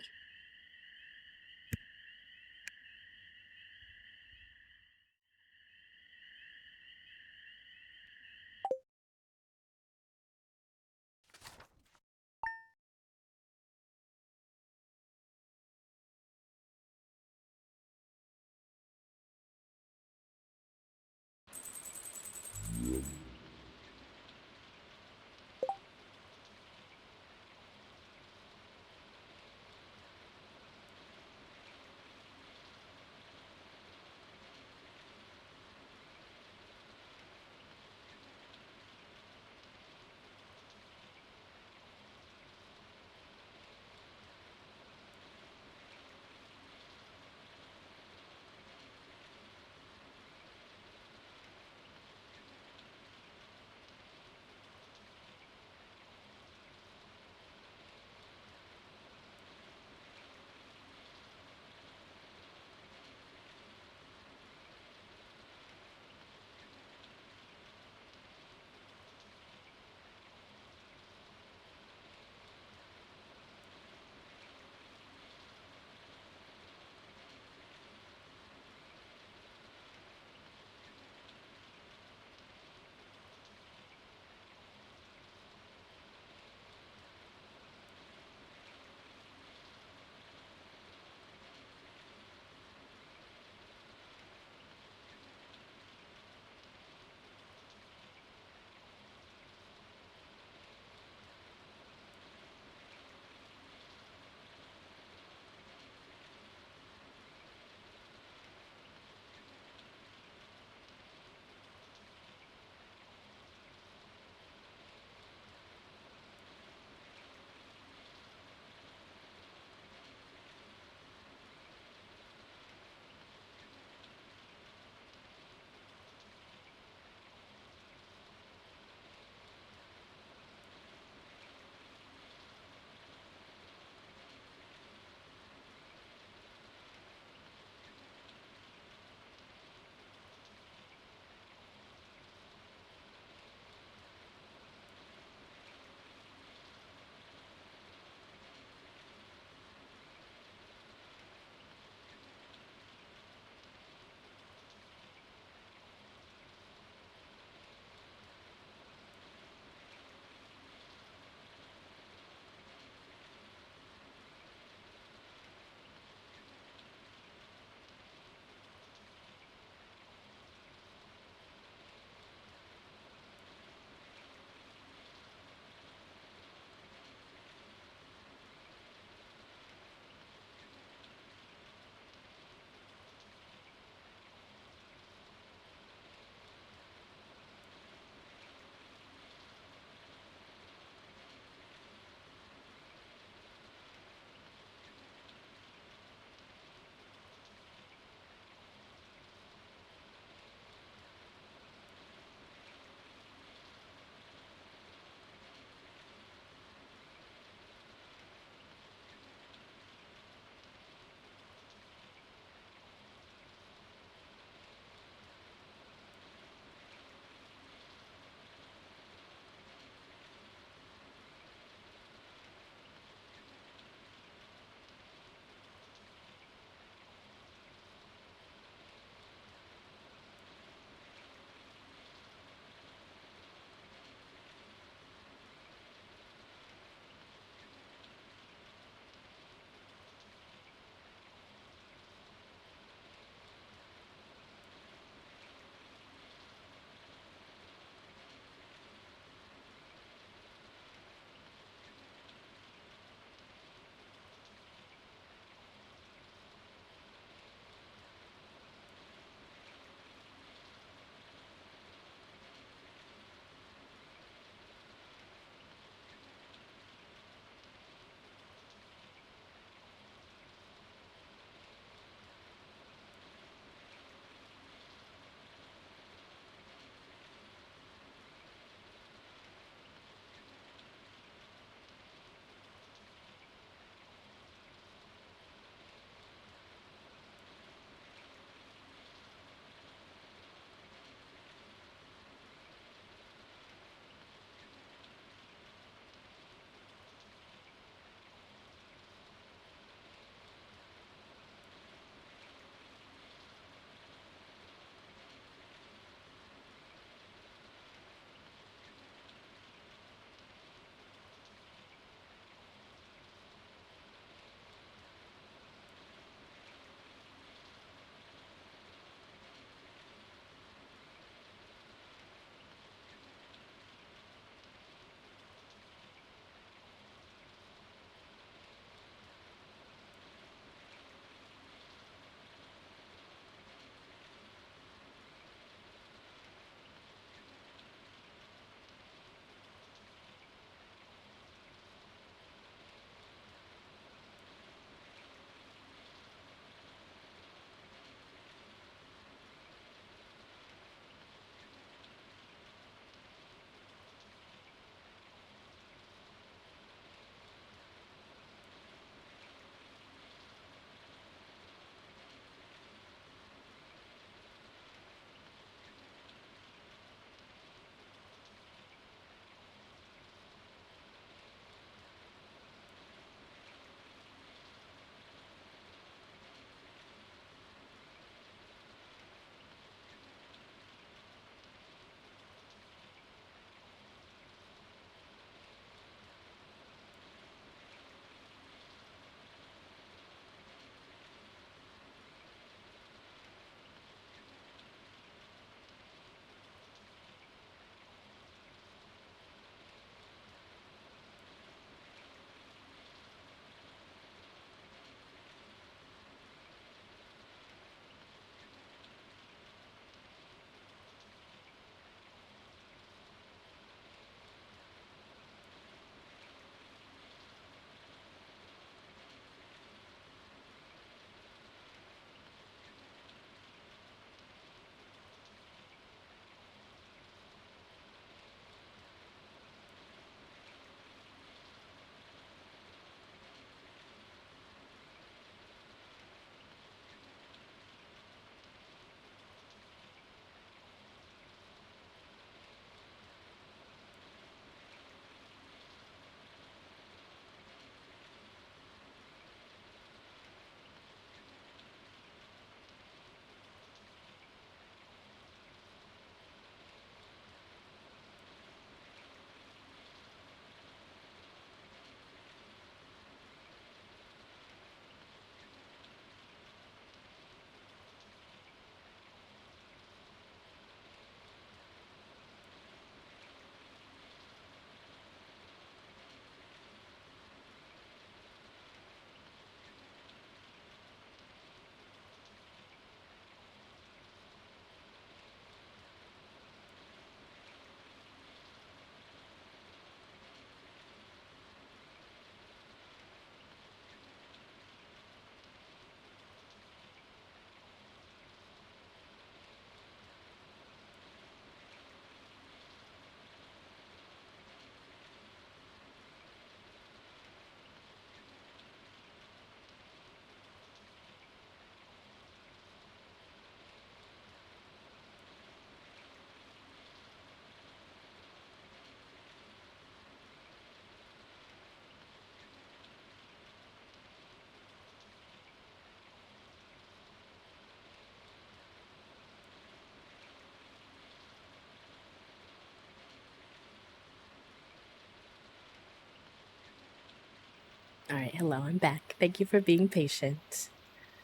A: All right, hello, I'm back. Thank you for being patient.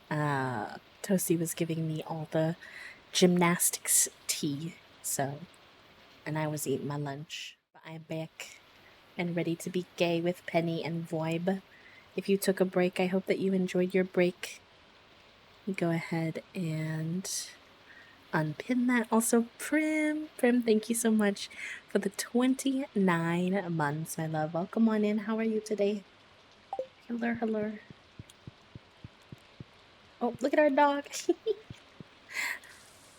A: Toasty was giving me all the gymnastics tea, so, and I was eating my lunch. But I am back and ready to be gay with Penny and Voib. If you took a break, I hope that you enjoyed your break. Go ahead and unpin that. Also, Prim, thank you so much for the 29 months, my love. Welcome on in. How are you today? Hello, hello. Oh, look at our dog.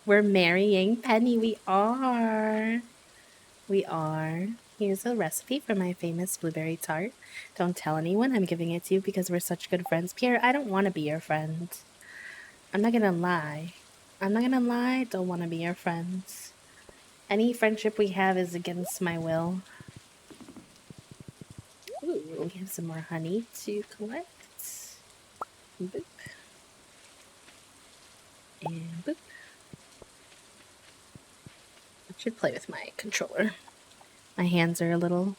A: We're marrying Penny. We are. We are. Here's a recipe for my famous blueberry tart. Don't tell anyone I'm giving it to you because we're such good friends. Pierre, I don't want to be your friend. I'm not gonna lie. I'm not gonna lie, don't want to be your friends. Any friendship we have is against my will. Ooh, we have some more honey to collect. Boop. And boop. I should play with my controller. My hands are a little.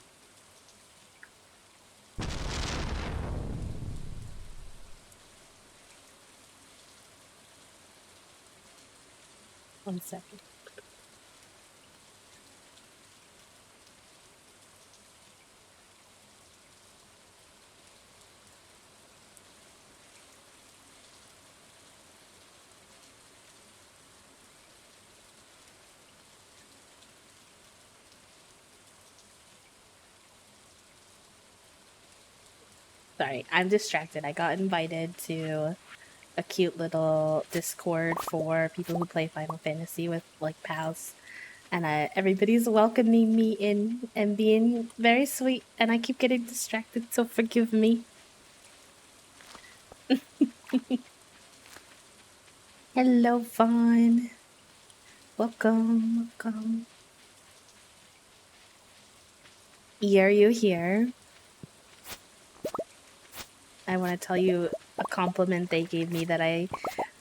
A: One second. Sorry, I'm distracted. I got invited to a cute little Discord for people who play Final Fantasy with like pals. And everybody's welcoming me in and being very sweet, and I keep getting distracted, so forgive me. Hello, Vaughn. Welcome, welcome. Are you here? I want to tell you a compliment they gave me that I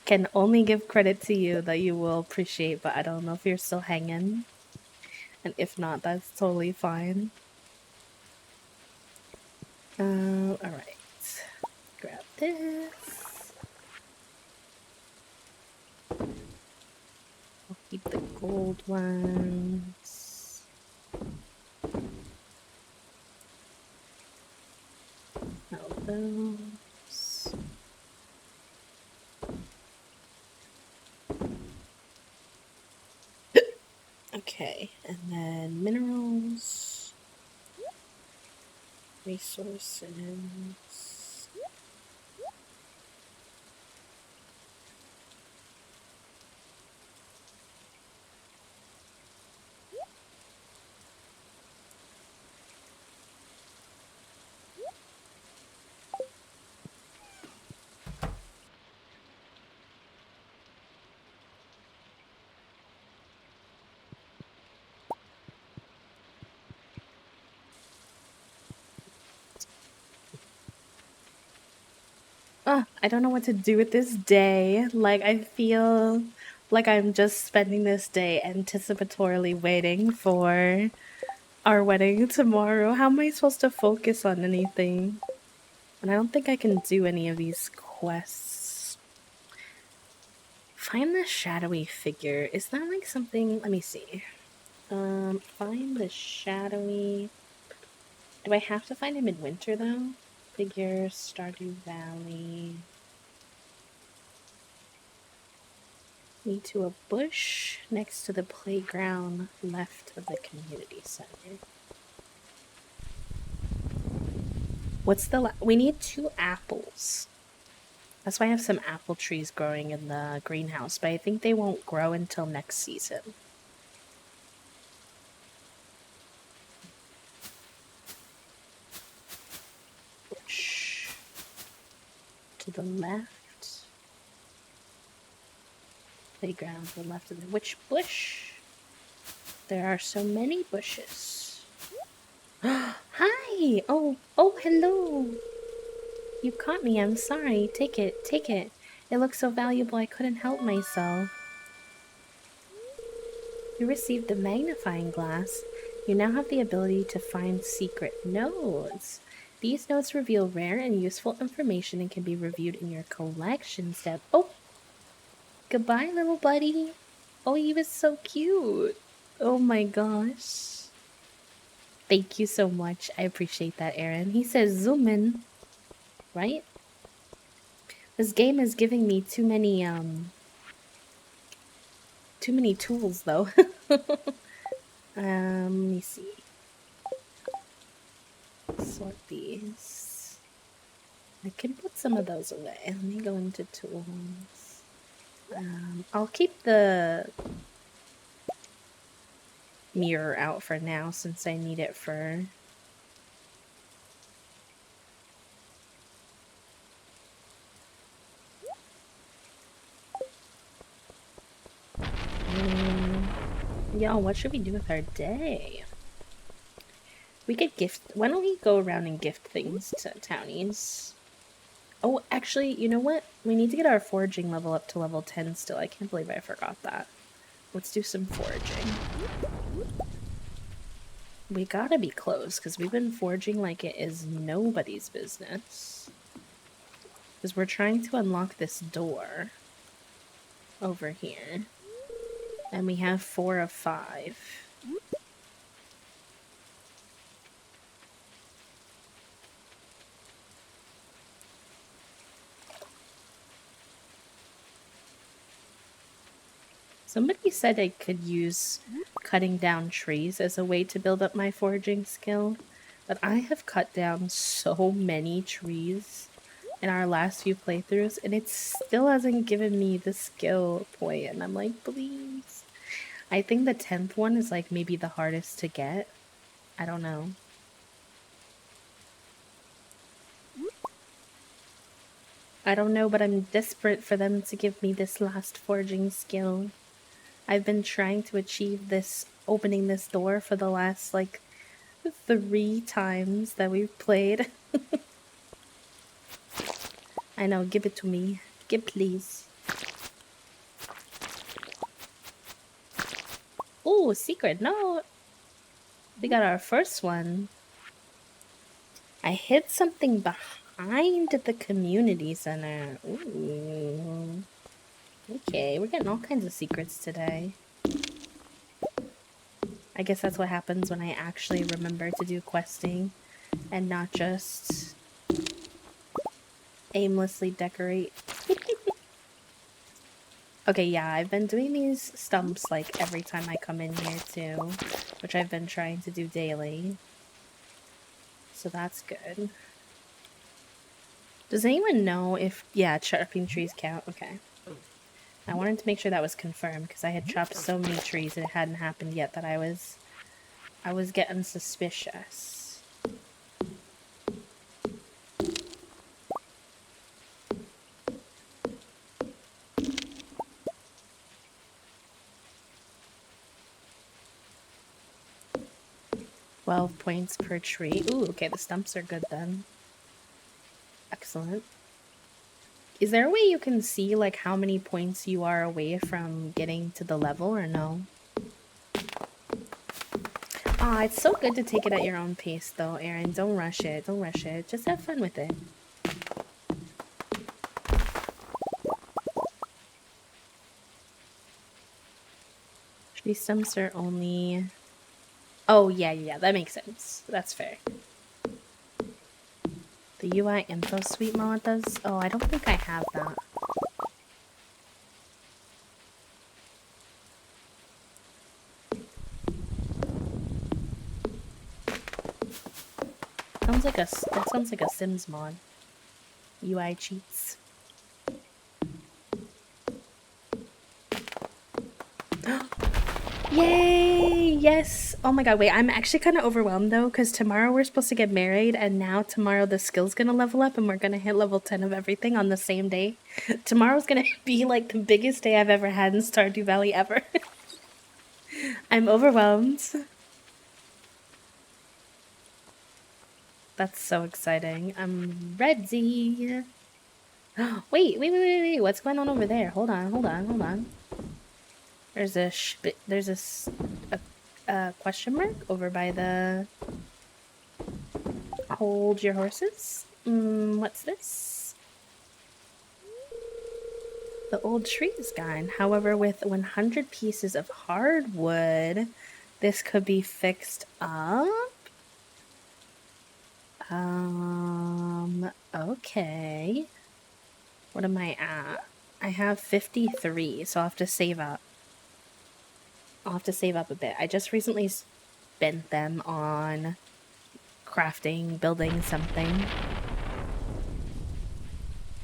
A: can only give credit to you that you will appreciate, but I don't know if you're still hanging. And if not, that's totally fine. Alright. Grab this. I'll keep the gold ones. All those. Okay, and then minerals, resources. I don't know what to do with this day. Like, I feel like I'm just spending this day anticipatorily waiting for our wedding tomorrow. How am I supposed to focus on anything? And I don't think I can do any of these quests. Find the shadowy figure. Is that like something? Let me see. Find the shadowy. Do I have to find him in winter though? Figure, Stardew Valley. Me to a bush next to the playground left of the community center. What's the we need 2 apples. That's why I have some apple trees growing in the greenhouse, but I think they won't grow until next season. Bush to the left. Playground to the left of the which bush? There are so many bushes. Hi! Oh, hello! You caught me, I'm sorry. Take it, take it. It looks so valuable I couldn't help myself. You received the magnifying glass. You now have the ability to find secret nodes. These notes reveal rare and useful information and can be reviewed in your collections tab. Oh! Goodbye, little buddy. Oh, he was so cute. Oh my gosh. Thank you so much. I appreciate that, Aaron. He says zoom in, right? This game is giving me too many tools though. Let me see. Sort these. I can put some of those away. Let me go into tools. I'll keep the mirror out for now since I need it for Yo, what should we do with our day? We could gift. Why don't we go around and gift things to townies? Oh, actually, you know what? We need to get our foraging level up to level 10 still. I can't believe I forgot that. Let's do some foraging. We gotta be close, because we've been foraging like it is nobody's business. Because we're trying to unlock this door over here. And we have 4 of 5. Somebody said I could use cutting down trees as a way to build up my foraging skill, but I have cut down so many trees in our last few playthroughs, and it still hasn't given me the skill point, and I'm like, please. I think the 10th one is like maybe the hardest to get. I don't know. I don't know, but I'm desperate for them to give me this last foraging skill. I've been trying to achieve this, opening this door for the last, like, 3 times that we've played. I know, give it to me. Give, please. Ooh, secret note. We got our first one. I hid something behind the community center. Ooh. Okay, we're getting all kinds of secrets today. I guess that's what happens when I actually remember to do questing and not just aimlessly decorate. Okay, yeah, I've been doing these stumps like every time I come in here too, which I've been trying to do daily. So that's good. Does anyone know if, yeah, chopping trees count? Okay. I wanted to make sure that was confirmed because I had chopped so many trees and it hadn't happened yet that I was getting suspicious. $12 points per tree. Ooh, okay, the stumps are good then. Excellent. Is there a way you can see like how many points you are away from getting to the level or no? Aw, it's so good to take it at your own pace though, Aaron. Don't rush it. Don't rush it. Just have fun with it. Tree stumps are only... Oh, yeah, that makes sense. That's fair. The UI info suite mod does... Oh, I don't think I have that. That sounds like a Sims mod. UI cheats. Yay! Yes! Oh my god, wait, I'm actually kind of overwhelmed though, because tomorrow we're supposed to get married, and now tomorrow the skill's gonna level up, and we're gonna hit level 10 of everything on the same day. Tomorrow's gonna be like the biggest day I've ever had in Stardew Valley ever. I'm overwhelmed. That's so exciting. I'm ready. Wait. What's going on over there? Hold on. There's a question mark over by the... Hold your horses. What's this? The old trees guide. However, with 100 pieces of hardwood, this could be fixed up. Okay. What am I at? I have 53, so I'll have to save up. I'll have to save up a bit. I just recently spent them on crafting, building something.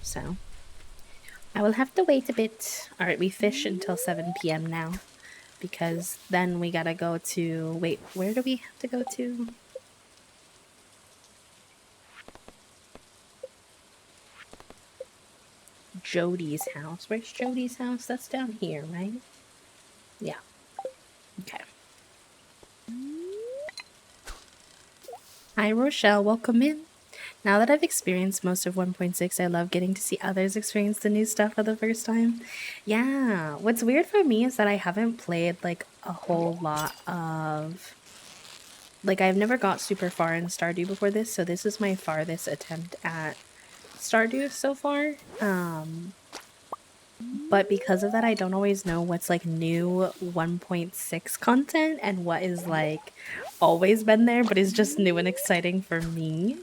A: So I will have to wait a bit. Alright, we fish until 7 p.m. now. Because then we gotta go to... Wait, where do we have to go to? Jody's house. Where's Jody's house? That's down here, right? Yeah. Okay. Hi, Rochelle. Welcome in. Now that I've experienced most of 1.6, I love getting to see others experience the new stuff for the first time. Yeah, what's weird for me is that I haven't played like a whole lot of... Like, I've never got super far in Stardew before this, so this is my farthest attempt at Stardew so far. But because of that, I don't always know what's like new 1.6 content and what is like always been there but is just new and exciting for me.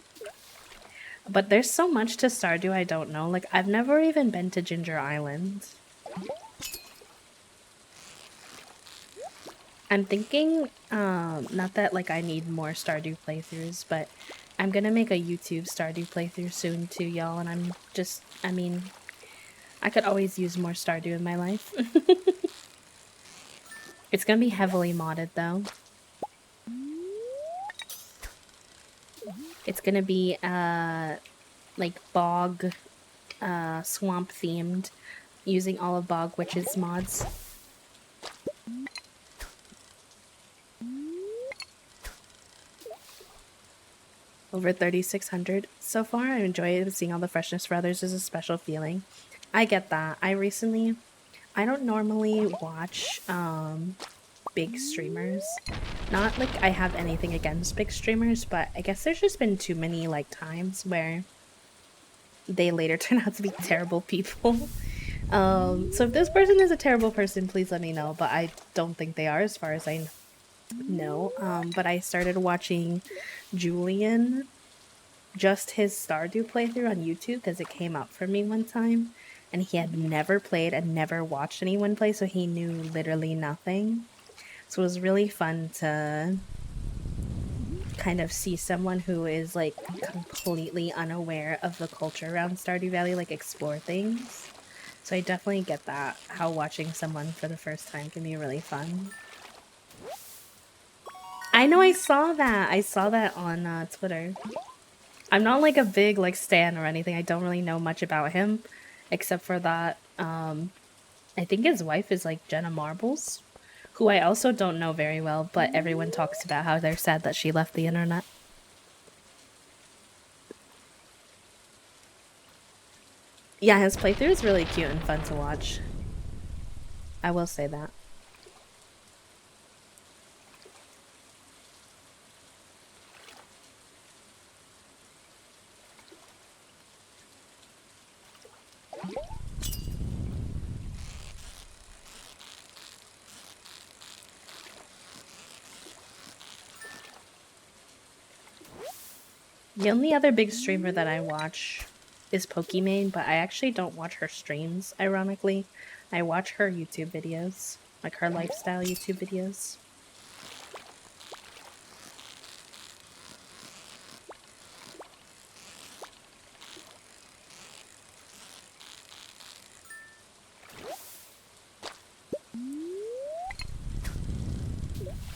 A: But there's so much to Stardew I don't know. Like, I've never even been to Ginger Island. I'm thinking, not that like I need more Stardew playthroughs, but I'm gonna make a YouTube Stardew playthrough soon too, y'all, and I mean, I could always use more Stardew in my life. It's gonna be heavily modded though. It's gonna be, like bog, swamp themed, using all of Bog Witch's mods. Over 3,600 so far. I enjoy it. Seeing all the freshness for others is a special feeling. I get that. I don't normally watch big streamers. Not like I have anything against big streamers, but I guess there's just been too many like times where they later turn out to be terrible people. So if this person is a terrible person, please let me know, but I don't think they are as far as I know. But I started watching Julian, just his Stardew playthrough on YouTube because it came up for me one time and he had never played and never watched anyone play, so he knew literally nothing. So it was really fun to kind of see someone who is like completely unaware of the culture around Stardew Valley like explore things. So I definitely get that, how watching someone for the first time can be really fun. I know, I saw that on Twitter. I'm not like a big like stan or anything. I don't really know much about him except for that I think his wife is like Jenna Marbles, who I also don't know very well, but everyone talks about how they're sad that she left the internet. Yeah, his playthrough is really cute and fun to watch. I will say that. The only other big streamer that I watch is Pokimane, but I actually don't watch her streams, ironically. I watch her YouTube videos, like her lifestyle YouTube videos.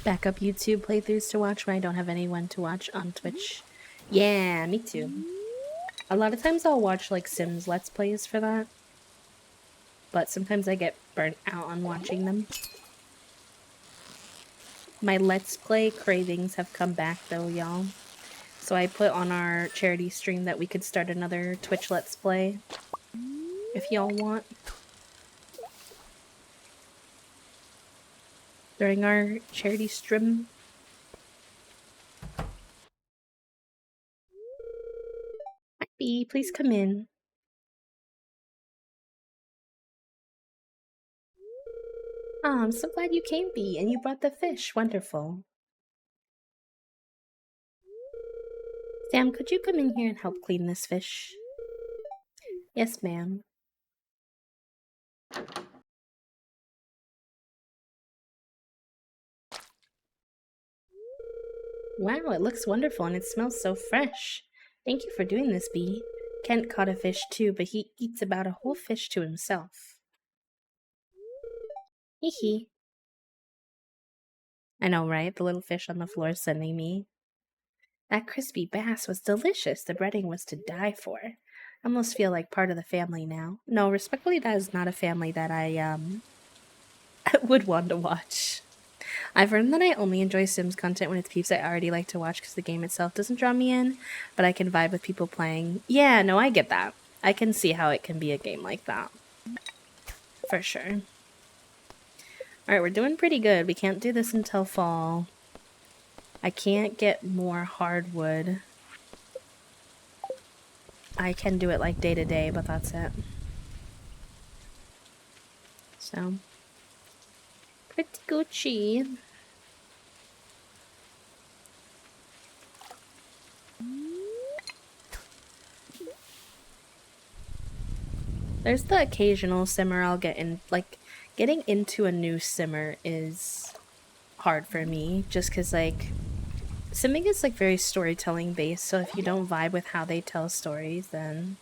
A: Backup YouTube playthroughs to watch when I don't have anyone to watch on Twitch. Yeah, me too. A lot of times I'll watch like Sims Let's Plays for that, but sometimes I get burnt out on watching them. My Let's Play cravings have come back though, y'all. So I put on our charity stream that we could start another Twitch Let's Play, if y'all want. During our charity stream. Bee, please come in. Oh, I'm so glad you came, Bee, and you brought the fish. Wonderful. Sam, could you come in here and help clean this fish? Yes, ma'am. Wow, it looks wonderful and it smells so fresh. Thank you for doing this, Bee. Kent caught a fish too, but he eats about a whole fish to himself. Hee hee. I know, right? The little fish on the floor sending me. That crispy bass was delicious. The breading was to die for. I almost feel like part of the family now. No, respectfully, that is not a family that I would want to watch. I've learned that I only enjoy Sims content when it's peeps I already like to watch because the game itself doesn't draw me in, but I can vibe with people playing. Yeah, no, I get that. I can see how it can be a game like that. For sure. Alright, we're doing pretty good. We can't do this until fall. I can't get more hardwood. I can do it like day to day, but that's it. So, pretty Gucci. There's the occasional simmer I'll get in. Like, getting into a new simmer is hard for me, just because, like, simming is, like, very storytelling based, so if you don't vibe with how they tell stories, then...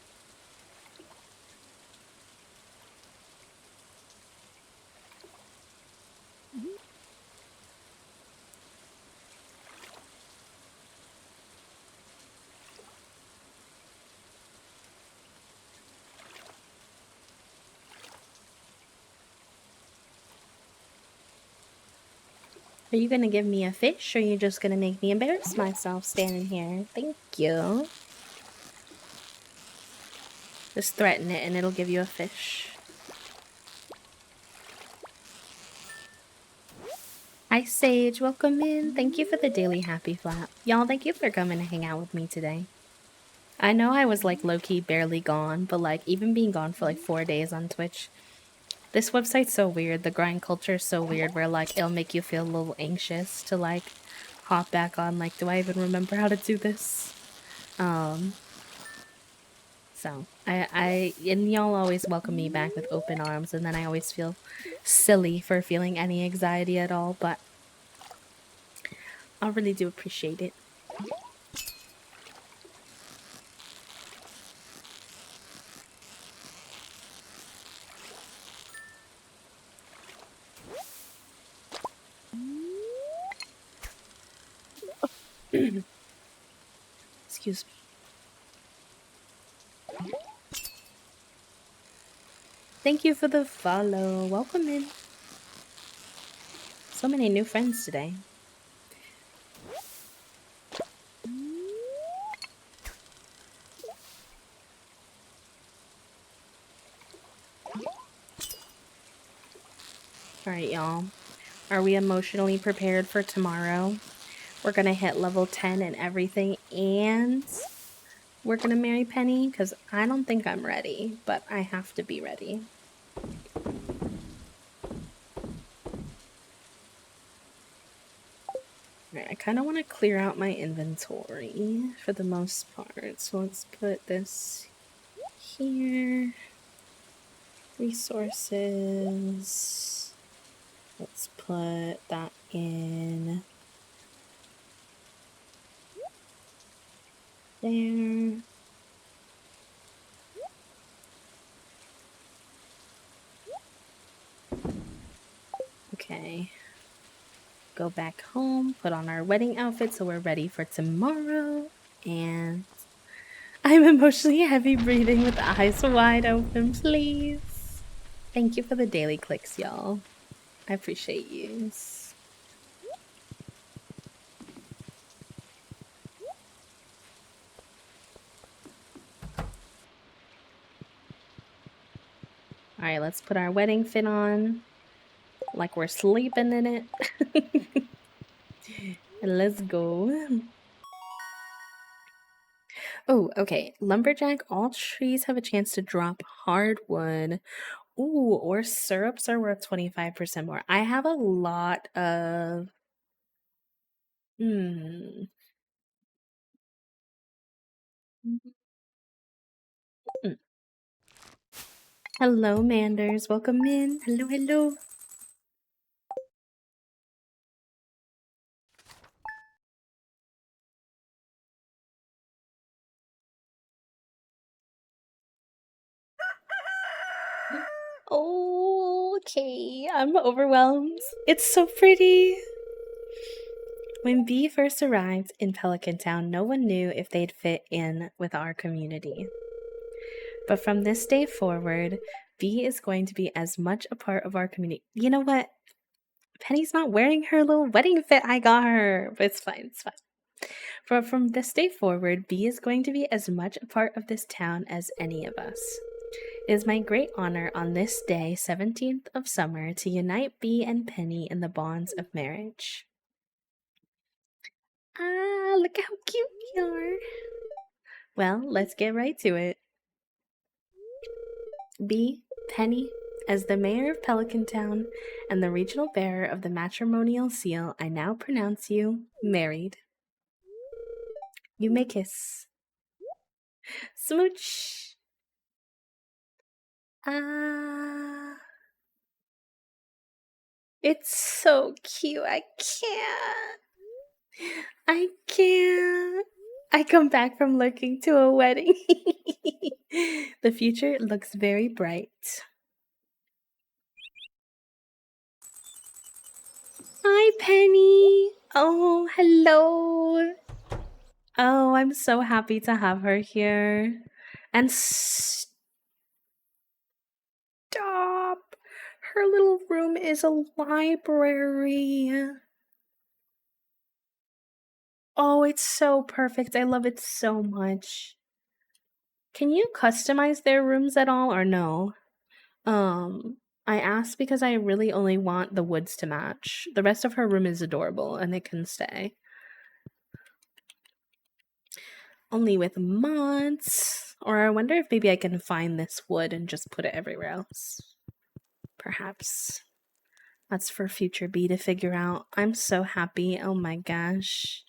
A: Are you gonna give me a fish, or are you just gonna make me embarrass myself standing here? Thank you. Just threaten it and it'll give you a fish. Hi Sage, welcome in. Thank you for the daily happy flap. Y'all, thank you for coming to hang out with me today. I know I was like low-key barely gone, but like even being gone for like 4 days on Twitch, this website's so weird. The grind culture is so weird where like it'll make you feel a little anxious to like hop back on. Like, do I even remember how to do this? So and y'all always welcome me back with open arms, and then I always feel silly for feeling any anxiety at all, but I really do appreciate it. Excuse me. Thank you for the follow. Welcome in. So many new friends today. Alright, y'all. Are we emotionally prepared for tomorrow? We're gonna hit level 10 and everything, and we're gonna marry Penny, because I don't think I'm ready, but I have to be ready. Alright, I kind of want to clear out my inventory for the most part, so let's put this here. Resources. Let's put that in there. Okay. Go back home, put on our wedding outfit so we're ready for tomorrow. And I'm emotionally heavy breathing with eyes wide open, please. Thank you for the daily clicks, y'all. I appreciate you. Alright, let's put our wedding fit on. Like we're sleeping in it. And let's go. Oh, okay. Lumberjack, all trees have a chance to drop hardwood. Ooh, or syrups are worth 25% more. I have a lot of. Hmm. Mm. Hello, Manders. Welcome in. Hello, hello. Okay, I'm overwhelmed. It's so pretty. When Bee first arrived in Pelican Town, no one knew if they'd fit in with our community. But from this day forward, Bee is going to be as much a part of our community. You know what? Penny's not wearing her little wedding fit I got her, but it's fine, it's fine. But from this day forward, Bee is going to be as much a part of this town as any of us. It is my great honor on this day, 17th of summer, to unite Bee and Penny in the bonds of marriage. Ah, look how cute we are. Well, let's get right to it. Bee, Penny, as the mayor of Pelican Town and the regional bearer of the matrimonial seal, I now pronounce you married. You may kiss. Smooch. Ah. It's so cute. I can't. I can't. I come back from looking to a wedding. The future looks very bright. Hi, Penny. Oh, hello. Oh, I'm so happy to have her here. And stop. Her little room is a library. Oh, it's so perfect. I love it so much. Can you customize their rooms at all or no? Um, I asked because I really only want the woods to match. The rest of her room is adorable and it can stay. Only with mods. Or I wonder if maybe I can find this wood and just put it everywhere else. Perhaps. That's for future B to figure out. I'm so happy. Oh my gosh.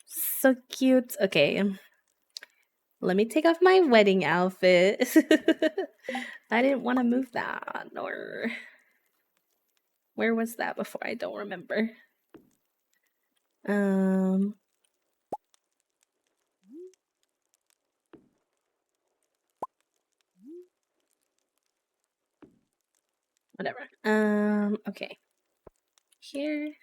A: So cute. Okay. Let me take off my wedding outfit. I didn't want to move that. Or where was that before? I don't remember. Whatever. Okay. Here.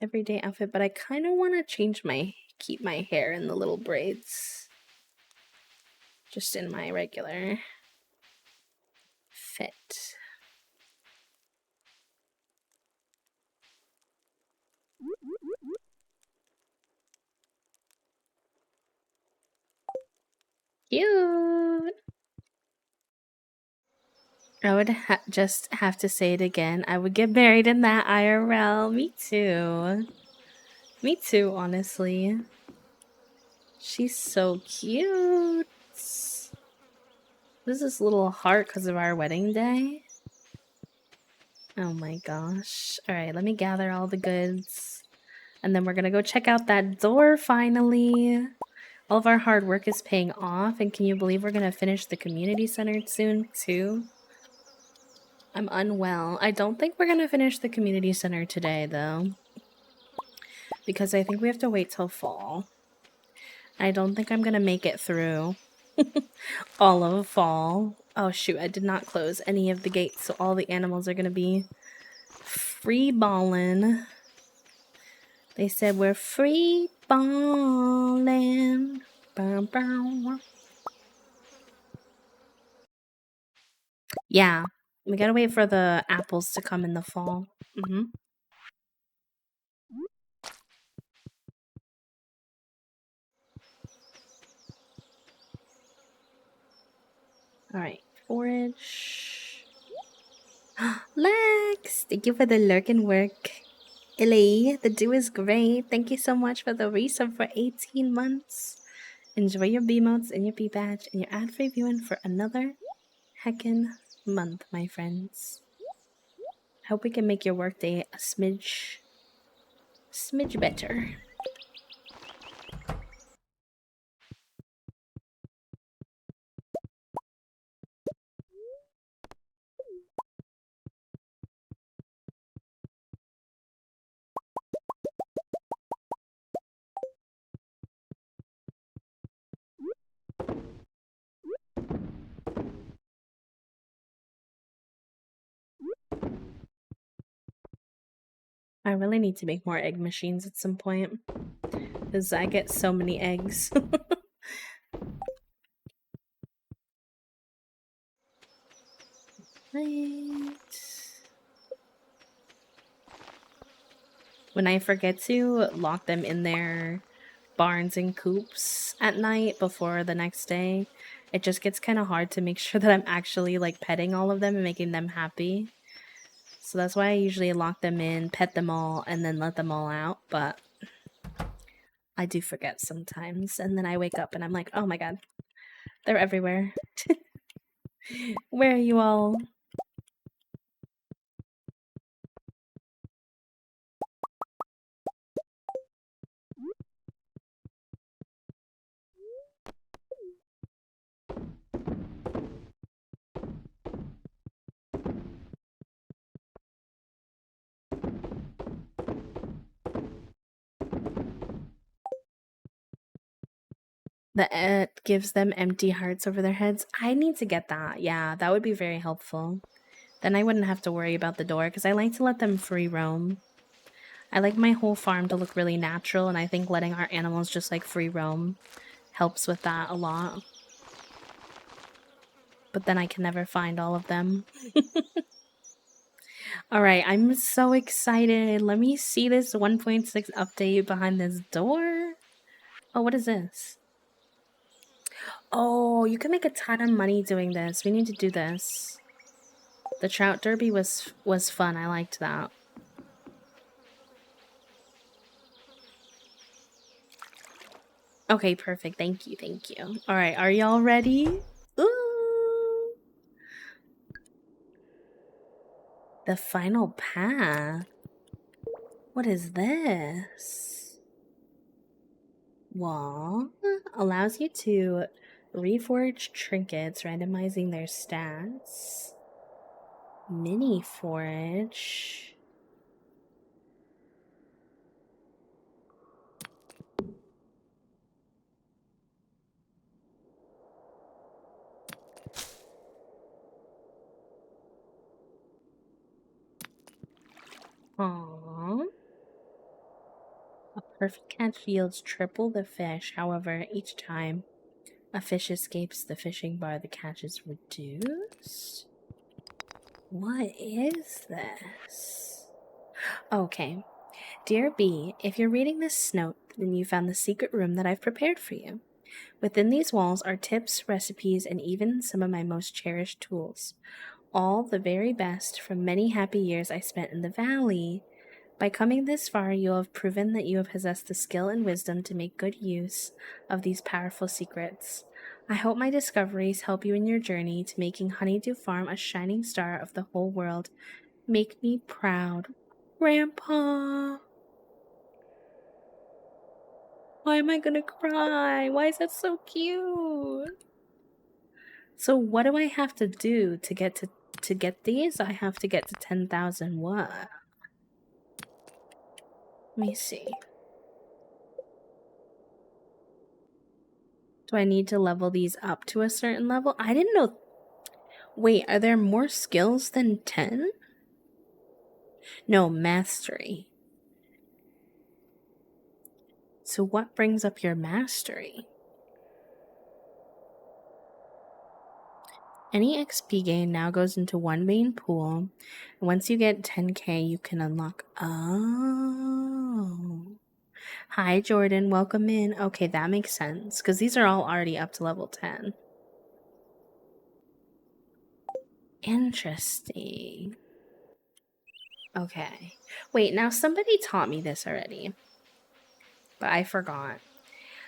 A: Everyday outfit, but I kind of want to keep my hair in the little braids. Just in my regular fit. Cute. I would just have to say it again. I would get married in that IRL. Me too. Me too, honestly. She's so cute. This is this little heart because of our wedding day. Oh my gosh. Alright, let me gather all the goods. And then we're gonna go check out that door finally. All of our hard work is paying off. And can you believe we're gonna finish the community center soon, too? I'm unwell. I don't think we're gonna finish the community center today, though. Because I think we have to wait till fall. I don't think I'm gonna make it through all of fall. Oh shoot, I did not close any of the gates, so all the animals are gonna be free balling. They said we're free balling. Bow, bow. Yeah, we gotta wait for the apples to come in the fall. Alright, forage. Lex! Thank you for the lurk and work. Illy, the dew is great. Thank you so much for the resub for 18 months. Enjoy your B modes and your B badge and your ad free viewing for another heckin' month, my friends. Hope we can make your workday a smidge better. I really need to make more egg machines at some point because I get so many eggs. Right. When I forget to lock them in their barns and coops at night before the next day, it just gets kind of hard to make sure that I'm actually like petting all of them and making them happy. So that's why I usually lock them in, pet them all, and then let them all out. But I do forget sometimes. And then I wake up and I'm like, oh my god, they're everywhere. Where are you all? That gives them empty hearts over their heads. I need to get that. Yeah, that would be very helpful. Then I wouldn't have to worry about the door because I like to let them free roam. I like my whole farm to look really natural, and I think letting our animals just like free roam helps with that a lot. But then I can never find all of them. Alright, I'm so excited. Let me see this 1.6 update behind this door. Oh, what is this? Oh, you can make a ton of money doing this. We need to do this. The trout derby was fun. I liked that. Okay, perfect. Thank you. Thank you. All right, are y'all ready? Ooh. The final path. What is this? Wall allows you to reforge trinkets, randomizing their stats. Mini forage. Aww. A perfect catch yields triple the fish. However, each time a fish escapes the fishing bar, the catch is reduced. What is this? Okay. Dear B, if you're reading this note, then you found the secret room that I've prepared for you. Within these walls are tips, recipes, and even some of my most cherished tools. All the very best from many happy years I spent in the valley. By coming this far, you have proven that you have possessed the skill and wisdom to make good use of these powerful secrets. I hope my discoveries help you in your journey to making Honeydew Farm a shining star of the whole world. Make me proud. Grandpa! Why am I gonna cry? Why is that so cute? So what do I have to do to get these? I have to get to 10,000 what? Let me see. Do I need to level these up to a certain level? I didn't know. Wait, are there more skills than 10? No, mastery. So what brings up your mastery? Any XP gain now goes into one main pool. Once you get 10k, you can unlock. Oh. Hi, Jordan. Welcome in. Okay, that makes sense. Because these are all already up to level 10. Interesting. Okay. Wait, now somebody taught me this already, but I forgot.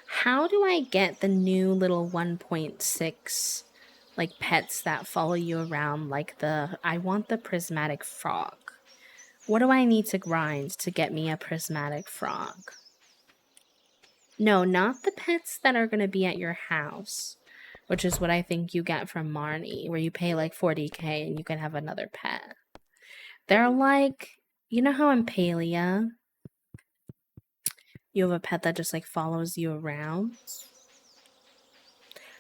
A: How do I get the new little 1.6 like pets that follow you around like I want the prismatic frog. What do I need to grind to get me a prismatic frog? No, not the pets that are going to be at your house, which is what I think you get from Marnie, where you pay like 40k and you can have another pet. They're like, you know how in Palia, you have a pet that just like follows you around?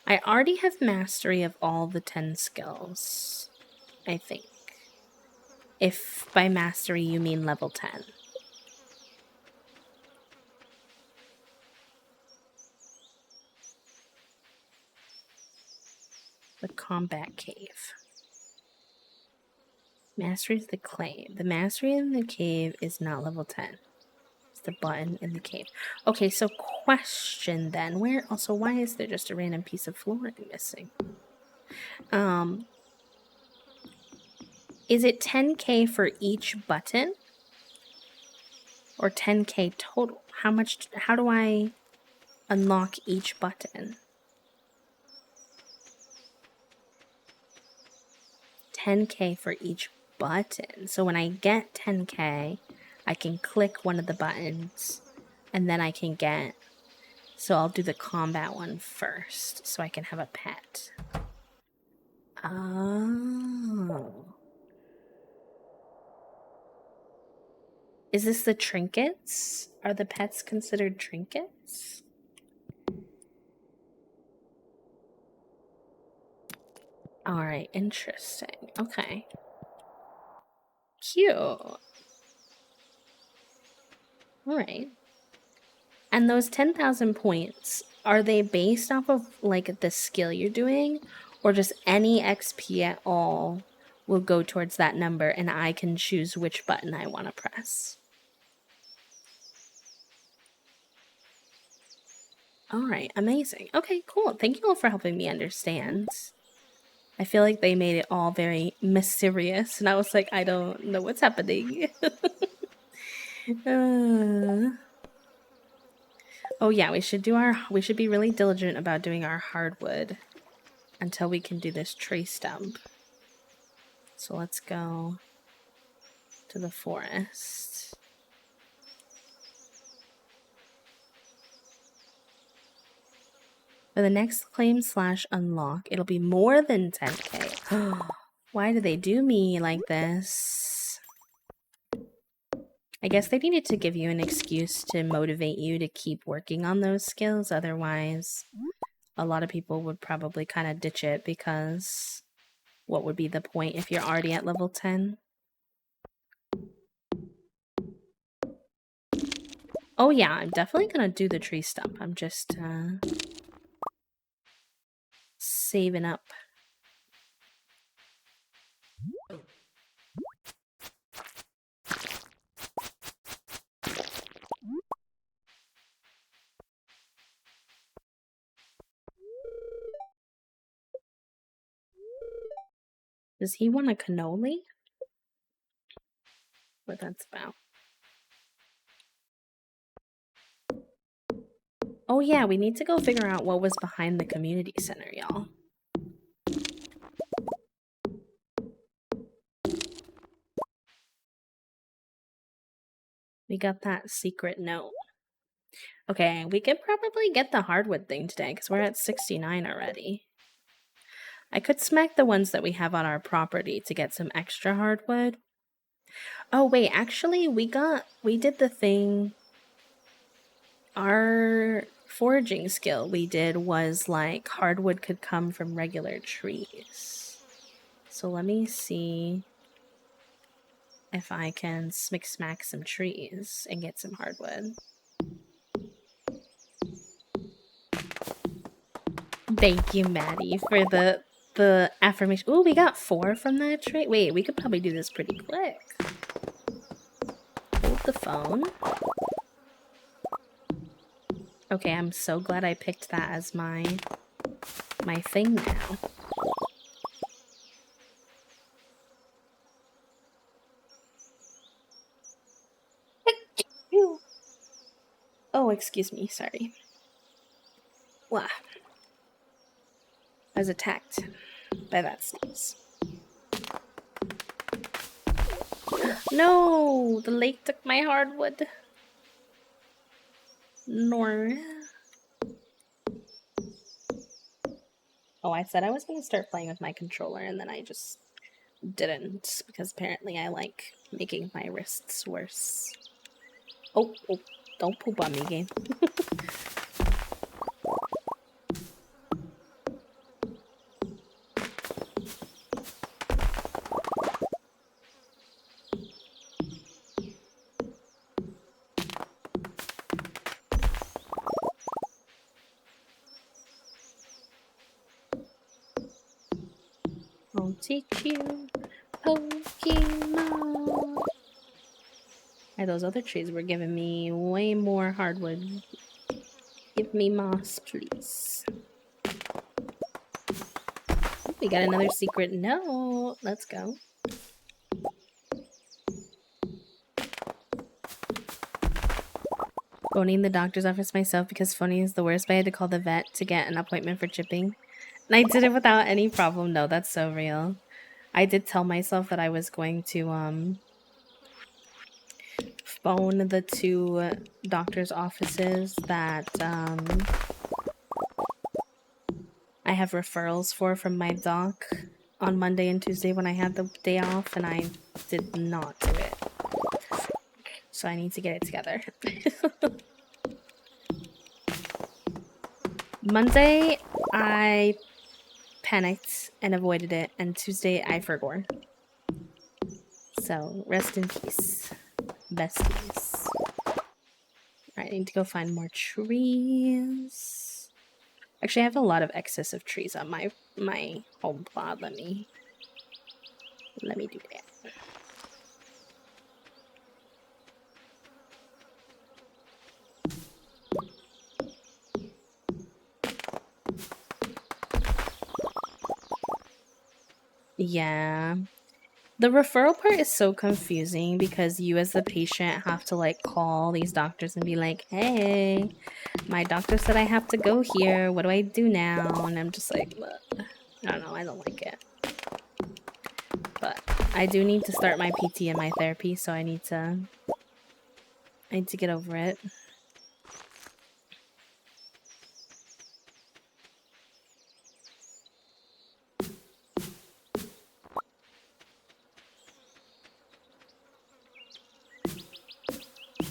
A: I already have mastery of all the 10 skills, I think. If by mastery you mean level 10. The combat cave. Mastery of the claim. The mastery in the cave is not level 10. It's the button in the cave. Okay, so question then. Why is there just a random piece of flooring missing? Is it 10k for each button? Or 10k total? How do I unlock each button? 10k for each button. So when I get 10k, I can click one of the buttons and then I can get, so I'll do the combat one first so I can have a pet. Oh. Is this the trinkets? Are the pets considered trinkets? Alright, interesting. Okay. Cute. Alright. And those 10,000 points, are they based off of like the skill you're doing, or just any XP at all will go towards that number and I can choose which button I want to press? Alright, amazing. Okay, cool. Thank you all for helping me understand. I feel like they made it all very mysterious, and I was like, I don't know what's happening. Oh yeah, we should be really diligent about doing our hardwood until we can do this tree stump. So let's go to the forest. For the next claim / unlock, it'll be more than 10k. Why do they do me like this? I guess they needed to give you an excuse to motivate you to keep working on those skills. Otherwise, a lot of people would probably kind of ditch it, because what would be the point if you're already at level 10? Oh yeah, I'm definitely gonna do the tree stump. I'm just saving up. Does he want a cannoli? What that's about. Oh yeah, we need to go figure out what was behind the community center, y'all. We got that secret note. Okay, we could probably get the hardwood thing today because we're at 69 already. I could smack the ones that we have on our property to get some extra hardwood. Oh wait, actually we did the thing. Our foraging skill we did was like hardwood could come from regular trees. So let me see if I can smack some trees and get some hardwood. Thank you, Maddie, for the affirmation. Ooh, we got 4 from that tree. Wait, we could probably do this pretty quick. Hold the phone. Okay, I'm so glad I picked that as my thing now. excuse me, sorry. Wow. I was attacked by that sneeze. No! The lake took my hardwood. Nor. Oh, I said I was going to start playing with my controller and then I just didn't because apparently I like making my wrists worse. Oh, don't poop on me, game. I'll teach you Pokemon. Hey, those other trees were giving me way more hardwood. Give me moss, please. We got another secret note. Let's go. Phoning the doctor's office myself because phoning is the worst, but I had to call the vet to get an appointment for chipping. And I did it without any problem. No, that's so real. I did tell myself that I was going to phone the two doctor's offices that I have referrals for from my doc on Monday and Tuesday when I had the day off, and I did not do it. So I need to get it together. Monday, I panicked and avoided it, and Tuesday, I forgot. So, rest in peace, besties. Alright, I need to go find more trees. Actually, I have a lot of excess of trees on my home plot. Let me do that. Yeah. The referral part is so confusing because you as the patient have to like call these doctors and be like, hey, my doctor said I have to go here. What do I do now? And I'm just like, I don't know. I don't like it. But I do need to start my PT and my therapy, so I need to get over it.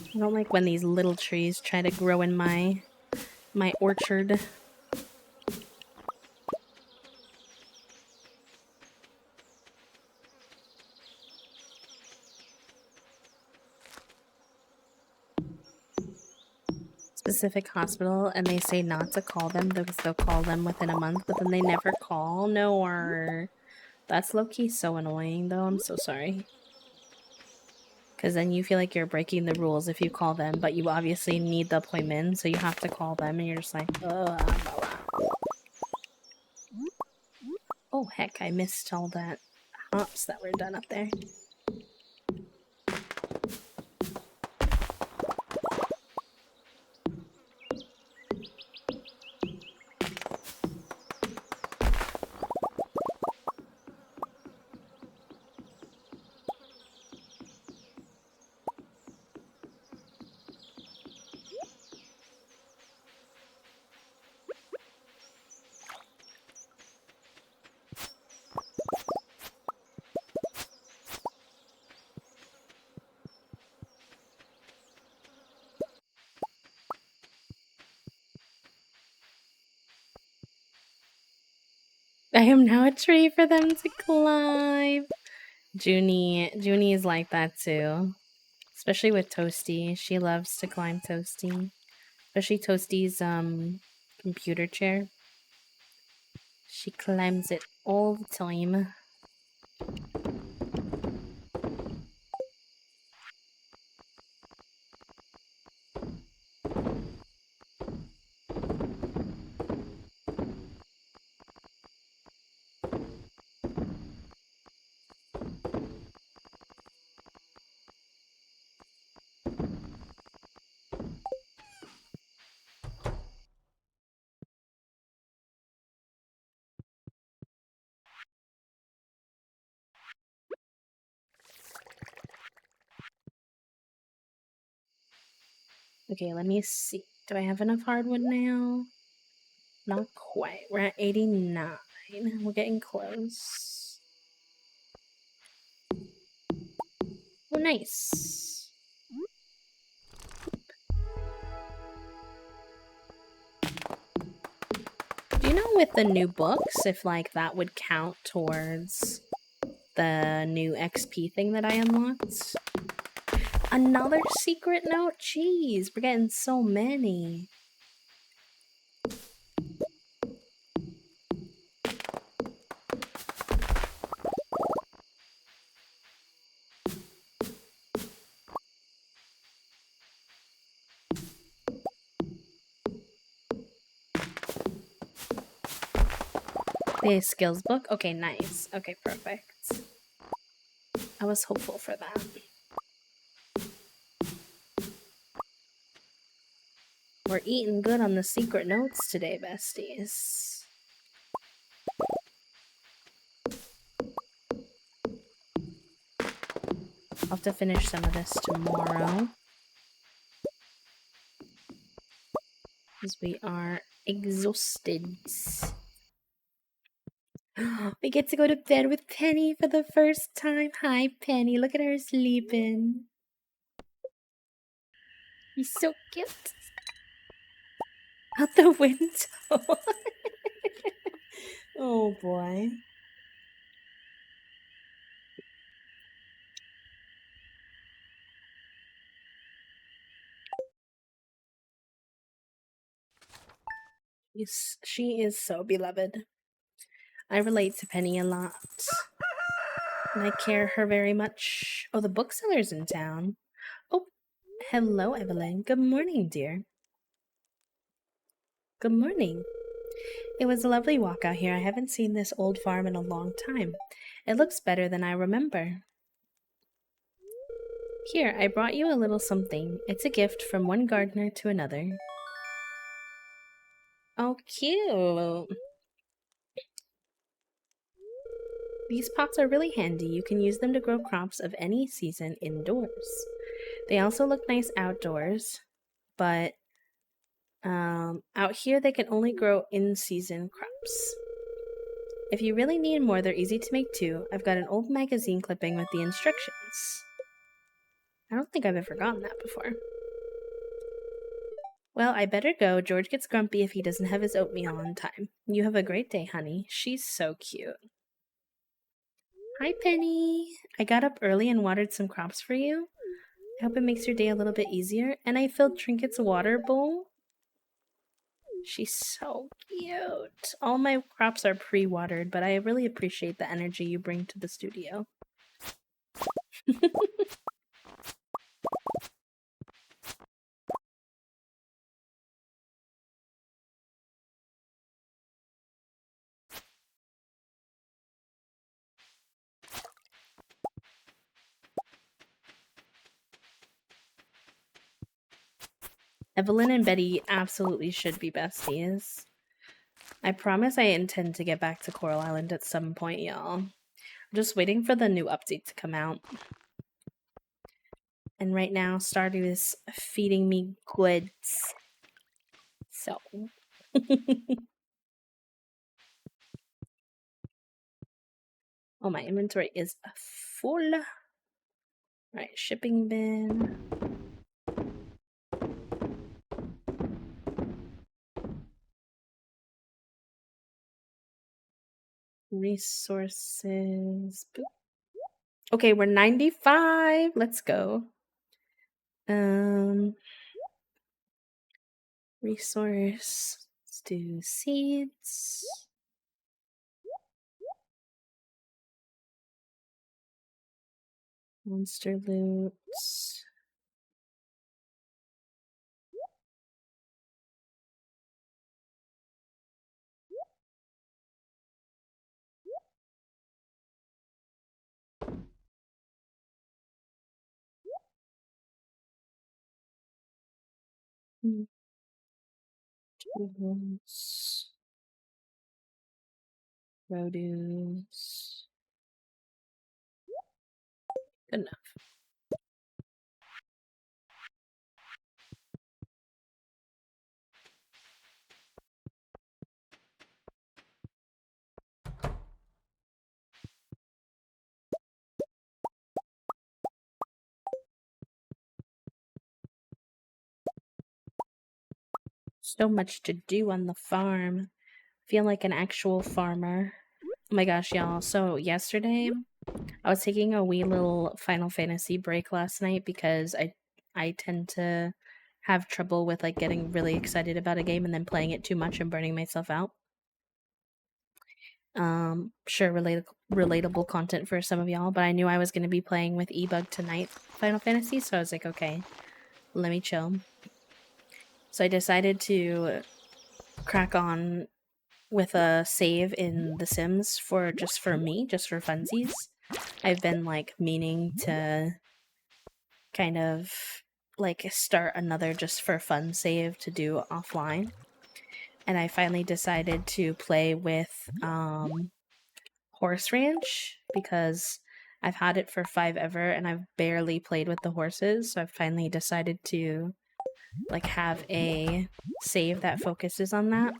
A: I don't like when these little trees try to grow in my orchard. Specific hospital, and they say not to call them because they'll call them within a month, but then they never call. No, or that's low-key so annoying though. I'm so sorry. Because then you feel like you're breaking the rules if you call them, but you obviously need the appointment, so you have to call them, and you're just like, ugh. Oh, heck, I missed all that hops that were done up there. I am now a tree for them to climb. Junie is like that too. Especially with Toasty. She loves to climb Toasty. Especially Toasty's computer chair. She climbs it all the time. Okay, let me see. Do I have enough hardwood now? Not quite. We're at 89. We're getting close. Oh, nice. Do you know with the new books, if like that would count towards the new XP thing that I unlocked? Another secret note? Jeez, we're getting so many. The skills book? Okay, nice. Okay, perfect. I was hopeful for that. We're eating good on the secret notes today, besties. I'll have to finish some of this tomorrow. Because we are exhausted. We get to go to bed with Penny for the first time. Hi, Penny. Look at her sleeping. He's so cute. Out the window. Oh, boy. She is so beloved. I relate to Penny a lot. And I care her very much. Oh, the bookseller's in town. Oh, hello, Evelyn. Good morning, dear. Good morning. It was a lovely walk out here. I haven't seen this old farm in a long time. It looks better than I remember. Here, I brought you a little something. It's a gift from one gardener to another. Oh, cute. These pots are really handy. You can use them to grow crops of any season indoors. They also look nice outdoors, but out here they can only grow in-season crops. If you really need more, they're easy to make too. I've got an old magazine clipping with the instructions. I don't think I've ever gotten that before. Well, I better go. George gets grumpy if he doesn't have his oatmeal on time. You have a great day, honey. She's so cute. Hi, Penny. I got up early and watered some crops for you. I hope it makes your day a little bit easier. And I filled Trinket's water bowl. She's so cute. All my crops are pre-watered, but I really appreciate the energy you bring to the studio. Evelyn and Betty absolutely should be besties. I promise I intend to get back to Coral Island at some point, y'all. I'm just waiting for the new update to come out. And right now, Stardew is feeding me goods. So. Oh, my inventory is full. Right, shipping bin. Resources. Boop. Okay, we're 95. Let's go. Resource. Let's do seeds. Monster loot. Tools. Produce. Good enough. So much to do on the farm. Feel like an actual farmer. Oh my gosh, y'all. So yesterday, I was taking a wee little Final Fantasy break last night because I tend to have trouble with like getting really excited about a game and then playing it too much and burning myself out. Sure, relatable content for some of y'all, but I knew I was going to be playing with Ebug tonight, Final Fantasy, so I was like, okay, let me chill. So I decided to crack on with a save in The Sims for me, just for funsies. I've been like meaning to kind of like start another just for fun save to do offline. And I finally decided to play with Horse Ranch because I've had it for 5 ever and I've barely played with the horses. So I've finally decided to like have a save that focuses on that.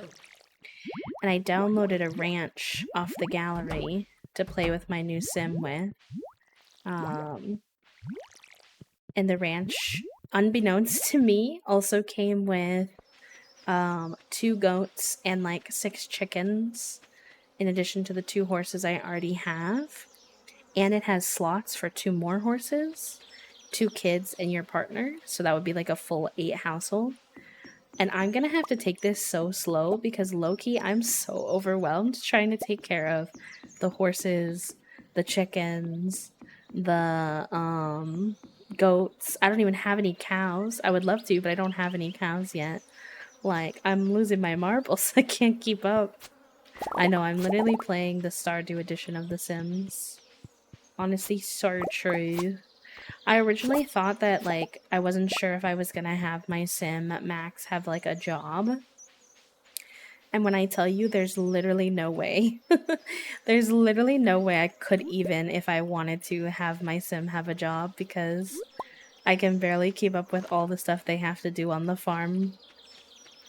A: And I downloaded a ranch off the gallery to play with my new sim with. Um, and the ranch, unbeknownst to me, also came with 2 goats and like 6 chickens, in addition to the 2 horses I already have. And it has slots for 2 more horses, 2 kids, and your partner. So that would be like a full 8 household. And I'm gonna have to take this so slow because low-key, I'm so overwhelmed trying to take care of the horses, the chickens, the goats. I don't even have any cows. I would love to, but I don't have any cows yet. Like, I'm losing my marbles. I can't keep up. I know, I'm literally playing the Stardew edition of The Sims. Honestly, so true. I originally thought that, like, I wasn't sure if I was gonna have my sim, Max, have, like, a job. And when I tell you, there's literally no way. There's literally no way I could even, if I wanted to, have my sim have a job because I can barely keep up with all the stuff they have to do on the farm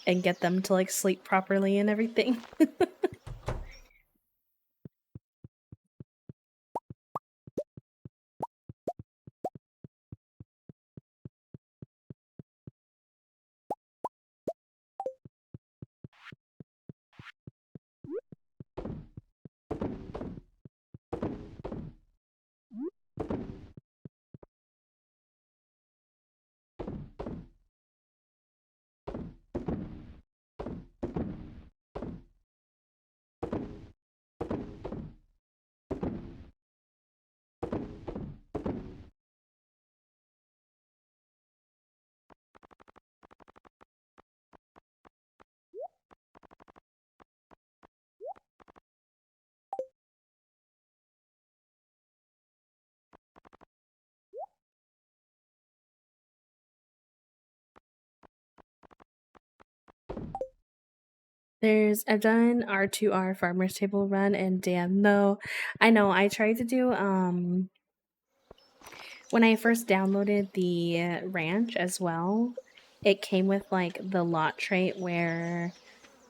A: and get them to, like, sleep properly and everything. I've done R2R Farmer's Table Run, and damn, no. I know, I tried to do, when I first downloaded the ranch as well, it came with, like, the lot trait where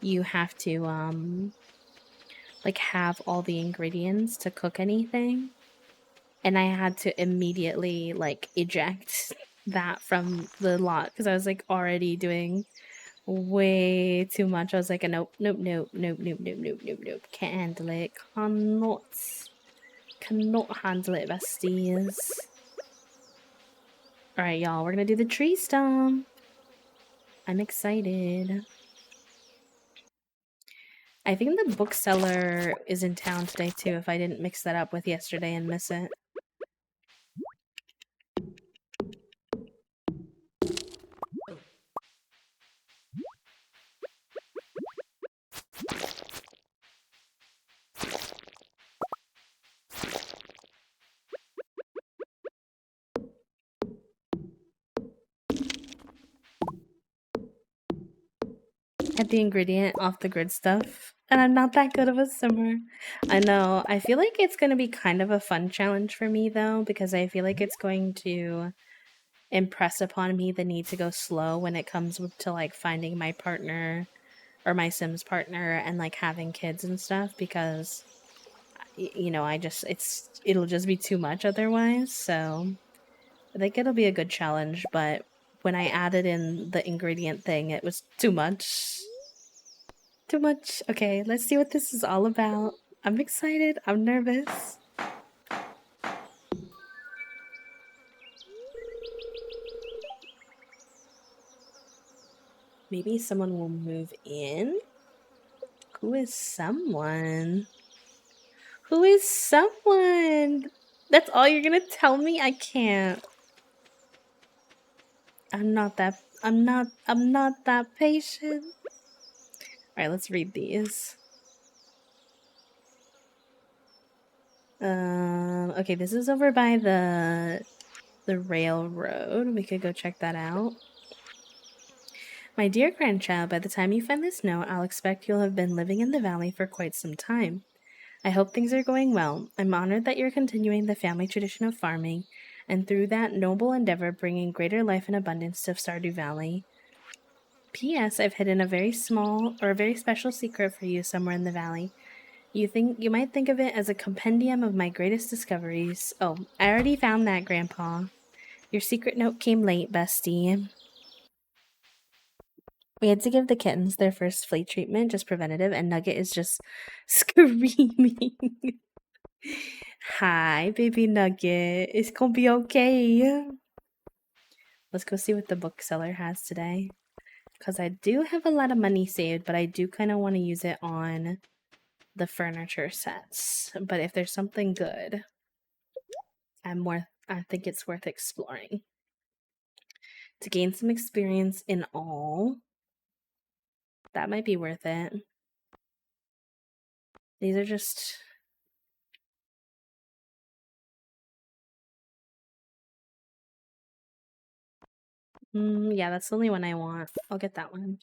A: you have to, like, have all the ingredients to cook anything. And I had to immediately, like, eject that from the lot because I was, like, already doing way too much. I was like, nope, nope, nope, nope, nope, nope, nope, nope, nope. Can't handle it. Cannot handle it, besties. Alright, y'all, we're gonna do the tree stump. I'm excited. I think the bookseller is in town today too, if I didn't mix that up with yesterday and miss it. Get the ingredient off the grid stuff. And I'm not that good of a simmer. I know. I feel like it's going to be kind of a fun challenge for me, though, because I feel like it's going to impress upon me the need to go slow when it comes to, like, finding my partner or my Sims partner and, like, having kids and stuff because, you know, it'll just be too much otherwise. So I think it'll be a good challenge, but when I added in the ingredient thing, it was too much. Too much. Okay, let's see what this is all about. I'm excited. I'm nervous. Maybe someone will move in? Who is someone? Who is someone? That's all you're gonna tell me? I can't. I'm not that patient. Alright, let's read these. Okay, this is over by the railroad. We could go check that out. My dear grandchild, by the time you find this note, I'll expect you'll have been living in the valley for quite some time. I hope things are going well. I'm honored that you're continuing the family tradition of farming, and through that noble endeavor bringing greater life and abundance to Stardew Valley. P.S. I've hidden a very special secret for you somewhere in the valley. You might think of it as a compendium of my greatest discoveries. Oh, I already found that, Grandpa. Your secret note came late, bestie. We had to give the kittens their first flea treatment, just preventative, and Nugget is just screaming. Hi, baby Nugget. It's gonna be okay. Let's go see what the bookseller has today. Because I do have a lot of money saved, but I do kind of want to use it on the furniture sets. But if there's something good, I think it's worth exploring. To gain some experience in all, that might be worth it. These are just... yeah, that's the only one I want. I'll get that one.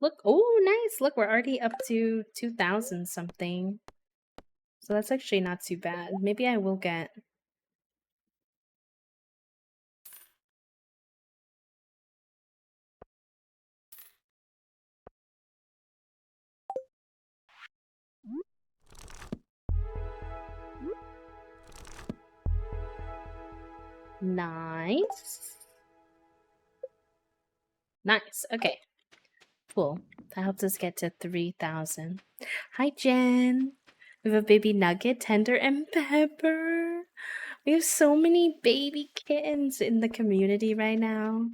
A: Look, oh, nice. Look, we're already up to 2,000 something. So that's actually not too bad. Maybe I will get... Nice. Nice. Okay. Cool. That helps us get to 3,000. Hi, Jen. We have a baby Nugget, Tender, and Pepper. We have so many baby kittens in the community right now.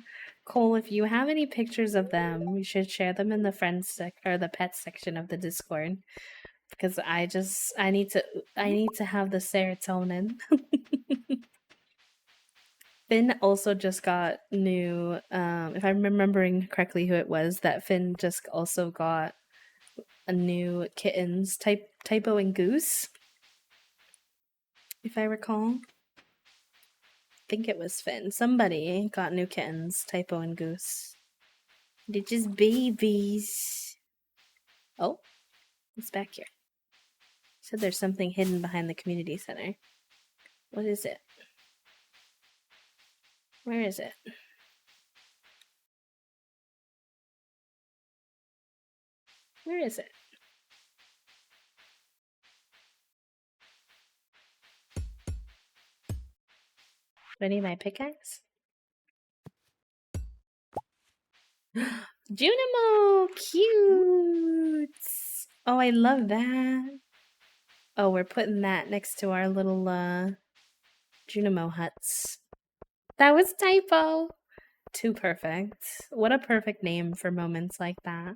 A: Cole, if you have any pictures of them, you should share them in the friends or the pet section of the Discord. Because I need to have the serotonin. Finn also just got new, if I'm remembering correctly who it was, that Finn just also got a new kittens, Typo and Goose, if I recall. I think it was Finn. Somebody got new kittens, Typo and Goose. They're just babies. Oh, it's back here. So there's something hidden behind the community center. What is it? Where is it? Where is it? Do I need my pickaxe? Junimo! Cute! Oh, I love that. Oh, we're putting that next to our little, Junimo huts. That was Typo! Too perfect. What a perfect name for moments like that.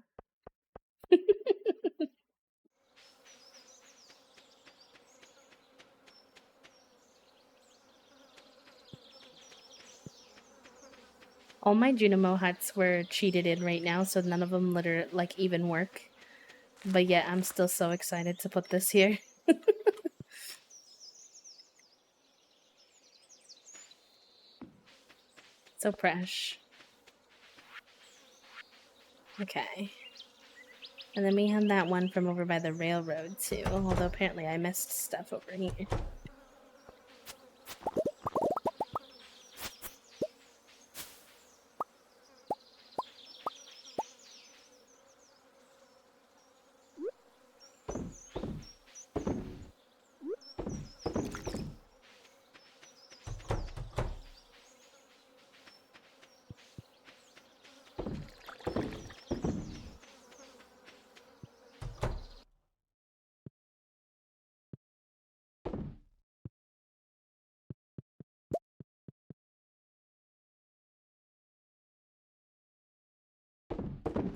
A: All my Junimo huts were cheated in right now, so none of them literally, like, even work. But yeah, I'm still so excited to put this here. So fresh. Okay. And then we have that one from over by the railroad, too. Although apparently I missed stuff over here.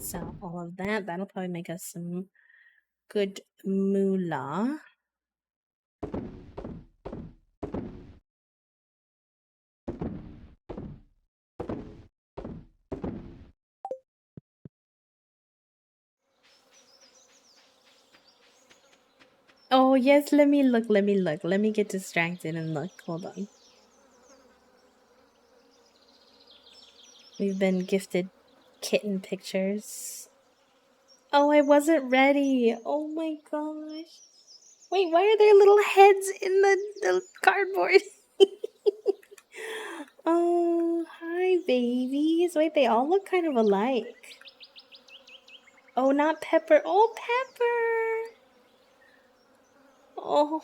A: sell all of that. That'll probably make us some good moolah. Oh, yes, let me look. Let me get distracted and look. Hold on. We've been gifted kitten pictures. Oh, I wasn't ready. Oh my gosh. Wait, why are there little heads in the cardboard? Oh, hi, babies. Wait, they all look kind of alike. Oh, not Pepper. Oh, Pepper. Oh,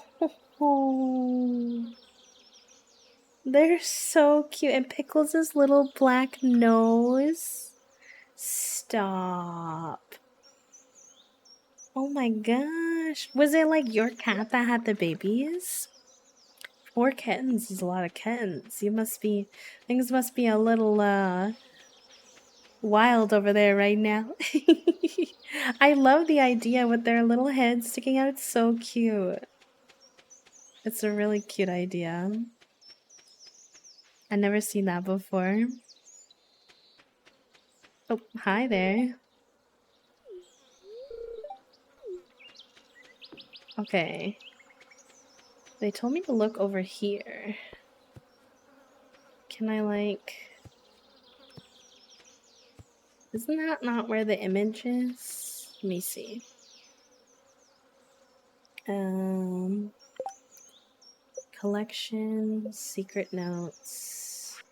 A: they're so cute. And Pickles' little black nose. Stop. Oh my gosh. Was it like your cat that had the babies? 4 kittens is a lot of kittens. Things must be a little, wild over there right now. I love the idea with their little heads sticking out. It's so cute. It's a really cute idea. I've never seen that before. Oh, hi there. Okay. They told me to look over here. Can I, like... Isn't that not where the image is? Let me see. Collection, secret notes.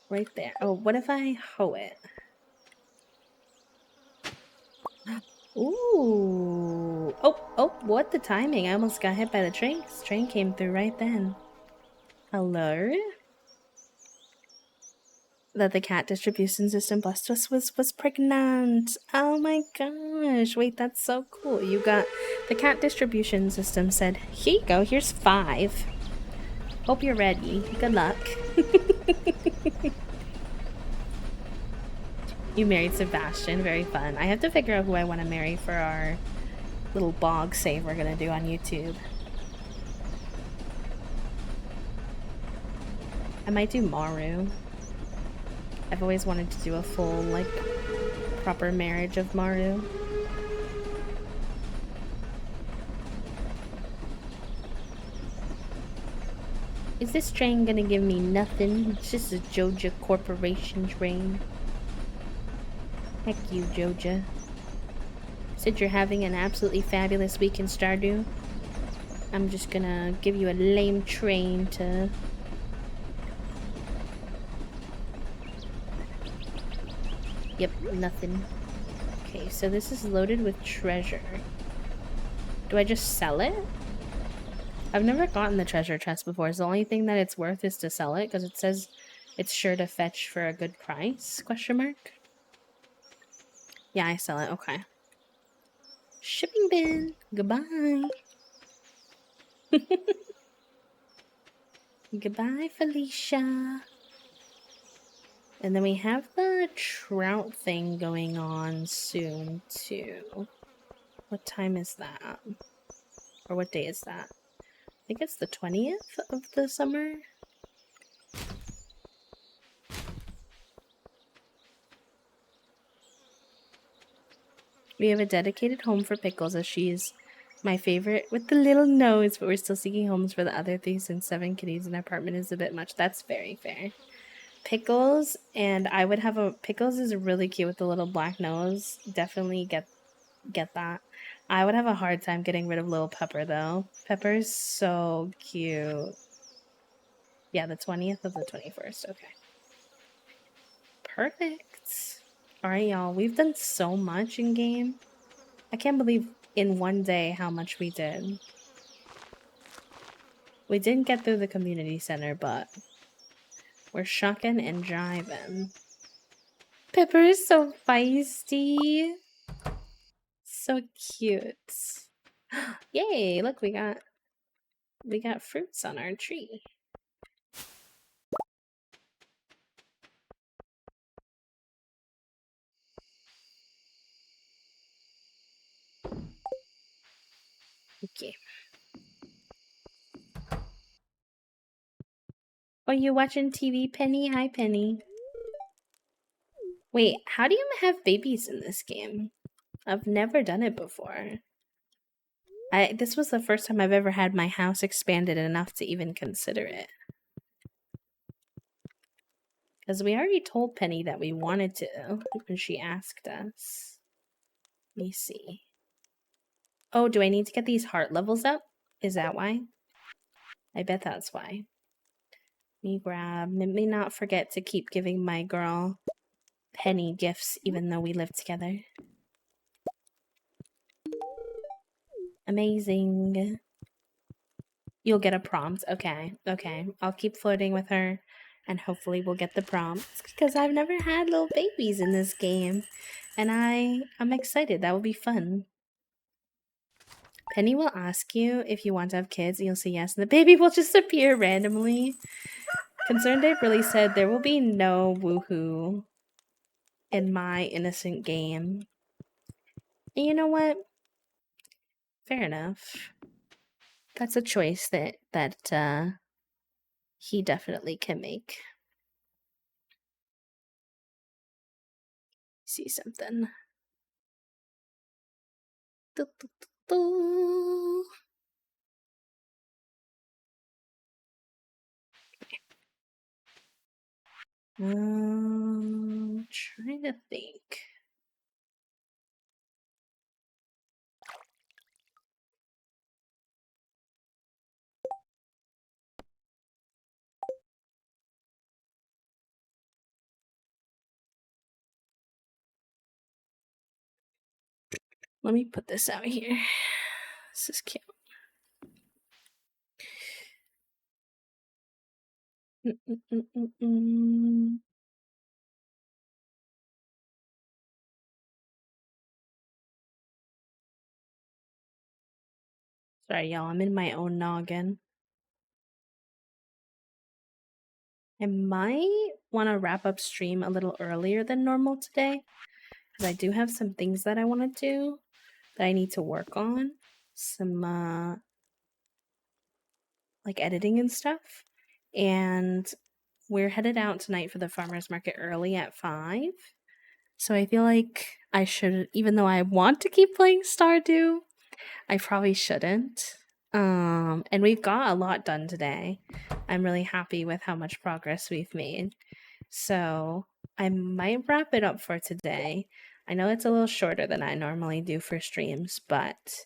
A: Right there. Oh, what if I hoe it? Ooh. Oh, what the timing? I almost got hit by the train. This train came through right then. Hello? That the cat distribution system blessed us was pregnant. Oh my gosh. Wait, that's so cool. You got the cat distribution system said, here you go, here's 5. Hope you're ready. Good luck. You married Sebastian. Very fun. I have to figure out who I want to marry for our little bog save we're gonna do on YouTube. I might do Maru. I've always wanted to do a full, like, proper marriage of Maru. Is this train gonna give me nothing? It's just a Joja Corporation train. Heck you, Joja. Said you're having an absolutely fabulous week in Stardew. I'm just gonna give you a lame train to... Yep, nothing. Okay, so this is loaded with treasure. Do I just sell it? I've never gotten the treasure chest before, so the only thing that it's worth is to sell it, because it says it's sure to fetch for a good price, question mark? Yeah, I sell it, okay. Shipping bin, goodbye. Goodbye, Felicia. And then we have the trout thing going on soon, too. What time is that? Or what day is that? I think it's the 20th of the summer. We have a dedicated home for Pickles, as she's my favorite with the little nose, but we're still seeking homes for the other 3 since 7 kitties in the apartment is a bit much. That's very fair. Pickles, and I would have a... Pickles is really cute with the little black nose. Definitely get that. I would have a hard time getting rid of little Pepper, though. Pepper's so cute. Yeah, the 20th of the 21st. Okay. Perfect. Alright, y'all. We've done so much in game. I can't believe in one day how much we did. We didn't get through the community center, but we're shucking and driving. Pepper is so feisty. So cute. Yay, look, we got fruits on our tree. Okay. Oh, you watching TV, Penny? Hi, Penny. Wait, how do you have babies in this game? I've never done it before. This was the first time I've ever had my house expanded enough to even consider it. Because we already told Penny that we wanted to when she asked us. Let me see. Oh, do I need to get these heart levels up? Is that why? I bet that's why. Me grab. Let me not forget to keep giving my girl Penny gifts even though we live together. Amazing. You'll get a prompt. Okay. I'll keep flirting with her and hopefully we'll get the prompts because I've never had little babies in this game. And I'm excited. That will be fun. Penny will ask you if you want to have kids and you'll say yes and the baby will just appear randomly. Concerned Dave really said there will be no woohoo in my innocent game. And you know what? Fair enough. That's a choice that he definitely can make. See something. Do, do, do. Trying to think. Let me put this out here. This is cute. Sorry, y'all. I'm in my own noggin. I might want to wrap up stream a little earlier than normal today because I do have some things that I want to do that I need to work on. Some like editing and stuff. And we're headed out tonight for the farmers market early at 5. So I feel like I should, even though I want to keep playing Stardew, I probably shouldn't. And we've got a lot done today. I'm really happy with how much progress we've made. So I might wrap it up for today. I know it's a little shorter than I normally do for streams, but